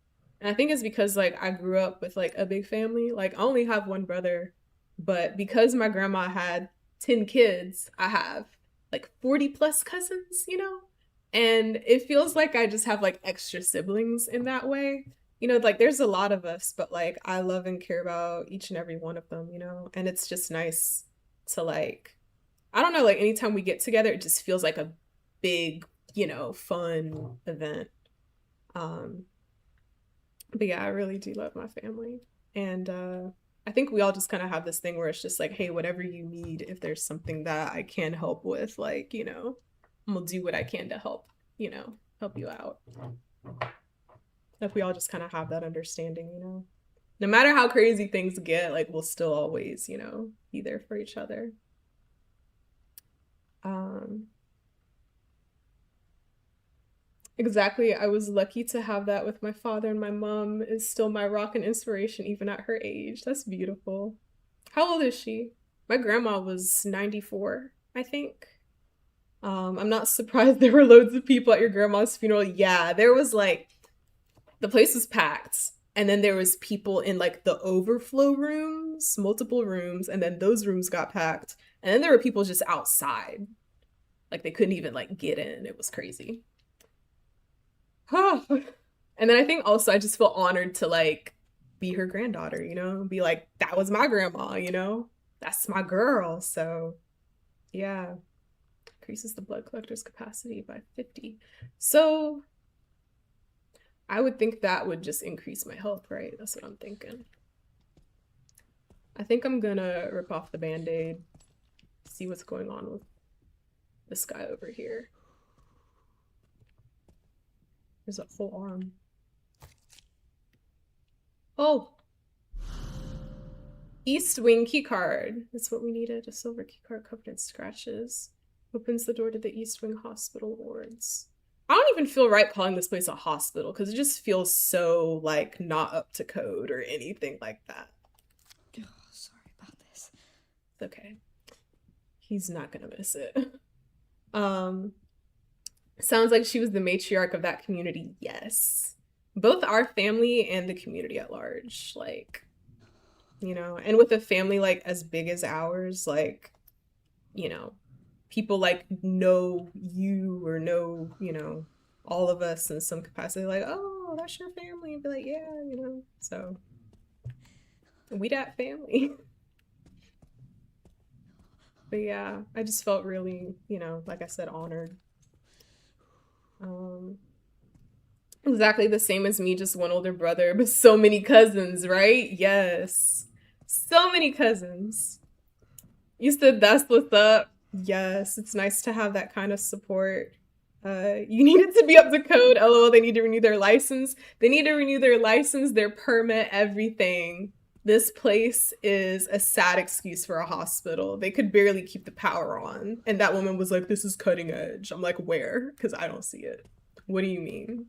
And I think it's because like I grew up with like a big family. Like I only have one brother, but because my grandma had 10 kids, I have like 40 plus cousins, you know? And it feels like I just have like extra siblings in that way. You know, like there's a lot of us, but like I love and care about each and every one of them, you know? And it's just nice to like, I don't know, like anytime we get together, it just feels like a big, you know, fun event. But yeah, I really do love my family. And I think we all just kind of have this thing where it's just like, hey, whatever you need, if there's something that I can help with, like, you know, I'm gonna do what I can to help, you know, help you out. Like we all just kind of have that understanding, you know. No matter how crazy things get, like we'll still always, you know, be there for each other. Exactly. I was lucky to have that with my father, and my mom is still my rock and inspiration even at her age. That's beautiful. How old is she? My grandma was 94, I think. I'm not surprised there were loads of people at your grandma's funeral. Yeah, there was like, the place was packed. And then there was people in like the overflow rooms, multiple rooms, and then those rooms got packed. And then there were people just outside. Like they couldn't even like get in. It was crazy. And then I think also I just feel honored to like be her granddaughter, you know, be like, that was my grandma, you know, that's my girl. So yeah, increases the blood collector's capacity by 50. So I would think that would just increase my health, right? That's what I'm thinking. I think I'm gonna rip off the band-aid, see what's going on with this guy over here. There's a whole arm. Oh! East Wing keycard. That's what we needed. A silver keycard covered in scratches. Opens the door to the East Wing hospital wards. I don't even feel right calling this place a hospital because it just feels so, like, not up to code or anything like that. Oh, sorry about this. It's okay. He's not gonna miss it. Sounds like she was the matriarch of that community. Yes. Both our family and the community at large. Like, you know, and with a family, like, as big as ours, like, you know, people, like, know you or know, you know, all of us in some capacity. Like, oh, that's your family. And be like, yeah, you know. So, we that family. But yeah, I just felt really, you know, like I said, honored. Exactly the same as me, just one older brother, but so many cousins, right? Yes. So many cousins. You said that's what's up. Yes, it's nice to have that kind of support. You need it to be up to code. LOL, they need to renew their license. They need to renew their license, their permit, everything. This place is a sad excuse for a hospital. They could barely keep the power on. And that woman was like, this is cutting edge. I'm like, where? Because I don't see it. What do you mean?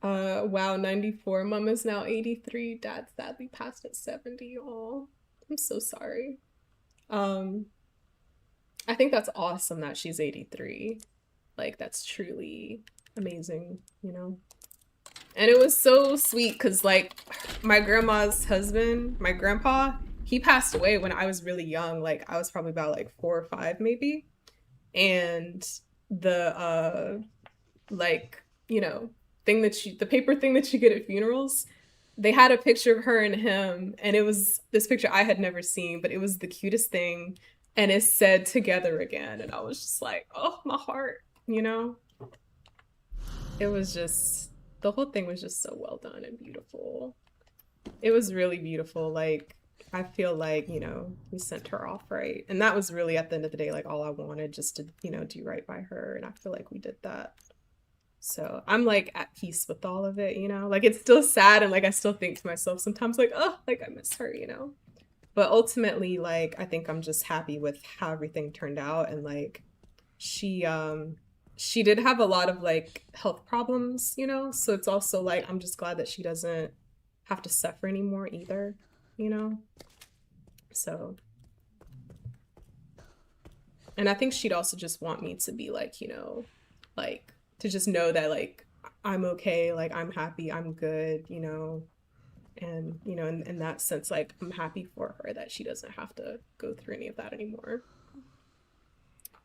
Wow, 94. Mom is now 83. Dad sadly passed at 70. Oh, I'm so sorry. I think that's awesome that she's 83. Like, that's truly amazing, you know? And it was so sweet because, like, my grandma's husband, my grandpa, he passed away when I was really young. Like, I was probably about, like, 4 or 5, maybe. And the, like, you know, the paper thing that you get at funerals, they had a picture of her and him. And it was this picture I had never seen, but it was the cutest thing. And it said, together again. And I was just like, oh, my heart, you know? It was just... the whole thing was just so well done and beautiful. It was really beautiful. Like, I feel like, you know, we sent her off right. And that was really, at the end of the day, like, all I wanted, just to, you know, do right by her. And I feel like we did that. So I'm, like, at peace with all of it, you know? Like, it's still sad, and, like, I still think to myself sometimes, like, oh, like, I miss her, you know? But ultimately, like, I think I'm just happy with how everything turned out. And, like, she did have a lot of, like, health problems, you know? So it's also, like, I'm just glad that she doesn't have to suffer anymore either, you know? So. And I think she'd also just want me to be, like, you know, like, to just know that, like, I'm okay, like, I'm happy, I'm good, you know? And, you know, in that sense, like, I'm happy for her that she doesn't have to go through any of that anymore.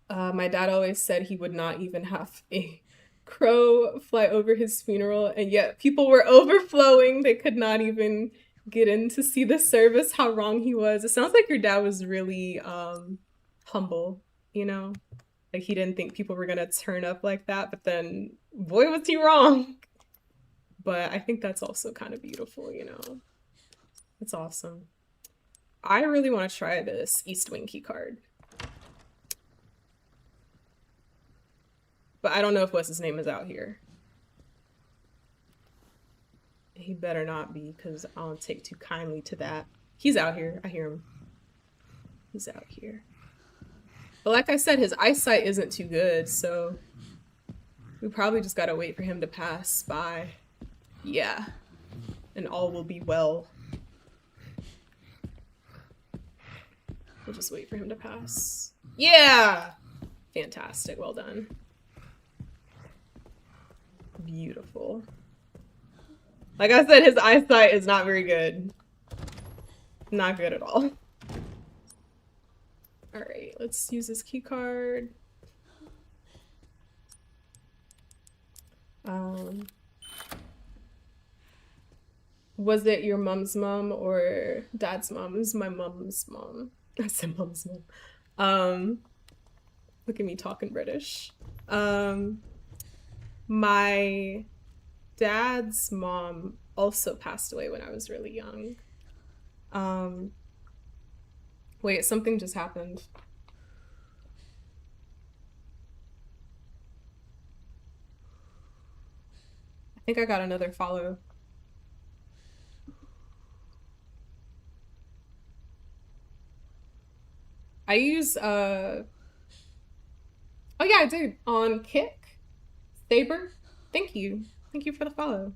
My dad always said he would not even have a crow fly over his funeral, and yet people were overflowing. They could not even get in to see the service. How wrong he was. It sounds like your dad was really humble, you know? Like, he didn't think people were gonna turn up like that, but then, boy, was he wrong. But I think that's also kind of beautiful, you know? It's awesome. I really want to try this East Wing key card. But I don't know if what's his name is out here. He better not be, because I don't take too kindly to that. He's out here. I hear him. He's out here. But like I said, his eyesight isn't too good, so we probably just gotta wait for him to pass by. Yeah. And all will be well. We'll just wait for him to pass. Yeah! Fantastic. Well done. Beautiful. Like I said, his eyesight is not very good. Not good at all. Alright, let's use this key card. Was it your mom's mom or dad's mom? It was my mom's mom. I said mom's mom. Look at me talking British. My dad's mom also passed away when I was really young. Wait, something just happened. I think I got another follow. I use, oh yeah, I did, on Kick. Saber, thank you. Thank you for the follow.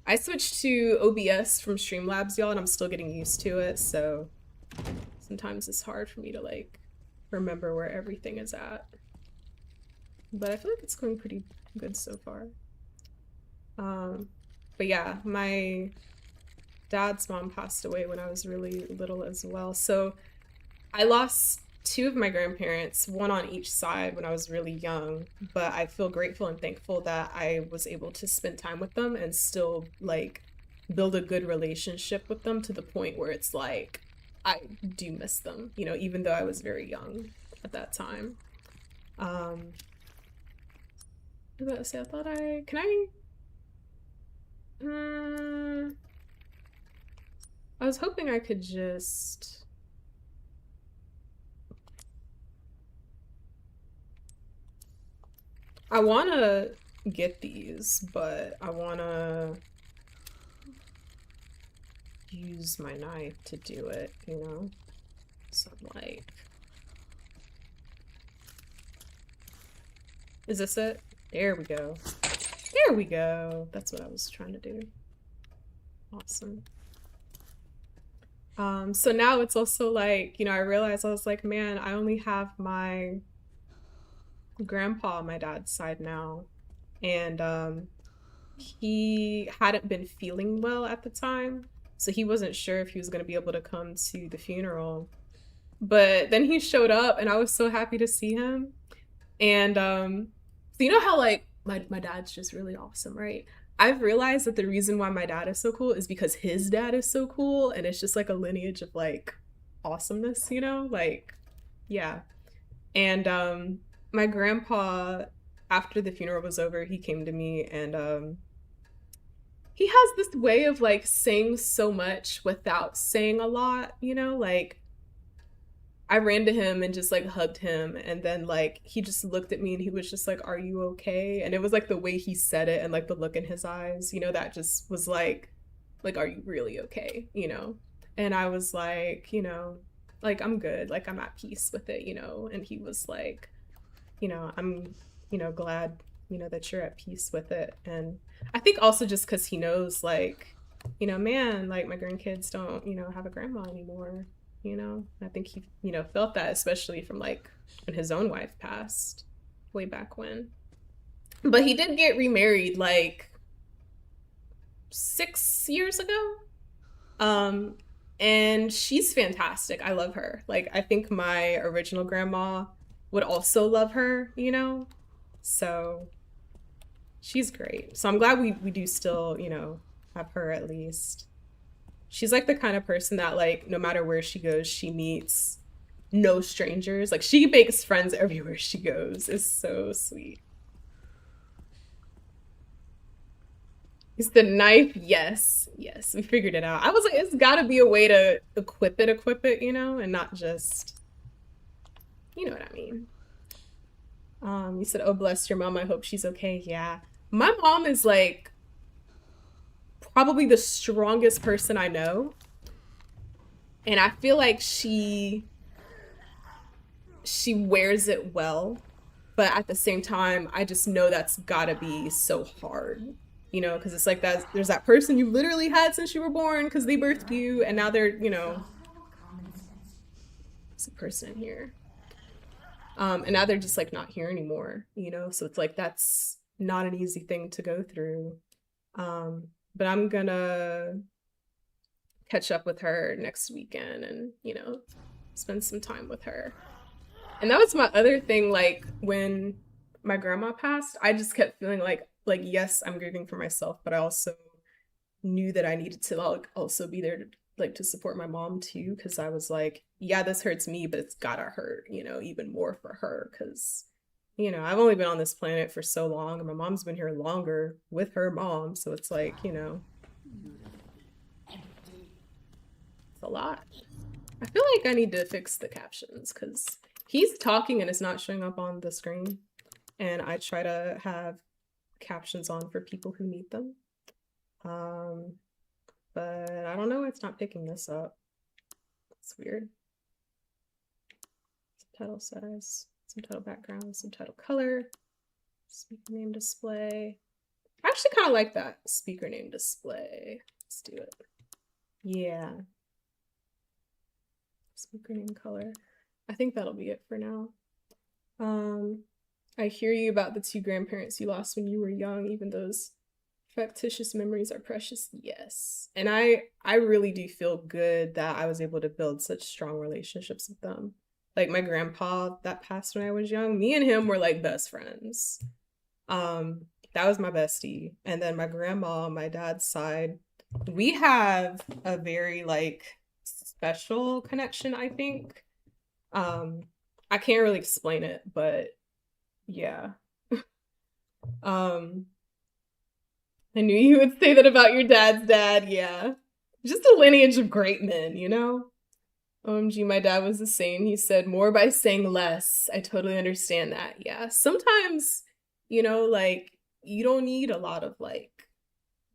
I switched to OBS from Streamlabs, y'all, and I'm still getting used to it, so sometimes it's hard for me to, like, remember where everything is at. But I feel like it's going pretty good so far. But yeah, my dad's mom passed away when I was really little as well. So I lost 2 of my grandparents, one on each side when I was really young, but I feel grateful and thankful that I was able to spend time with them and still like build a good relationship with them to the point where it's like, I do miss them, you know, even though I was very young at that time. I was about to say, I was hoping I could just... I want to get these, but I want to use my knife to do it, you know? So I'm like... Is this it? There we go. There we go. That's what I was trying to do. Awesome. So now it's also like, you know, I realized I was like, man, I only have my grandpa on my dad's side now. And he hadn't been feeling well at the time. So he wasn't sure if he was going to be able to come to the funeral. But then he showed up and I was so happy to see him. And so you know how like my dad's just really awesome, right? I've realized that the reason why my dad is so cool is because his dad is so cool, and it's just like a lineage of like awesomeness, you know? Like, yeah. And my grandpa, after the funeral was over, he came to me and he has this way of like saying so much without saying a lot, you know? Like, I ran to him and just like hugged him, and then like he just looked at me and he was just like, "Are you okay?" And it was like the way he said it and like the look in his eyes, you know, that just was like, "Are you really okay?" You know? And I was like, you know, like, I'm good, like I'm at peace with it, you know? And he was like, you know, I'm, you know, glad, you know, that you're at peace with it. And I think also just because he knows like, you know, man, like my grandkids don't, you know, have a grandma anymore. You know, I think he, you know, felt that, especially from like when his own wife passed way back when. But he did get remarried like 6 years ago. And she's fantastic. I love her. Like, I think my original grandma would also love her, you know? So she's great. So I'm glad we do still, you know, have her at least. She's like the kind of person that like no matter where she goes, she meets no strangers. Like she makes friends everywhere she goes. It's so sweet. Is the knife? Yes. Yes. Yes, we figured it out. I was like, it's gotta be a way to equip it, you know, and not just, you know what I mean. You said, oh, bless your mom. I hope she's okay. Yeah. My mom is like probably the strongest person I know. And I feel like she wears it well. But at the same time, I just know that's gotta be so hard. You know, because it's like that, there's that person you literally had since you were born because they birthed you, and now they're, you know, there's a person in here. And now they're just like not here anymore, you know? So it's like, that's not an easy thing to go through. But I'm gonna catch up with her next weekend and, you know, spend some time with her. And that was my other thing, like when my grandma passed, I just kept feeling like, yes, I'm grieving for myself, but I also knew that I needed to like also be there to like to support my mom too, because I was like, yeah, this hurts me, but it's gotta hurt, you know, even more for her, because, you know, I've only been on this planet for so long, and my mom's been here longer with her mom, so it's like, you know, it's a lot. I feel like I need to fix the captions because he's talking and it's not showing up on the screen, and I try to have captions on for people who need them, but I don't know, it's not picking this up. It's weird. Subtitle size, subtitle background, subtitle color, speaker name display. I actually kind of like that speaker name display. Let's do it. Yeah, speaker name color. I think that'll be it for now. I hear you about the 2 grandparents you lost when you were young. Even those factitious memories are precious. Yes. And I really do feel good that I was able to build such strong relationships with them. Like my grandpa that passed when I was young, me and him were like best friends. That was my bestie. And then my grandma on my dad's side, we have a very like special connection, I think. I can't really explain it, but yeah. I knew you would say that about your dad's dad. Yeah, just a lineage of great men, you know. OMG, my dad was the same. He said more by saying less. I totally understand that. Yeah, sometimes, you know, like you don't need a lot of like,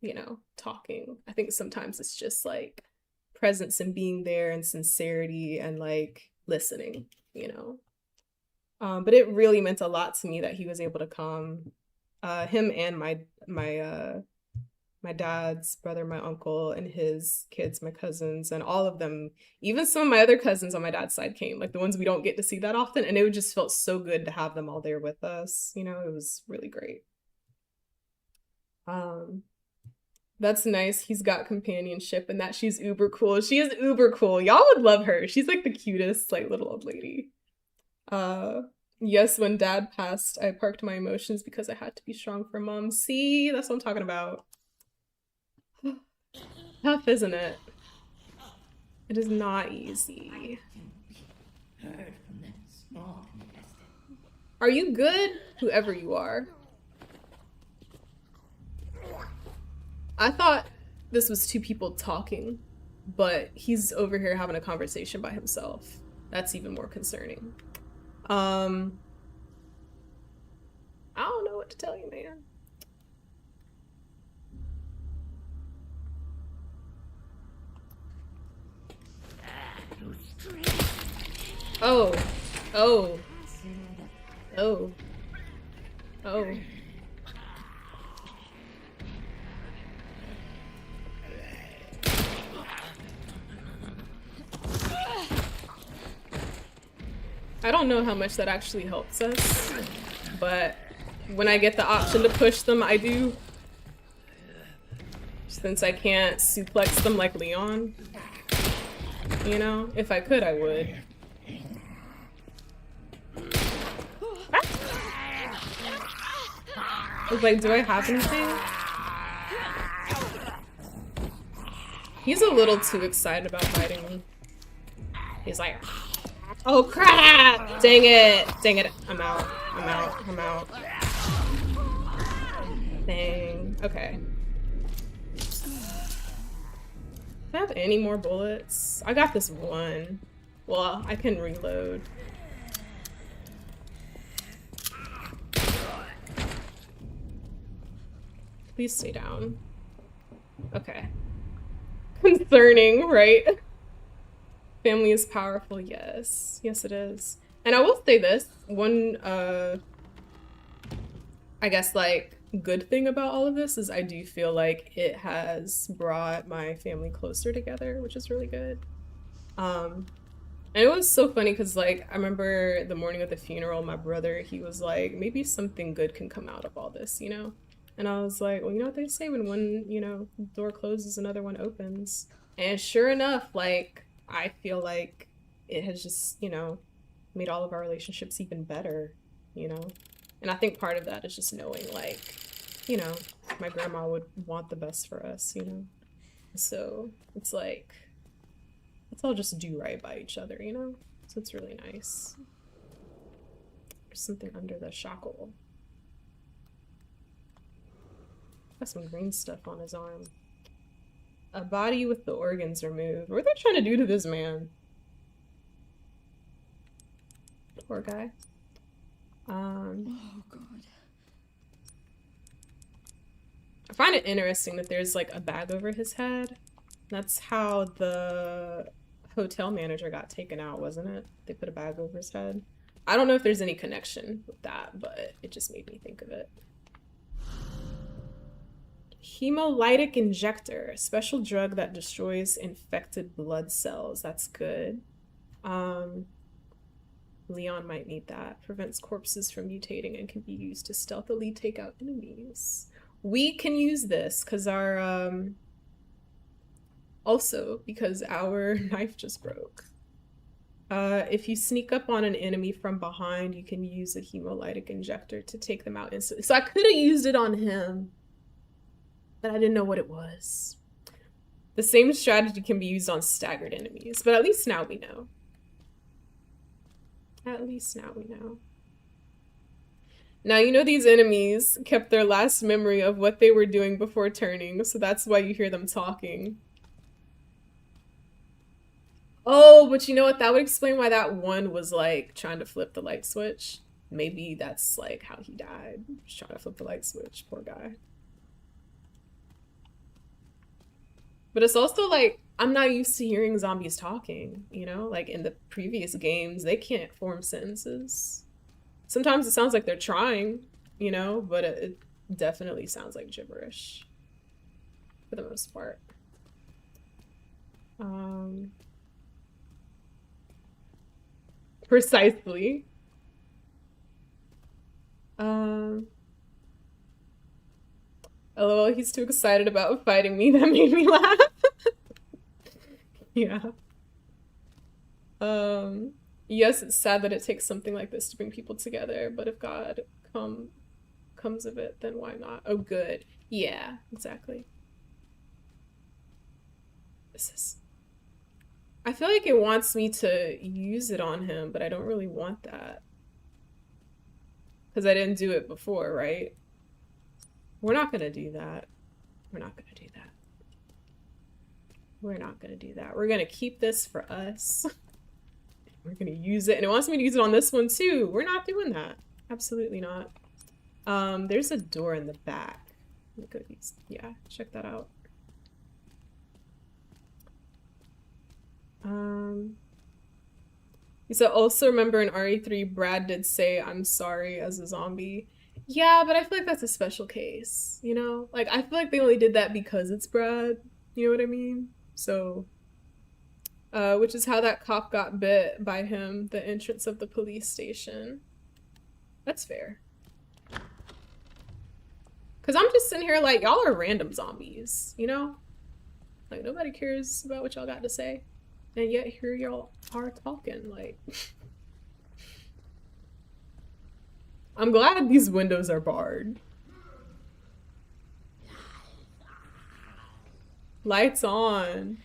you know, talking. I think sometimes it's just like presence and being there and sincerity and like listening, you know. But it really meant a lot to me that he was able to come. Him and my dad's brother, my uncle, and his kids, my cousins, and all of them, even some of my other cousins on my dad's side came, like the ones we don't get to see that often, and it just felt so good to have them all there with us. You know, it was really great. That's nice. He's got companionship and that she's uber cool. She is uber cool. Y'all would love her. She's like the cutest, like little old lady. Yes, when dad passed, I parked my emotions because I had to be strong for mom. See, that's what I'm talking about. Tough, isn't it? It is not easy. Are you good? Whoever you are. I thought this was 2 people talking, but he's over here having a conversation by himself. That's even more concerning. I don't know what to tell you, man. Oh. Oh. Oh. Oh. I don't know how much that actually helps us, but when I get the option to push them, I do. Since I can't suplex them like Leon. You know, if I could, I would. I was like, do I have anything? He's a little too excited about fighting me. He's like, oh crap! Dang it! Dang it! I'm out. I'm out. I'm out. Dang. Okay. Do I have any more bullets? I got this one. Well, I can reload. Please stay down. Okay. Concerning, right? Family is powerful, yes. Yes, it is. And I will say this, one, I guess, like, good thing about all of this is I do feel like it has brought my family closer together, which is really good. And it was so funny because, like, I remember the morning of the funeral, my brother, he was like, maybe something good can come out of all this, you know? And I was like, well, you know what they say, when one, you know, door closes, another one opens. And sure enough, like, I feel like it has just, you know, made all of our relationships even better, you know? And I think part of that is just knowing, like, you know, my grandma would want the best for us, you know? So it's like, let's all just do right by each other, you know? So it's really nice. There's something under the shackle. Got some green stuff on his arm. A body with the organs removed. What are they trying to do to this man? Poor guy. Oh, God. I find it interesting that there's like a bag over his head. That's how the hotel manager got taken out, wasn't it? They put a bag over his head. I don't know if there's any connection with that, but it just made me think of it. Hemolytic injector, a special drug that destroys infected blood cells. That's good. Leon might need that. Prevents corpses from mutating and can be used to stealthily take out enemies. We can use this because our, also because our knife just broke. If you sneak up on an enemy from behind, you can use a hemolytic injector to take them out instantly. So I could have used it on him, but I didn't know what it was. The same strategy can be used on staggered enemies, but at least now we know. At least now we know. Now, you know these enemies kept their last memory of what they were doing before turning, so that's why you hear them talking. Oh, but you know what? That would explain why that one was, like, trying to flip the light switch. Maybe that's, like, how he died. Just trying to flip the light switch. Poor guy. But it's also, like, I'm not used to hearing zombies talking, you know? Like, in the previous games, they can't form sentences. Sometimes it sounds like they're trying, you know? But it definitely sounds like gibberish. For the most part. Precisely. LOL, he's too excited about fighting me. That made me laugh. Yeah. Yes, it's sad that it takes something like this to bring people together, but if God comes of it, then why not? Oh, good. Yeah, exactly. I feel like it wants me to use it on him, but I don't really want that. Because I didn't do it before, right? We're not gonna do that. We're not gonna do that. We're not gonna do that. We're gonna keep this for us. We're gonna use it. And it wants me to use it on this one too. We're not doing that. Absolutely not. There's a door in the back. Yeah, check that out. So also remember in RE3, Brad did say, "I'm sorry" as a zombie. Yeah, but I feel like that's a special case, you know? Like, I feel like they only did that because it's Brad, you know what I mean? So, which is how that cop got bit by him, the entrance of the police station. That's fair. Because I'm just sitting here like, y'all are random zombies, you know? Like, nobody cares about what y'all got to say. And yet here y'all are talking, like... I'm glad these windows are barred. Lights on.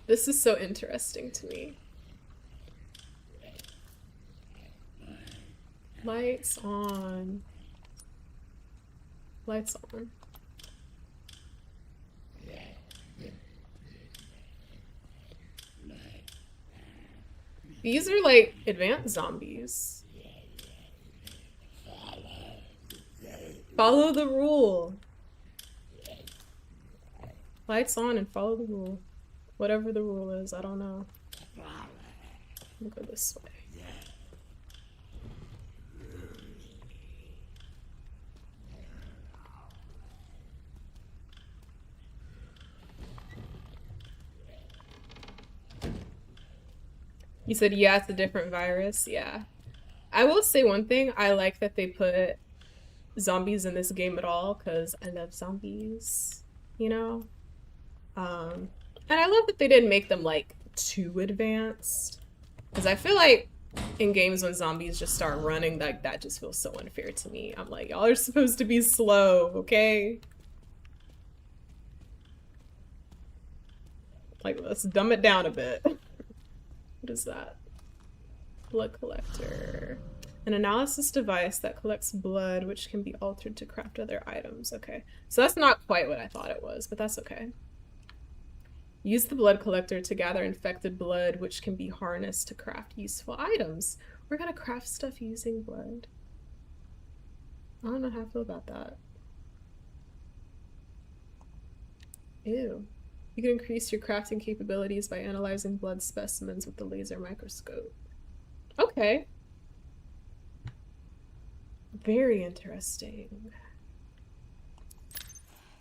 This is so interesting to me. Lights on. Lights on. These are like advanced zombies. Follow the rule. Lights on and follow the rule. Whatever the rule is, I don't know. We'll go this way. You said, yeah, it's a different virus. Yeah. I will say one thing. I like that they put zombies in this game at all, because I love zombies, you know? And I love that they didn't make them, like, too advanced. Because I feel like in games when zombies just start running, like, that just feels so unfair to me. I'm like, y'all are supposed to be slow, okay? Like, let's dumb it down a bit. What is that? Blood collector. An analysis device that collects blood, which can be altered to craft other items. Okay. So that's not quite what I thought it was, but that's okay. Use the blood collector to gather infected blood, which can be harnessed to craft useful items. We're gonna craft stuff using blood. I don't know how I feel about that. Ew. You can increase your crafting capabilities by analyzing blood specimens with the laser microscope. Okay. Very interesting.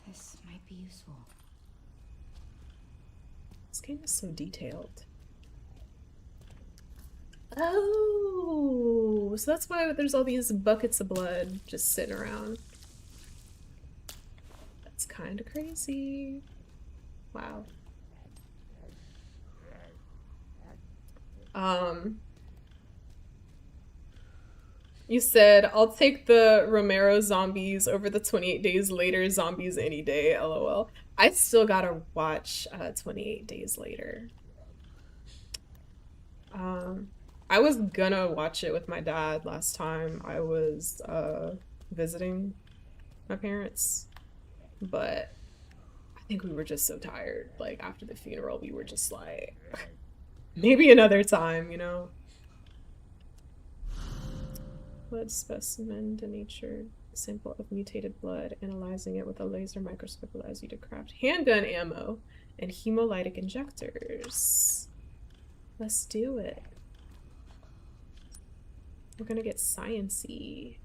This might be useful. This game is so detailed. Oh, so that's why there's all these buckets of blood just sitting around. That's kind of crazy. Wow. You said, I'll take the Romero zombies over the 28 Days Later zombies any day, lol. I still gotta watch 28 Days Later. I was gonna watch it with my dad last time I was visiting my parents, but I think we were just so tired. Like, after the funeral, we were just like, maybe another time, you know? Blood specimen, denatured sample of mutated blood. Analyzing it with a laser microscope allows you to craft handgun ammo and hemolytic injectors. Let's do it. We're gonna get science-y.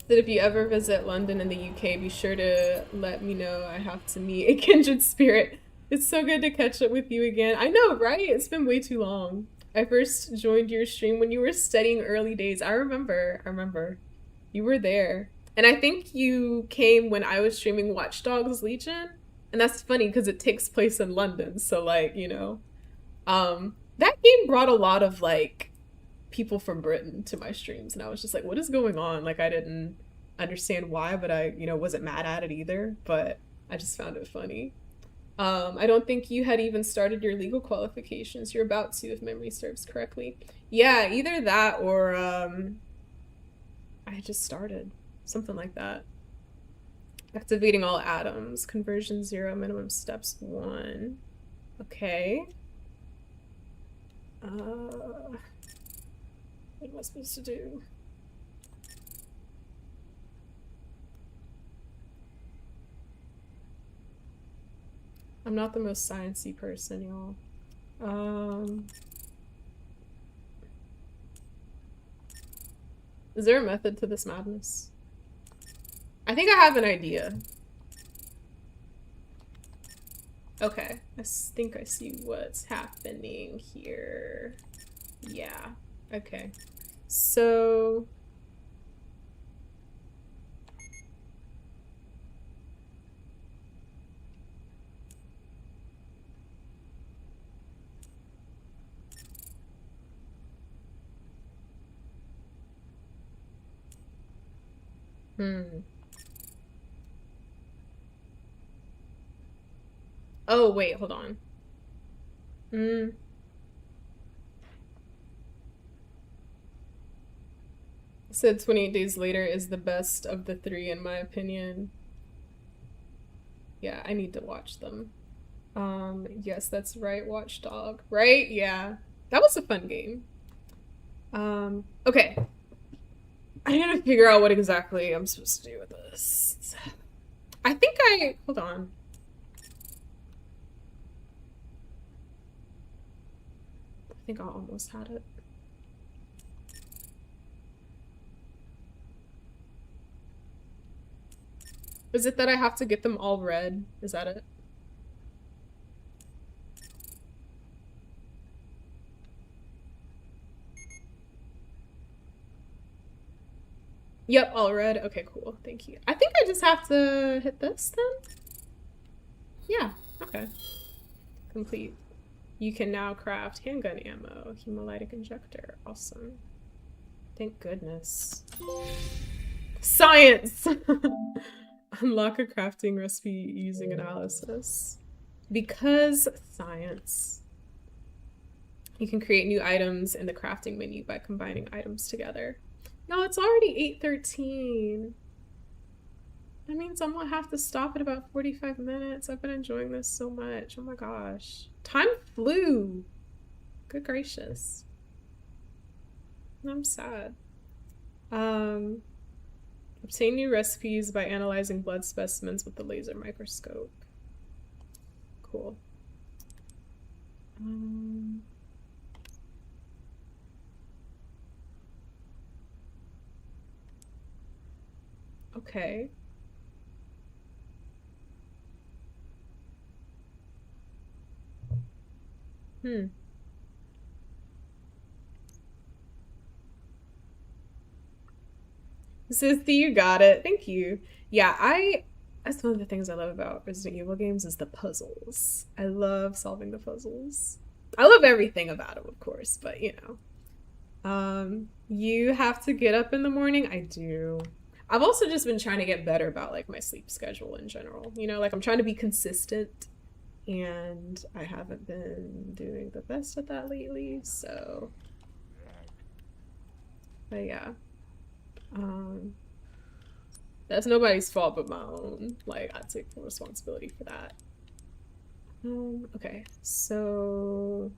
That if you ever visit London in the UK, be sure to let me know. I have to meet a kindred spirit. It's so good to catch up with you again. I know, right? It's been way too long. I first joined your stream when you were studying early days. I remember. You were there. And I think you came when I was streaming Watch Dogs Legion. And that's funny because it takes place in London. So, like, you know. That game brought a lot of, like, people from Britain to my streams. And I was just like, what is going on? Like, I didn't understand why, but I, you know, wasn't mad at it either. But I just found it funny. I don't think you had even started your legal qualifications. You're about to, if memory serves correctly. Yeah, either that or I just started. Something like that. Activating all atoms. Conversion 0, minimum steps 1. Okay. What am I supposed to do? I'm not the most sciencey person, y'all. Is there a method to this madness? I think I have an idea. Okay, I think I see what's happening here. Yeah, okay. So... Oh, wait, hold on. Said 28 Days Later is the best of the 3 in my opinion. Yeah, I need to watch them. Yes, that's right, Watchdog. Right? Yeah. That was a fun game. Okay. I need to figure out what exactly I'm supposed to do with this. I think hold on. I think I almost had it. Is it that I have to get them all red? Is that it? Yep, all red. Okay, cool. Thank you. I think I just have to hit this then? Yeah, okay. Complete. You can now craft handgun ammo, hemolytic injector. Awesome. Thank goodness. Science! Unlock a crafting recipe using analysis. Because science. You can create new items in the crafting menu by combining items together. No, it's already 8:13. That means I'm gonna have to stop at about 45 minutes. I've been enjoying this so much. Oh my gosh. Time flew. Good gracious. I'm sad. Obtain new recipes by analyzing blood specimens with the laser microscope. Cool. Okay. Sissy, you got it. Thank you. Yeah, that's one of the things I love about Resident Evil games is the puzzles. I love solving the puzzles. I love everything about them, of course, but you know. You have to get up in the morning? I do. I've also just been trying to get better about like my sleep schedule in general. You know, like I'm trying to be consistent and I haven't been doing the best at that lately, so. But yeah. That's nobody's fault but my own. Like, I take full responsibility for that. Okay, so...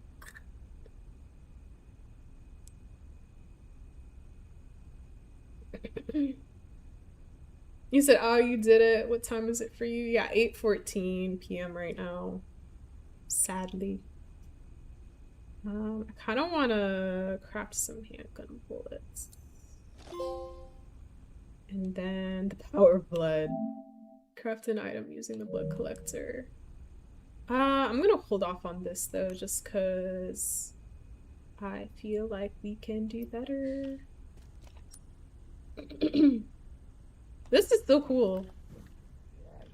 You said, oh, you did it. What time is it for you? Yeah, 8:14 p.m. right now. Sadly. I kind of want to craft some handgun bullets. And then the power of blood. Craft an item using the blood collector. I'm gonna hold off on this though, just cause I feel like we can do better. This is so cool.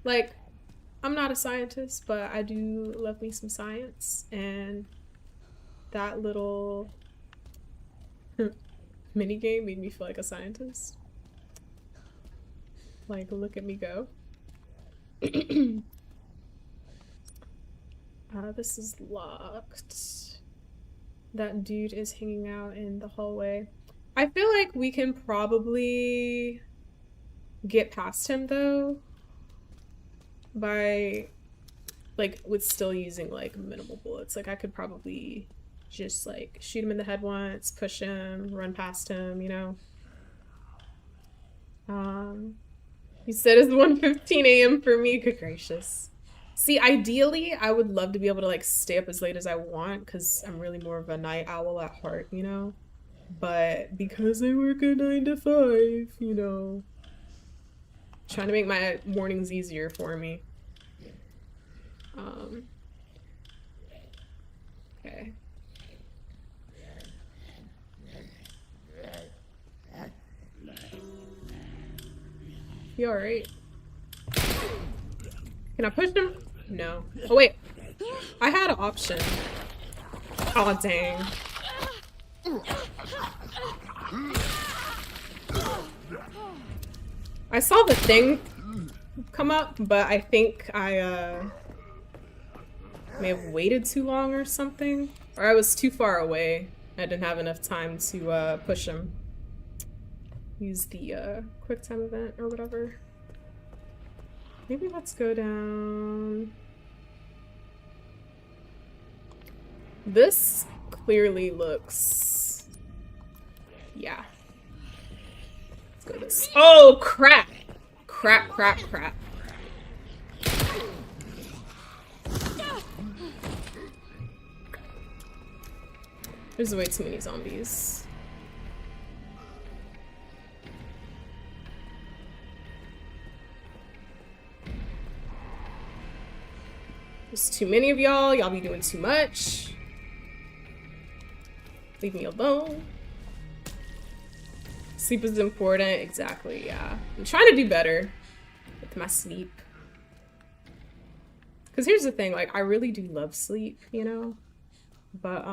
Like, I'm not a scientist, but I do love me some science, and that little mini game made me feel like a scientist. Like, look at me go. This is locked. That dude is hanging out in the hallway. I feel like we can probably get past him though by like with still using like minimal bullets. Like I could probably just like shoot him in the head once, push him, run past him, you know. You said it's 1:15 a.m. for me. Good gracious. See, ideally, I would love to be able to like stay up as late as I want because I'm really more of a night owl at heart, you know? But because I work a 9 to 5, you know, trying to make my mornings easier for me. Okay. You alright? Can I push him? No. Oh wait. I had an option. Oh dang. I saw the thing come up, but I think I may have waited too long or something. Or I was too far away. I didn't have enough time to push him. Use the quick time event or whatever. Maybe let's go down. This clearly looks... Yeah. Let's go this. Oh, crap! Crap, crap, crap. There's way too many zombies. There's too many of y'all. Y'all be doing too much. Leave me alone. Sleep is important. Exactly, yeah. I'm trying to do better with my sleep. Because here's the thing, like, I really do love sleep, you know? But,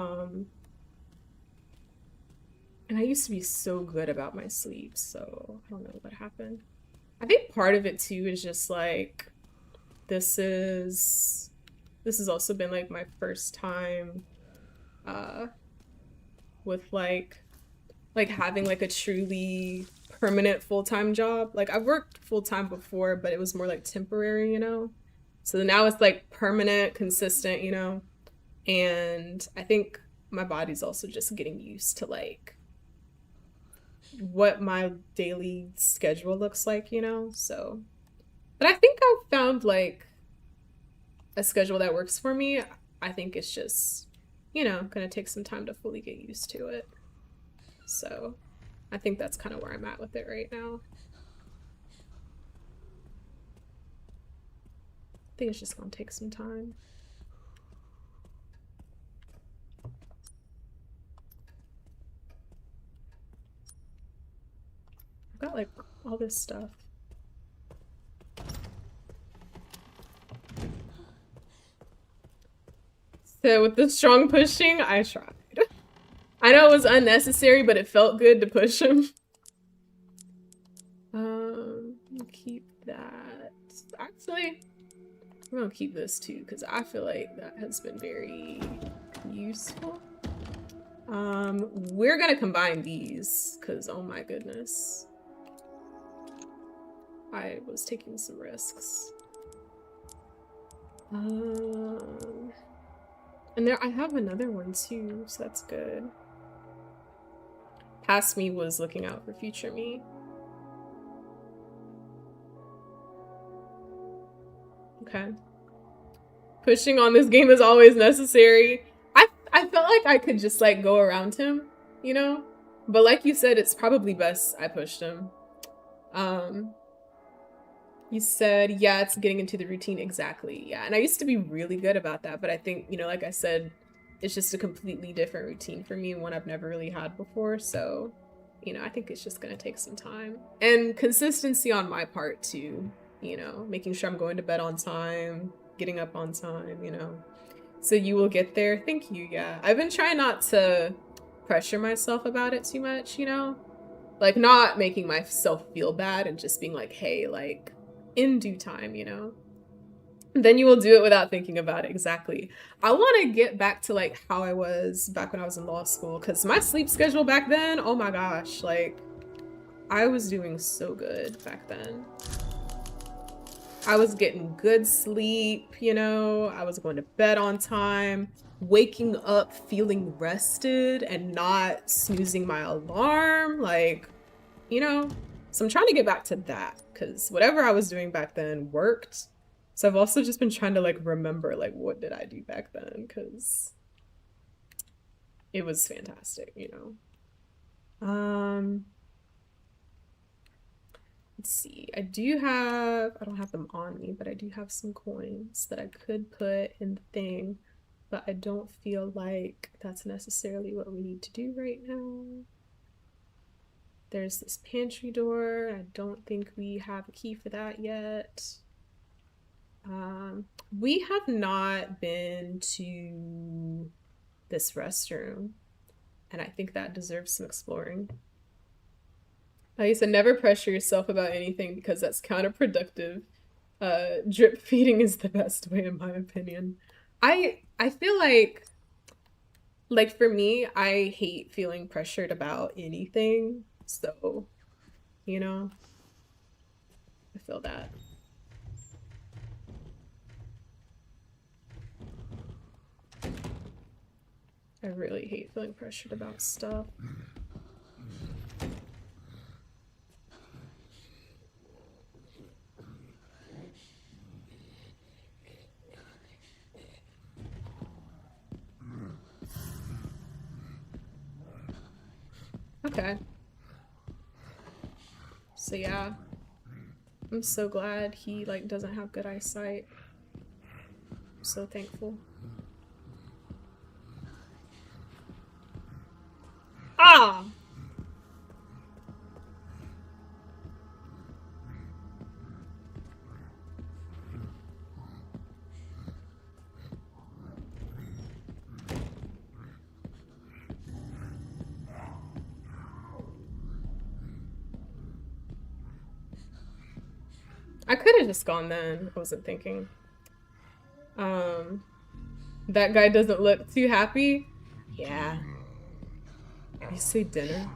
and I used to be so good about my sleep, so I don't know what happened. I think part of it, too, is just, like, this has also been, like, my first time, with, like having, like, a truly permanent full-time job. Like, I've worked full-time before, but it was more, like, temporary, you know? So now it's, like, permanent, consistent, you know? And I think my body's also just getting used to, like, what my daily schedule looks like, you know? So, but I think I've found, like, a schedule that works for me. I think it's just, you know, gonna take some time to fully get used to it. So I think that's kind of where I'm at with it right now. I think it's just gonna take some time. I've got like all this stuff. So with the strong pushing, I tried. I know it was unnecessary, but it felt good to push him. Keep that. Actually, I'm gonna keep this too, because I feel like that has been very useful. We're gonna combine these, because oh my goodness. I was taking some risks. And there, I have another one too, so that's good. Past me was looking out for future me. Okay. Pushing on this game is always necessary. I felt like I could just like go around him, you know? But like you said, it's probably best I pushed him. You said, yeah, it's getting into the routine. Exactly, yeah. And I used to be really good about that, but I think, you know, like I said, it's just a completely different routine for me, one I've never really had before. So, you know, I think it's just gonna take some time. And consistency on my part too, you know, making sure I'm going to bed on time, getting up on time, you know. So you will get there. Thank you, yeah. I've been trying not to pressure myself about it too much, you know? Like not making myself feel bad and just being like, hey, like in due time, you know? Then you will do it without thinking about it. Exactly. I want to get back to like how I was back when I was in law school, because my sleep schedule back then, oh my gosh, like I was doing so good back then. I was getting good sleep, you know, I was going to bed on time, waking up feeling rested and not snoozing my alarm, like, you know. So I'm trying to get back to that, because whatever I was doing back then worked. So I've also just been trying to like remember like what did I do back then, because it was fantastic, you know. Let's see, I don't have them on me, but I do have some coins that I could put in the thing, but I don't feel like that's necessarily what we need to do right now. There's this pantry door. I don't think we have a key for that yet. We have not been to this restroom, and I think that deserves some exploring. Like I said, never pressure yourself about anything because that's counterproductive. Drip feeding is the best way, in my opinion. I feel like for me, I hate feeling pressured about anything. So, you know, I feel that. I really hate feeling pressured about stuff. Okay. So yeah. I'm so glad he like doesn't have good eyesight. I'm so thankful. Ah! I could have just gone then. I wasn't thinking. That guy doesn't look too happy. Yeah. You say dinner?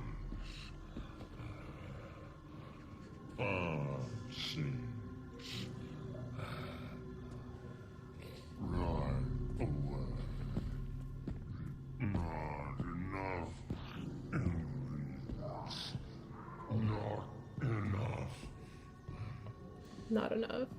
Not enough.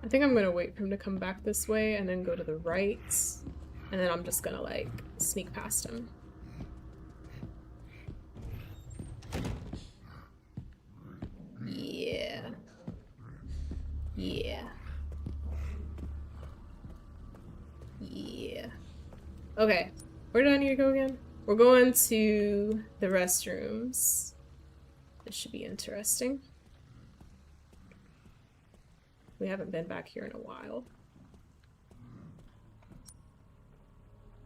I think I'm gonna wait for him to come back this way and then go to the right. And then I'm just gonna like sneak past him. Yeah. Yeah. Yeah. Okay. Where do I need to go again? We're going to the restrooms. This should be interesting. We haven't been back here in a while.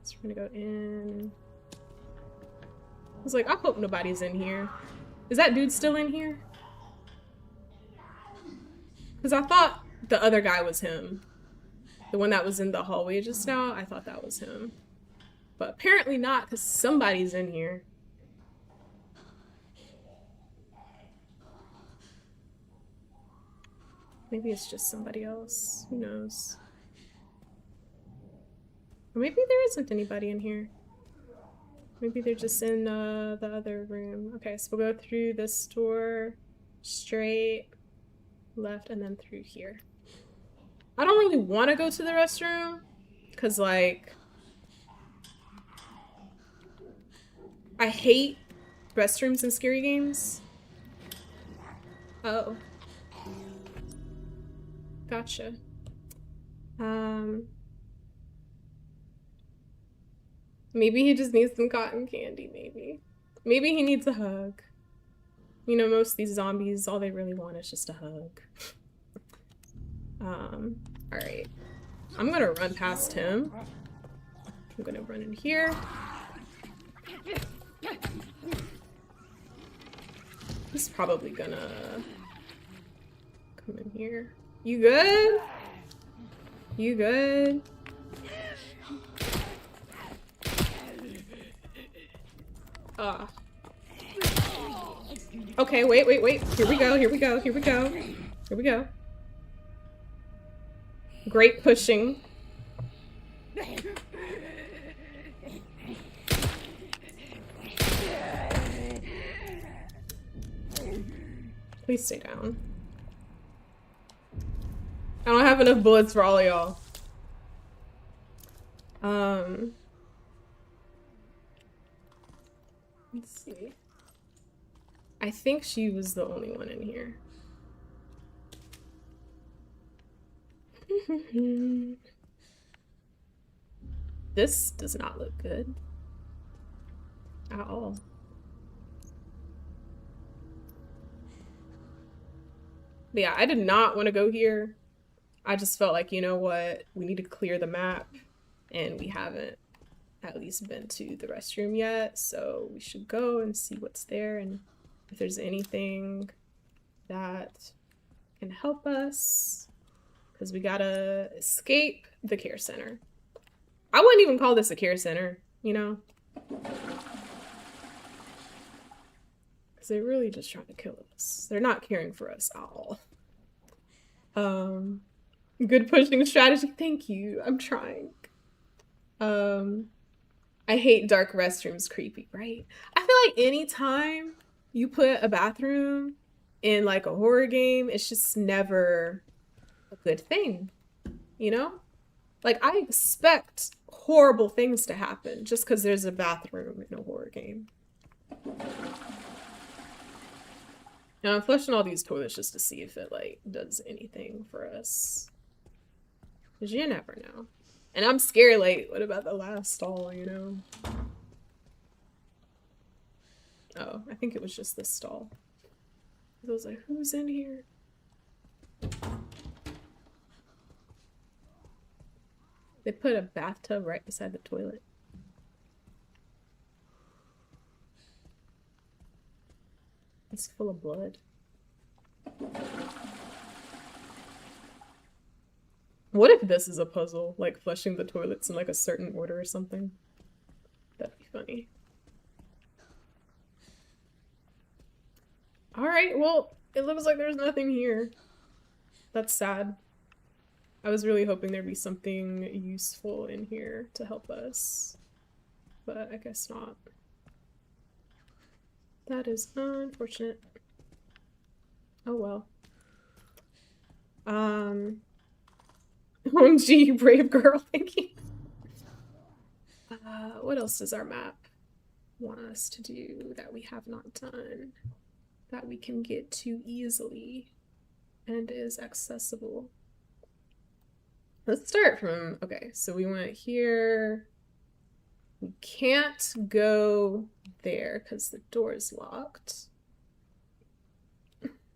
So we're gonna go in. I was like, I hope nobody's in here. Is that dude still in here? Because I thought the other guy was him. The one that was in the hallway just now, I thought that was him. But apparently not, because somebody's in here. Maybe it's just somebody else. Who knows? Or maybe there isn't anybody in here. Maybe they're just in the other room. Okay, so we'll go through this door, straight, left, and then through here. I don't really want to go to the restroom, because, like, I hate restrooms in scary games. Oh. Gotcha. Maybe he just needs some cotton candy, maybe. Maybe he needs a hug. You know, most of these zombies, all they really want is just a hug. Alright. I'm gonna run past him. I'm gonna run in here. He's probably gonna come in here. You good? You good? Ah. Okay, wait. Here we go. Here we go. Great pushing. Please stay down. I don't have enough bullets for all of y'all. Let's see. I think she was the only one in here. This does not look good at all. But yeah, I did not want to go here. I just felt like, you know what, we need to clear the map, and we haven't at least been to the restroom yet, so we should go and see what's there and if there's anything that can help us, because we gotta escape the care center. I wouldn't even call this a care center, you know? Because they're really just trying to kill us. They're not caring for us at all. Good pushing strategy. Thank you. I'm trying. I hate dark restrooms. Creepy, right? I feel like anytime you put a bathroom in like a horror game, it's just never a good thing, you know? Like, I expect horrible things to happen just because there's a bathroom in a horror game. Now I'm flushing all these toilets just to see if it like does anything for us. Cause you never know. And I'm scared, like, what about the last stall, you know? Oh, I think it was just this stall. I was like, who's in here? They put a bathtub right beside the toilet. It's full of blood. What if this is a puzzle? Like flushing the toilets in like a certain order or something? That'd be funny. Alright, well, it looks like there's nothing here. That's sad. I was really hoping there'd be something useful in here to help us. But I guess not. That is unfortunate. Oh well. OMG, you brave girl, thank you. What else does our map want us to do that we have not done? That we can get to easily and is accessible. Let's start from, okay, so we went here. We can't go there because the door is locked.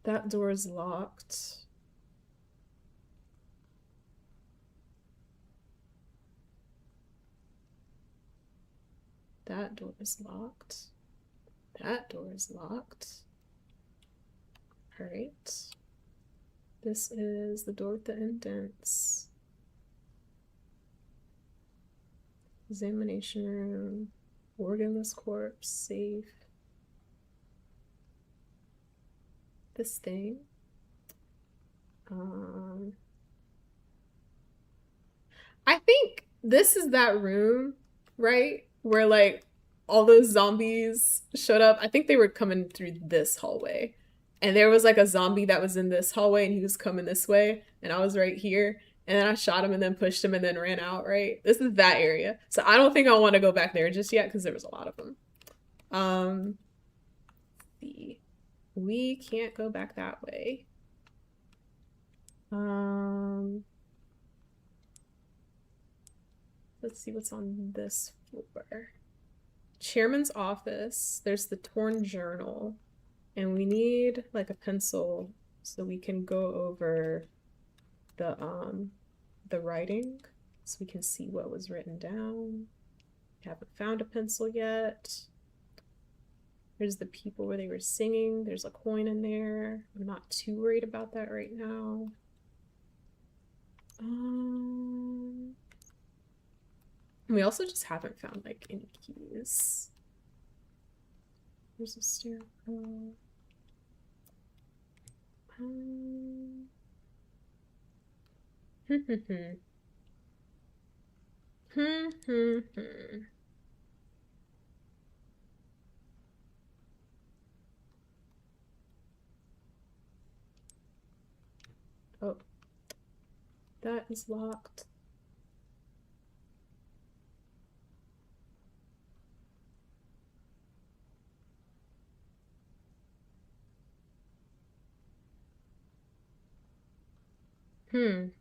That door is locked. That door is locked. That door is locked. All right. This is the door with the indents. Examination room. Organless corpse. Safe. This thing. I think this is that room, right? Where like all those zombies showed up. I think they were coming through this hallway. And there was like a zombie that was in this hallway and he was coming this way. And I was right here. And then I shot him and then pushed him and then ran out, right? This is that area. So I don't think I want to go back there just yet because there was a lot of them. Let's see. We can't go back that way. Let's see what's on this floor. Chairman's office. There's the torn journal. And we need like a pencil so we can go over the writing so we can see what was written down. We haven't found a pencil yet. There's the people where they were singing. There's a coin in there. I'm not too worried about that right now. We also just haven't found like any keys. There's a stairwell. Oh, that is locked. I'm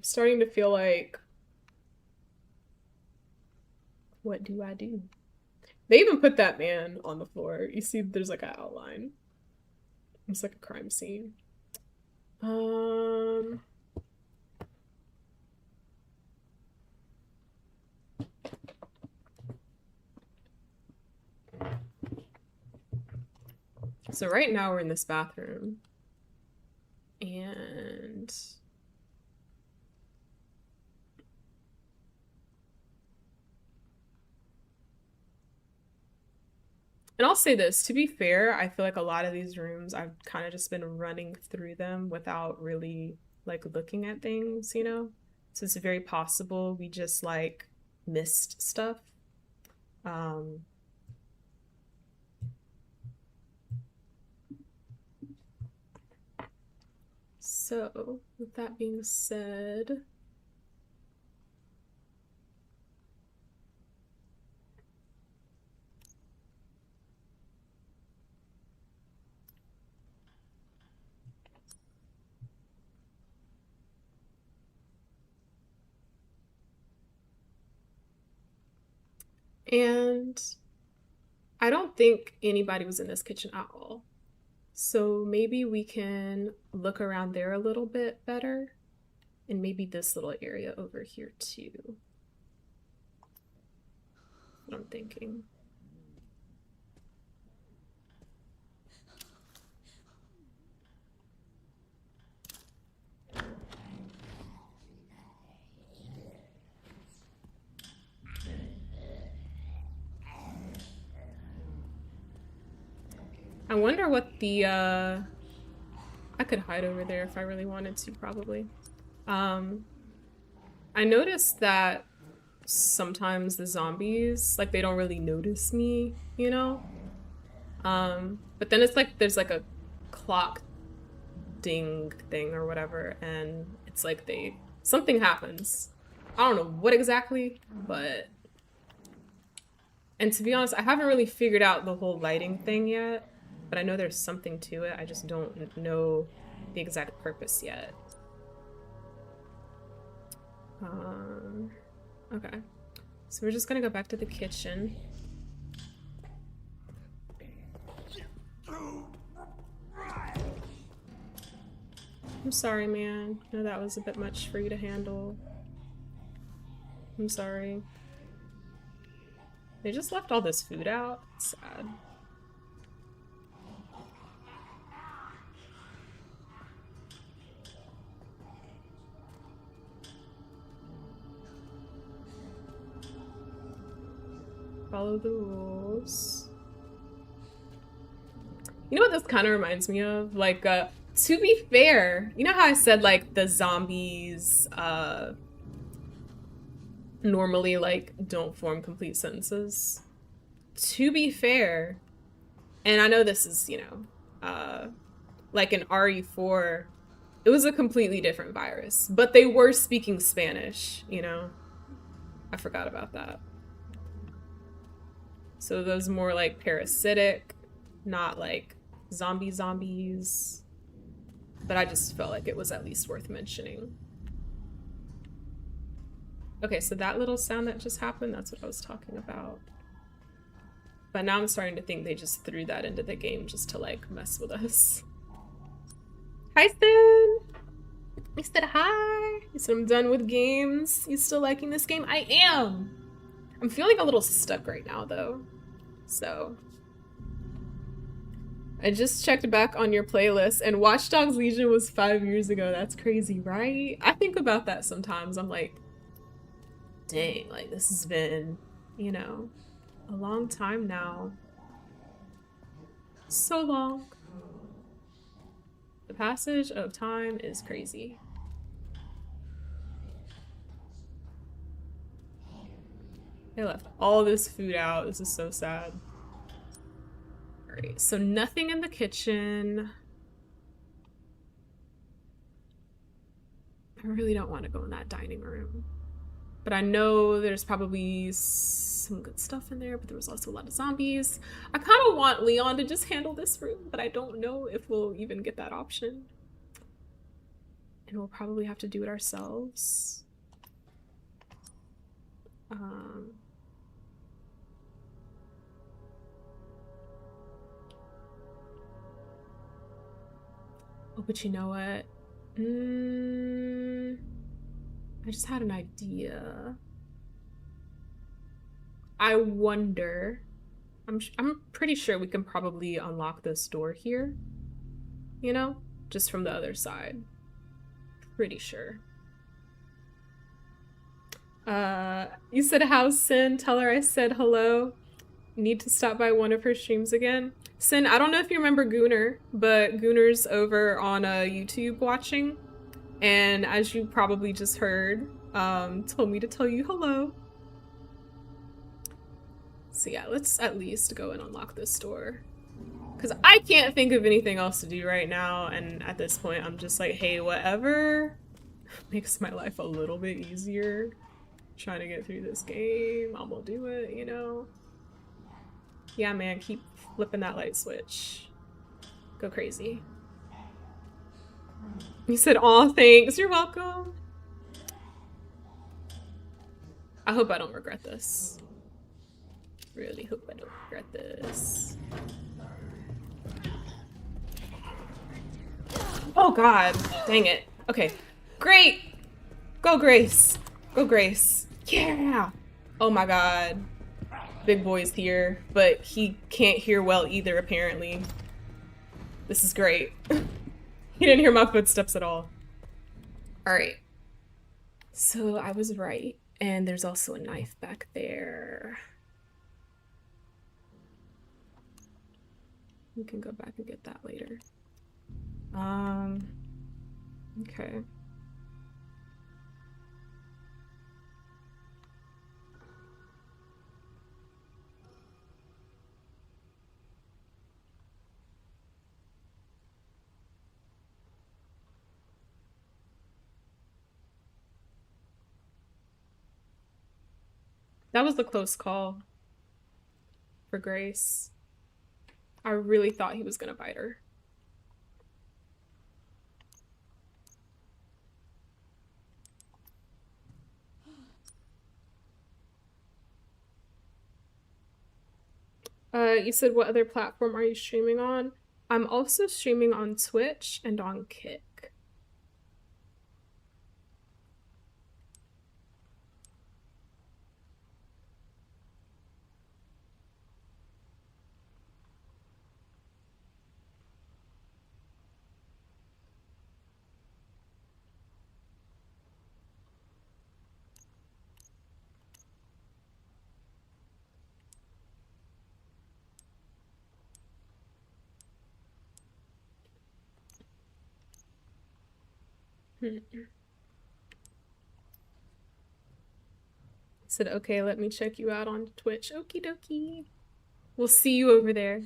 starting to feel like, what do I do? They even put that man on the floor. You see there's like an outline. It's like a crime scene. So right now we're in this bathroom. And And I'll say this, to be fair, I feel like a lot of these rooms, I've kind of just been running through them without really like looking at things, you know? So it's very possible we just like missed stuff. So with that being said, and I don't think anybody was in this kitchen at all. So maybe we can look around there a little bit better. And maybe this little area over here too. That's what I'm thinking. I wonder what the, I could hide over there if I really wanted to, probably. I noticed that sometimes the zombies, like, they don't really notice me, you know? But then it's like, there's like a clock ding thing or whatever, and it's like something happens. I don't know what exactly, but... And to be honest, I haven't really figured out the whole lighting thing yet. But I know there's something to it. I just don't know the exact purpose yet. Okay. So we're just gonna go back to the kitchen. I'm sorry, man. I know that was a bit much for you to handle. I'm sorry. They just left all this food out. It's sad. Follow the rules. You know what this kind of reminds me of? Like, to be fair, you know how I said, like, the zombies, normally, like, don't form complete sentences? To be fair, and I know this is, you know, like in RE4, it was a completely different virus, but they were speaking Spanish, you know? I forgot about that. So those more like parasitic, not like zombies. But I just felt like it was at least worth mentioning. Okay, so that little sound that just happened, that's what I was talking about. But now I'm starting to think they just threw that into the game just to like mess with us. Hi, Sin! You said hi! You said I'm done with games. You still liking this game? I am! I'm feeling a little stuck right now, though. So... I just checked back on your playlist, and Watch Dogs Legion was 5 years ago. That's crazy, right? I think about that sometimes. I'm like, dang, like, this has been, you know, a long time now. So long. The passage of time is crazy. They left all this food out. This is so sad. Alright, so nothing in the kitchen. I really don't want to go in that dining room. But I know there's probably some good stuff in there, but there was also a lot of zombies. I kind of want Leon to just handle this room, but I don't know if we'll even get that option. And we'll probably have to do it ourselves. Oh, but you know what? I just had an idea. I wonder... I'm pretty sure we can probably unlock this door here. You know? Just from the other side. Pretty sure. You said how's Sin? Tell her I said hello. need to stop by one of her streams again. Sin, I don't know if you remember Gooner, but Gooner's over on YouTube watching. And as you probably just heard, told me to tell you hello. So yeah, let's at least go and unlock this door. Because I can't think of anything else to do right now, and at this point I'm just like, hey, whatever makes my life a little bit easier trying to get through this game, I'm gonna do it, you know? Yeah, man, keep flipping that light switch. Go crazy. You said, aw, thanks, you're welcome. I hope I don't regret this. Really hope I don't regret this. Oh god, dang it. Okay, great! Go Grace! Go Grace. Yeah! Oh my god. Big boy's here, but he can't hear well either, apparently. This is great. He didn't hear my footsteps at all. Alright. So I was right, and there's also a knife back there. We can go back and get that later. Okay. That was the close call for Grace. I really thought he was gonna bite her. You said what other platform are you streaming on? I'm also streaming on Twitch and on Kick. Said, okay, let me check you out on Twitch. Okie dokie. We'll see you over there.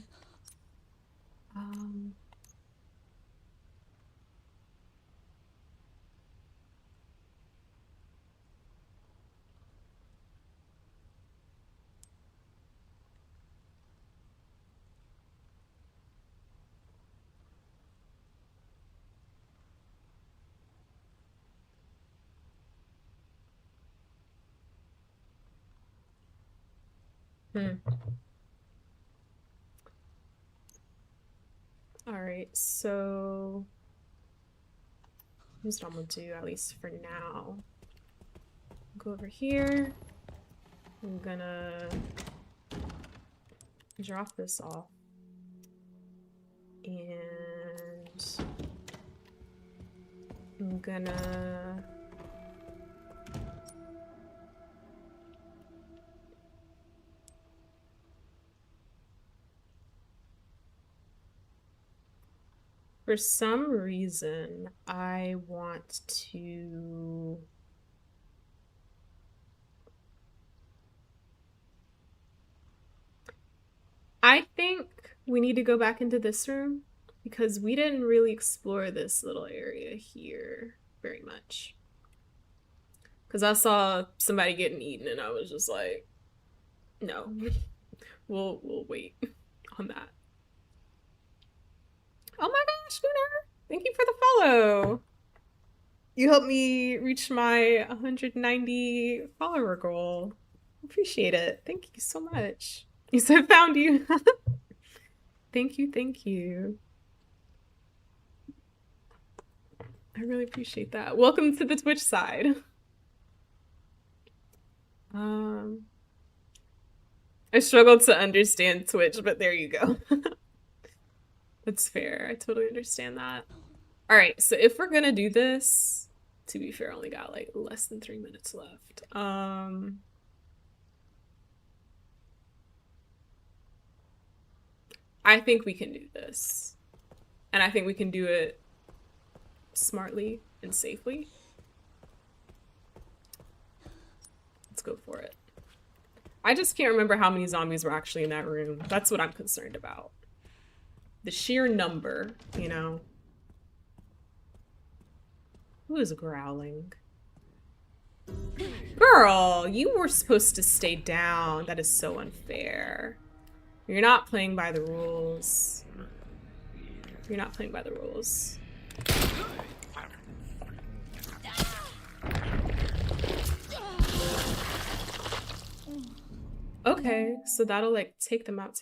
Alright, so here's what I'm gonna do, at least for now. Go over here. I'm gonna drop this off. And I'm gonna for some reason, I want to... I think we need to go back into this room because we didn't really explore this little area here very much. Because I saw somebody getting eaten and I was just like, no, we'll wait on that. Oh my gosh, Gunnar! Thank you for the follow! You helped me reach my 190 follower goal. Appreciate it. Thank you so much. You said found you. Thank you, thank you. I really appreciate that. Welcome to the Twitch side. I struggled to understand Twitch, but there you go. That's fair. I totally understand that. All right, so if we're gonna do this, to be fair, I only got like less than 3 minutes left. I think we can do this. And I think we can do it smartly and safely. Let's go for it. I just can't remember how many zombies were actually in that room. That's what I'm concerned about. The sheer number, you know. Who is growling? Girl, you were supposed to stay down. That is so unfair. You're not playing by the rules. You're not playing by the rules. Okay, so that'll like take them out,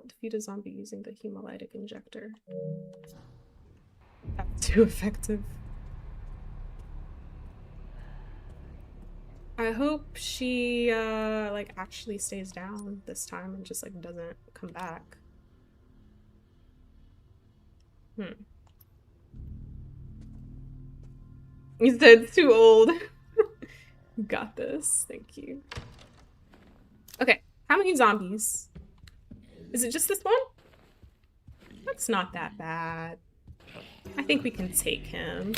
Defeat a zombie using the hemolytic injector. That's too effective. I hope she like actually stays down this time and just like doesn't come back. You said it's too old. You got this. Thank you. Okay, how many zombies? Is it just this one? That's not that bad. I think we can take him.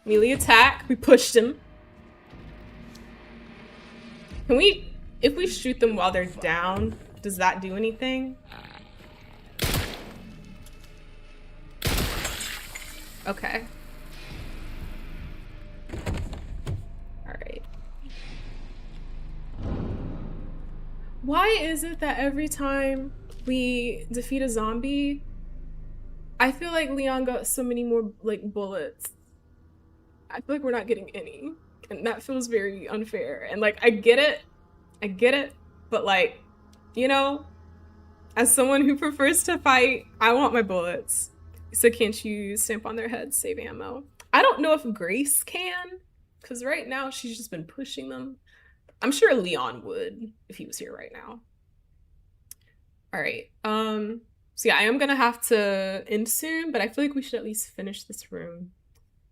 Melee attack. We pushed him. Can we, if we shoot them while they're down, does that do anything? Okay. Alright. Why is it that every time we defeat a zombie, I feel like Leon got so many more like bullets? I feel like we're not getting any, and that feels very unfair. And like, I get it, but like, you know, as someone who prefers to fight, I want my bullets. So can't you stamp on their heads, save ammo? I don't know if Grace can, because right now she's just been pushing them. I'm sure Leon would if he was here right now. All right, so yeah, I am gonna have to end soon, but I feel like we should at least finish this room.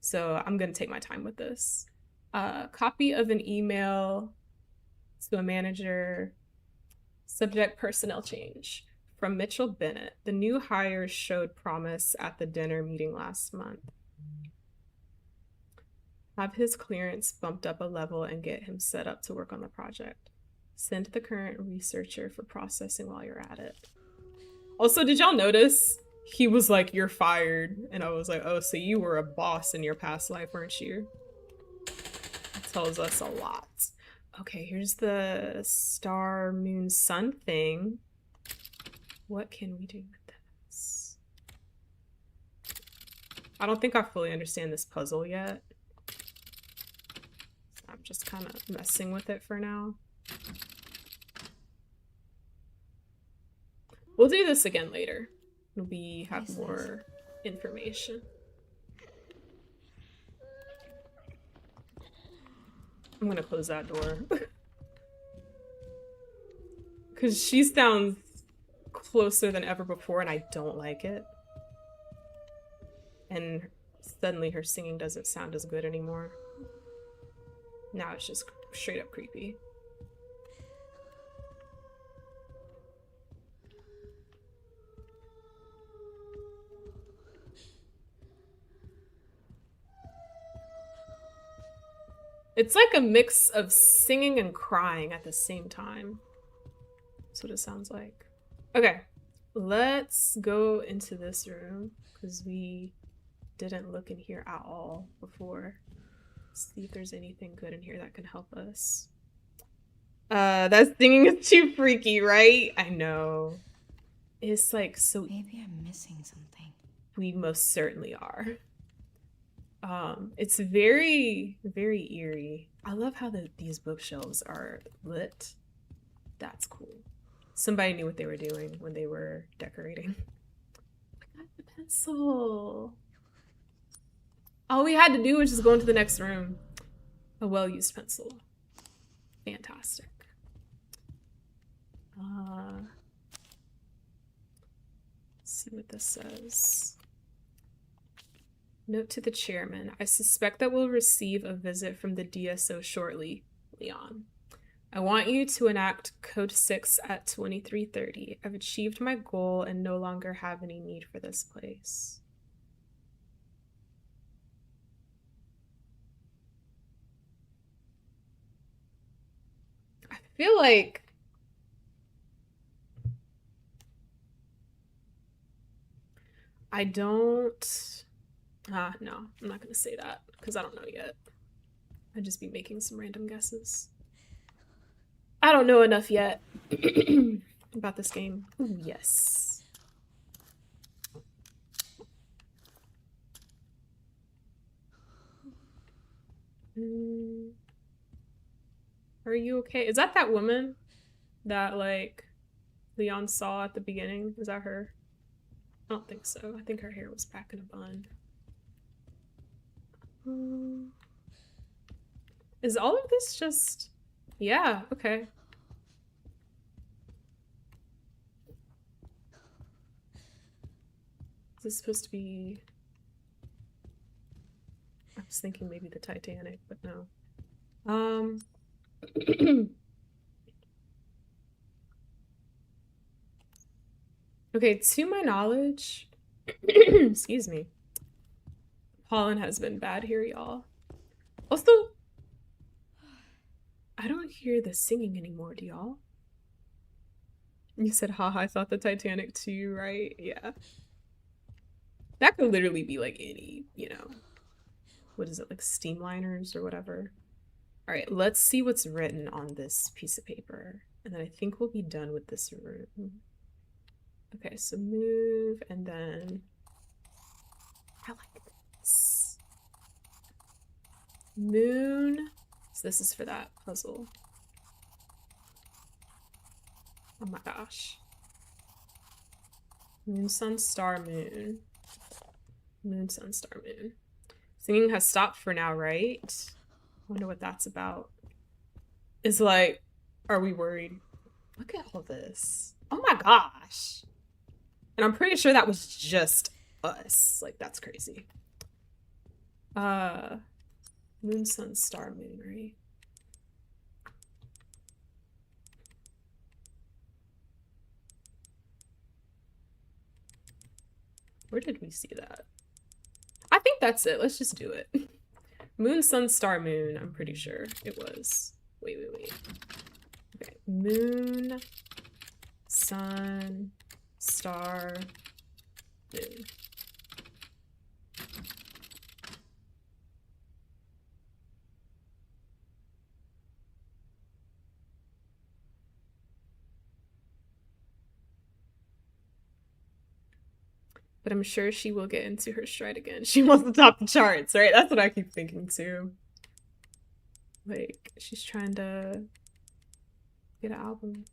So I'm gonna take my time with this. Copy of an email to a manager. Subject: personnel change. From Mitchell Bennett. The new hires showed promise at the dinner meeting last month. Have his clearance bumped up a level and get him set up to work on the project. Send the current researcher for processing while you're at it. Also, did y'all notice? He was like, "You're fired." And I was like, oh, so you were a boss in your past life, weren't you? That tells us a lot. Okay, here's the star, moon, sun thing. What can we do with this? I don't think I fully understand this puzzle yet. So I'm just kind of messing with it for now. We'll do this again later. We have more information. I'm gonna close that door. Because she sounds closer than ever before and I don't like it. And suddenly her singing doesn't sound as good anymore. Now it's just straight up creepy. It's like a mix of singing and crying at the same time. That's what it sounds like. Okay, let's go into this room because we didn't look in here at all before. Let's see if there's anything good in here that can help us. That singing is too freaky, right? I know. It's like so. Maybe I'm missing something. We most certainly are. It's very, very eerie. I love how these bookshelves are lit. That's cool. Somebody knew what they were doing when they were decorating. I got the pencil. All we had to do was just go into the next room. A well-used pencil. Fantastic. Let's see what this says. Note to the chairman. I suspect that we'll receive a visit from the DSO shortly, Leon. I want you to enact Code 6 at 23:30. I've achieved my goal and no longer have any need for this place. I feel like I don't... no, I'm not gonna say that because I don't know yet. I'd just be making some random guesses. I don't know enough yet about this game. Ooh, yes. Are you okay? Is that woman that, like, Leon saw at the beginning? Is that her? I don't think so. I think her hair was back in a bun. Is all of this just... Yeah, okay. Is this supposed to be... I was thinking maybe the Titanic, but no. Okay, to my knowledge, excuse me, pollen has been bad here, y'all. Also, I don't hear the singing anymore, do y'all? You said, haha, I thought the Titanic too, right? Yeah. That could literally be like any, you know, what is it, like steamliners or whatever. All right, let's see what's written on this piece of paper. And then I think we'll be done with this room. Okay, so move, and then I like this. Moon. So this is for that puzzle. Oh my gosh. Moon, sun, star, moon. Moon, sun, star, moon. Singing has stopped for now, right? I wonder what that's about. It's like, are we worried? Look at all this. Oh my gosh. And I'm pretty sure that was just us. Like, that's crazy. Moon, sun, star, moon, right? Where did we see that? I think that's it. Let's just do it. Moon, sun, star, moon. I'm pretty sure it was. Wait. Okay. Moon, sun, star, moon. But I'm sure she will get into her stride again. She wants to top the charts, right? That's what I keep thinking too. Like, she's trying to get an album.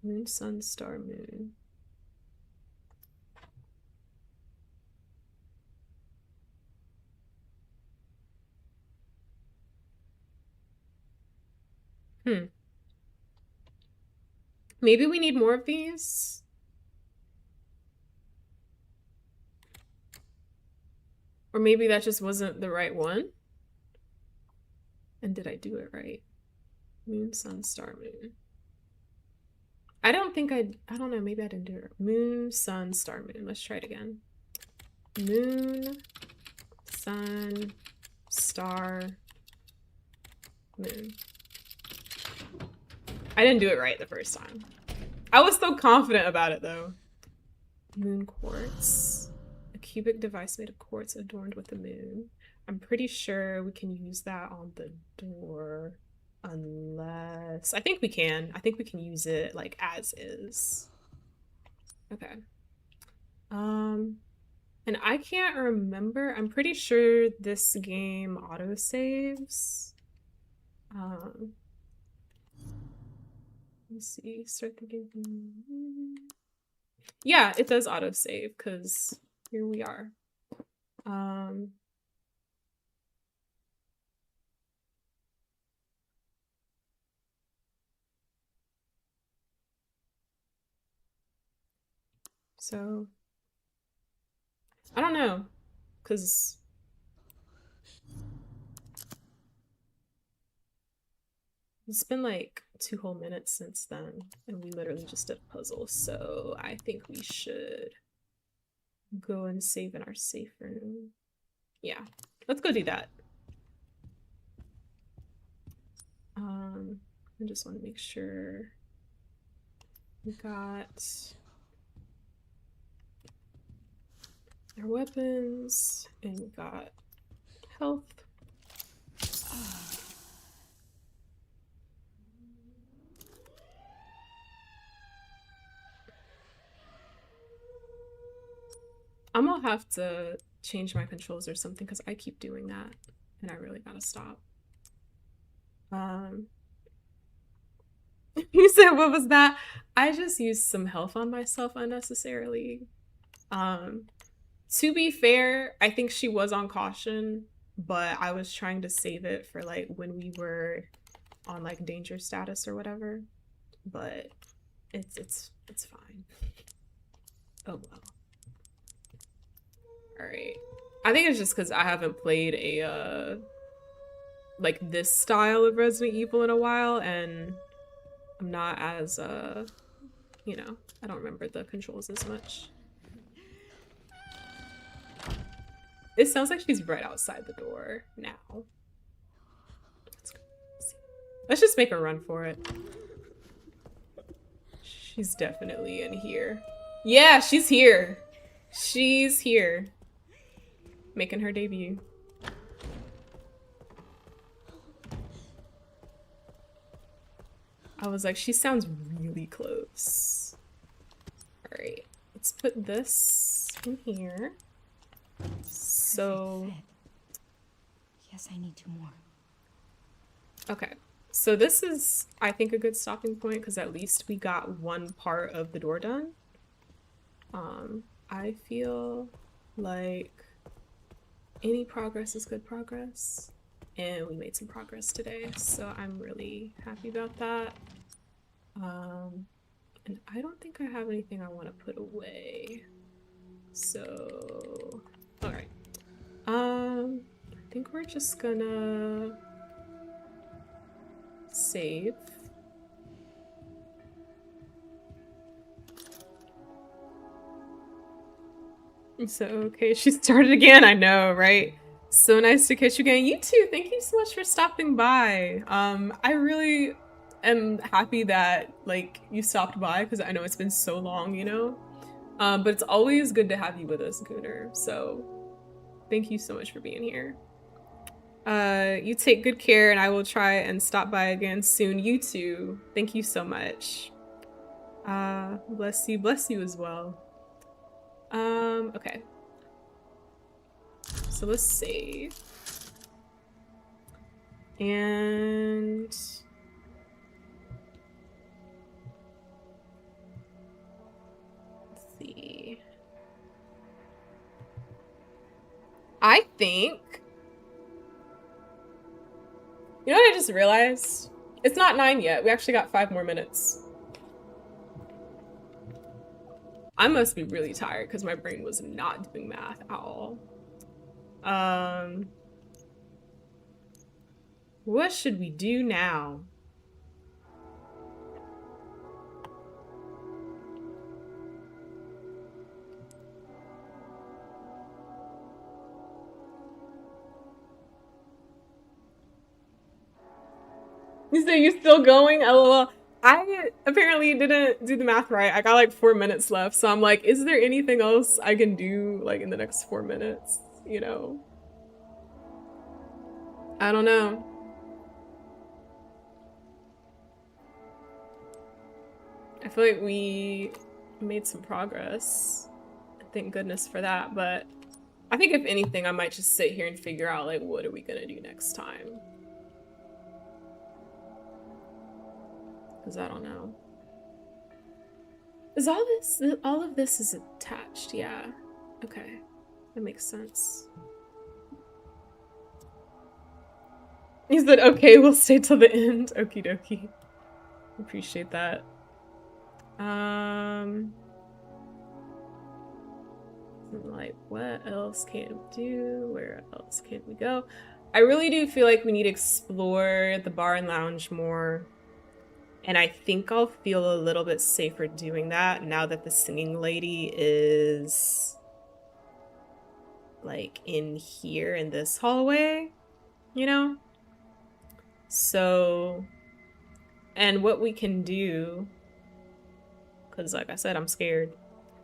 Moon, sun, star, moon. Maybe we need more of these? Or maybe that just wasn't the right one? And did I do it right? Moon, sun, star, moon. I don't know, maybe I didn't do it. Moon, sun, star, moon. Let's try it again. Moon, sun, star, moon. I didn't do it right the first time. I was so confident about it though. Moon quartz. A cubic device made of quartz adorned with the moon. I'm pretty sure we can use that on the door. Unless... I think we can. I think we can use it like as is. Okay. And I can't remember. I'm pretty sure this game autosaves. Let's see. Start the game. Yeah, it does autosave because here we are. So I don't know, because It's been like 2 whole minutes since then, and we literally just did a puzzle, so I think we should go and save in our safe room. Yeah, let's go do that. I just want to make sure we got our weapons and we got health. I'm gonna have to change my controls or something because I keep doing that and I really gotta stop. You said what was that? I just used some health on myself unnecessarily. To be fair, I think she was on caution, but I was trying to save it for like when we were on like danger status or whatever. But it's fine. Oh well. Alright. I think it's just because I haven't played a like this style of Resident Evil in a while, and I'm not as you know, I don't remember the controls as much. It sounds like she's right outside the door now. Let's just make her run for it. She's definitely in here. Yeah, she's here. She's here. Making her debut. I was like, she sounds really close. Alright, let's put this in here. So... Yes, I need 2 more. Okay, so this is, I think, a good stopping point because at least we got one part of the door done. I feel like any progress is good progress, and we made some progress today, so I'm really happy about that. And I don't think I have anything I want to put away, so all right. I think we're just gonna save. So, okay, she started again. I know, right? So nice to catch you again. You too. Thank you so much for stopping by. I really am happy that, like, you stopped by because I know it's been so long, you know? But it's always good to have you with us, Gooner. So thank you so much for being here. You take good care, and I will try and stop by again soon. You too. Thank you so much. Bless you as well. Okay. So let's save. And let's see. I think, you know what I just realized? It's not 9 yet. We actually got 5 more minutes. I must be really tired because my brain was not doing math at all. What should we do now? So you still going? LOL. I apparently didn't do the math right. I got like 4 minutes left, so I'm like, is there anything else I can do like in the next 4 minutes? You know? I don't know. I feel like we made some progress. Thank goodness for that, but I think if anything, I might just sit here and figure out like, what are we gonna do next time? Because I don't know. Is all of this is attached? Yeah. Okay. That makes sense. He said, okay, we'll stay till the end. Okie dokie. Appreciate that. Like, what else can we do? Where else can we go? I really do feel like we need to explore the bar and lounge more. And I think I'll feel a little bit safer doing that now that the singing lady is like in here in this hallway, you know? So, and what we can do, because like I said, I'm scared.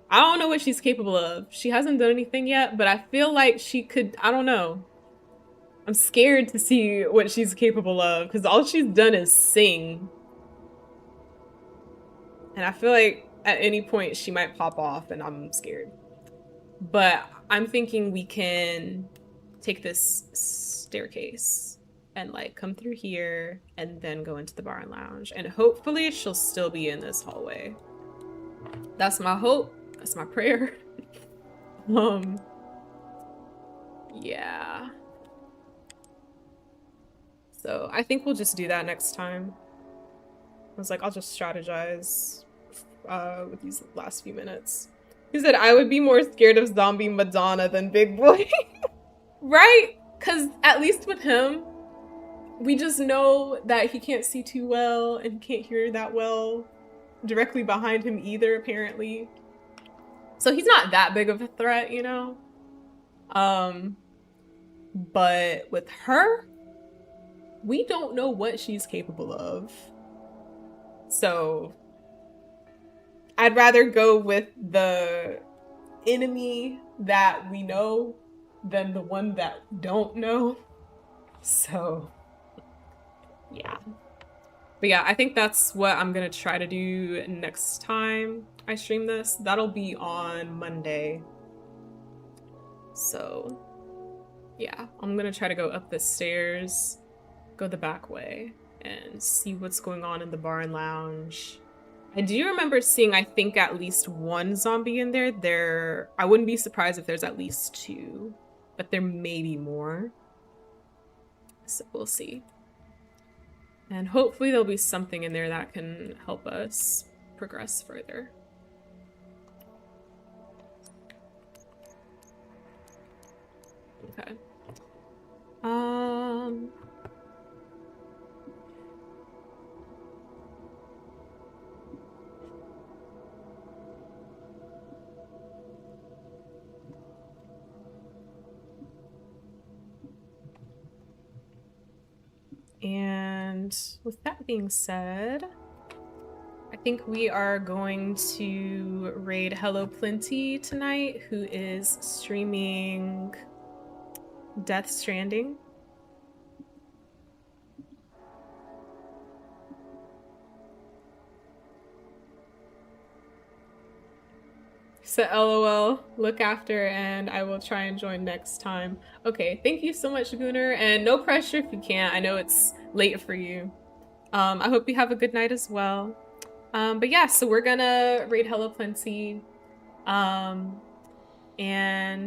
I don't know what she's capable of. She hasn't done anything yet, but I feel like she could, I don't know. I'm scared to see what she's capable of because all she's done is sing. And I feel like at any point she might pop off and I'm scared. But I'm thinking we can take this staircase and like come through here and then go into the bar and lounge. And hopefully she'll still be in this hallway. That's my hope. That's my prayer. Yeah. So I think we'll just do that next time. I was like, I'll just strategize with these last few minutes. He said, I would be more scared of zombie Madonna than Big Boy. Right? Because at least with him, we just know that he can't see too well and can't hear that well directly behind him either, apparently. So he's not that big of a threat, you know? But with her, we don't know what she's capable of. So I'd rather go with the enemy that we know than the one that we don't know. So yeah. But yeah, I think that's what I'm gonna try to do next time I stream this. That'll be on Monday. So yeah, I'm gonna try to go up the stairs, go the back way, and see what's going on in the bar and lounge. I do remember seeing, I think, at least one zombie in there. I wouldn't be surprised if there's at least two, but there may be more. So we'll see. And hopefully there'll be something in there that can help us progress further. Okay. And with that being said, I think we are going to raid Hello Plenty tonight, who is streaming Death Stranding. So LOL, look after, and I will try and join next time. Okay, thank you so much, Gunnar, and no pressure if you can't. I know it's late for you. I hope you have a good night as well. But yeah, so we're gonna raid Hello Plenty. And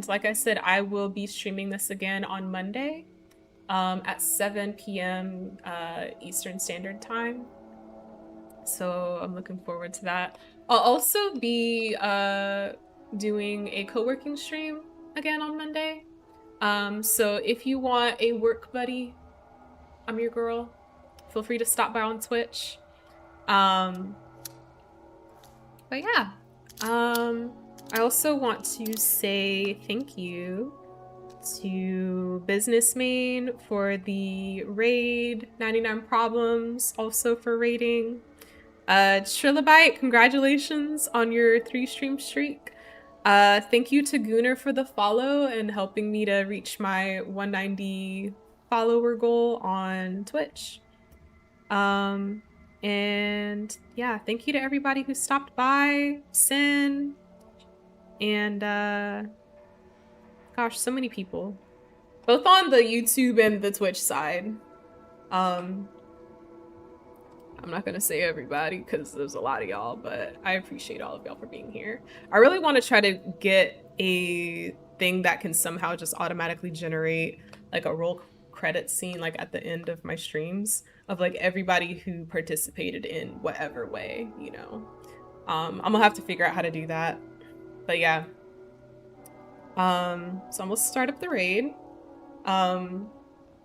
like I said, I will be streaming this again on Monday at 7 p.m. Eastern Standard Time. So I'm looking forward to that. I'll also be doing a co-working stream again on Monday. So if you want a work buddy, I'm your girl. Feel free to stop by on Twitch. But yeah, I also want to say thank you to Business Main for the raid, 99 Problems also for raiding. Trilobite, congratulations on your 3-stream streak. Thank you to Gunnar for the follow and helping me to reach my 190 follower goal on Twitch. And yeah, thank you to everybody who stopped by, Sin, and gosh, so many people, both on the YouTube and the Twitch side. I'm not gonna say everybody because there's a lot of y'all, but I appreciate all of y'all for being here. I really want to try to get a thing that can somehow just automatically generate like a roll credit scene like at the end of my streams of like everybody who participated in whatever way, you know. I'm gonna have to figure out how to do that. But yeah. So I'm gonna start up the raid.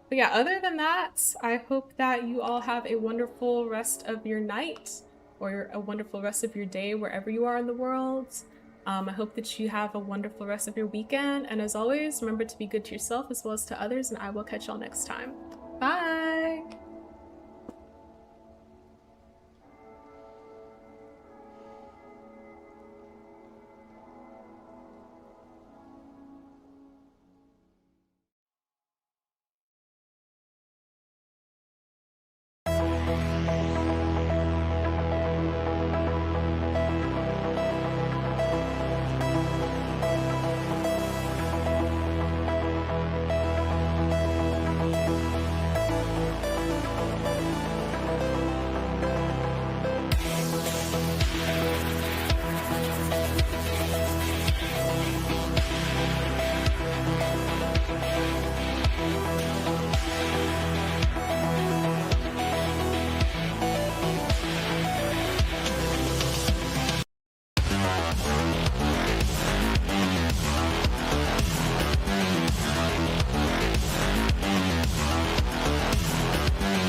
But yeah, other than that, I hope that you all have a wonderful rest of your night or a wonderful rest of your day wherever you are in the world. I hope that you have a wonderful rest of your weekend. And as always, remember to be good to yourself as well as to others, and I will catch y'all next time. Bye!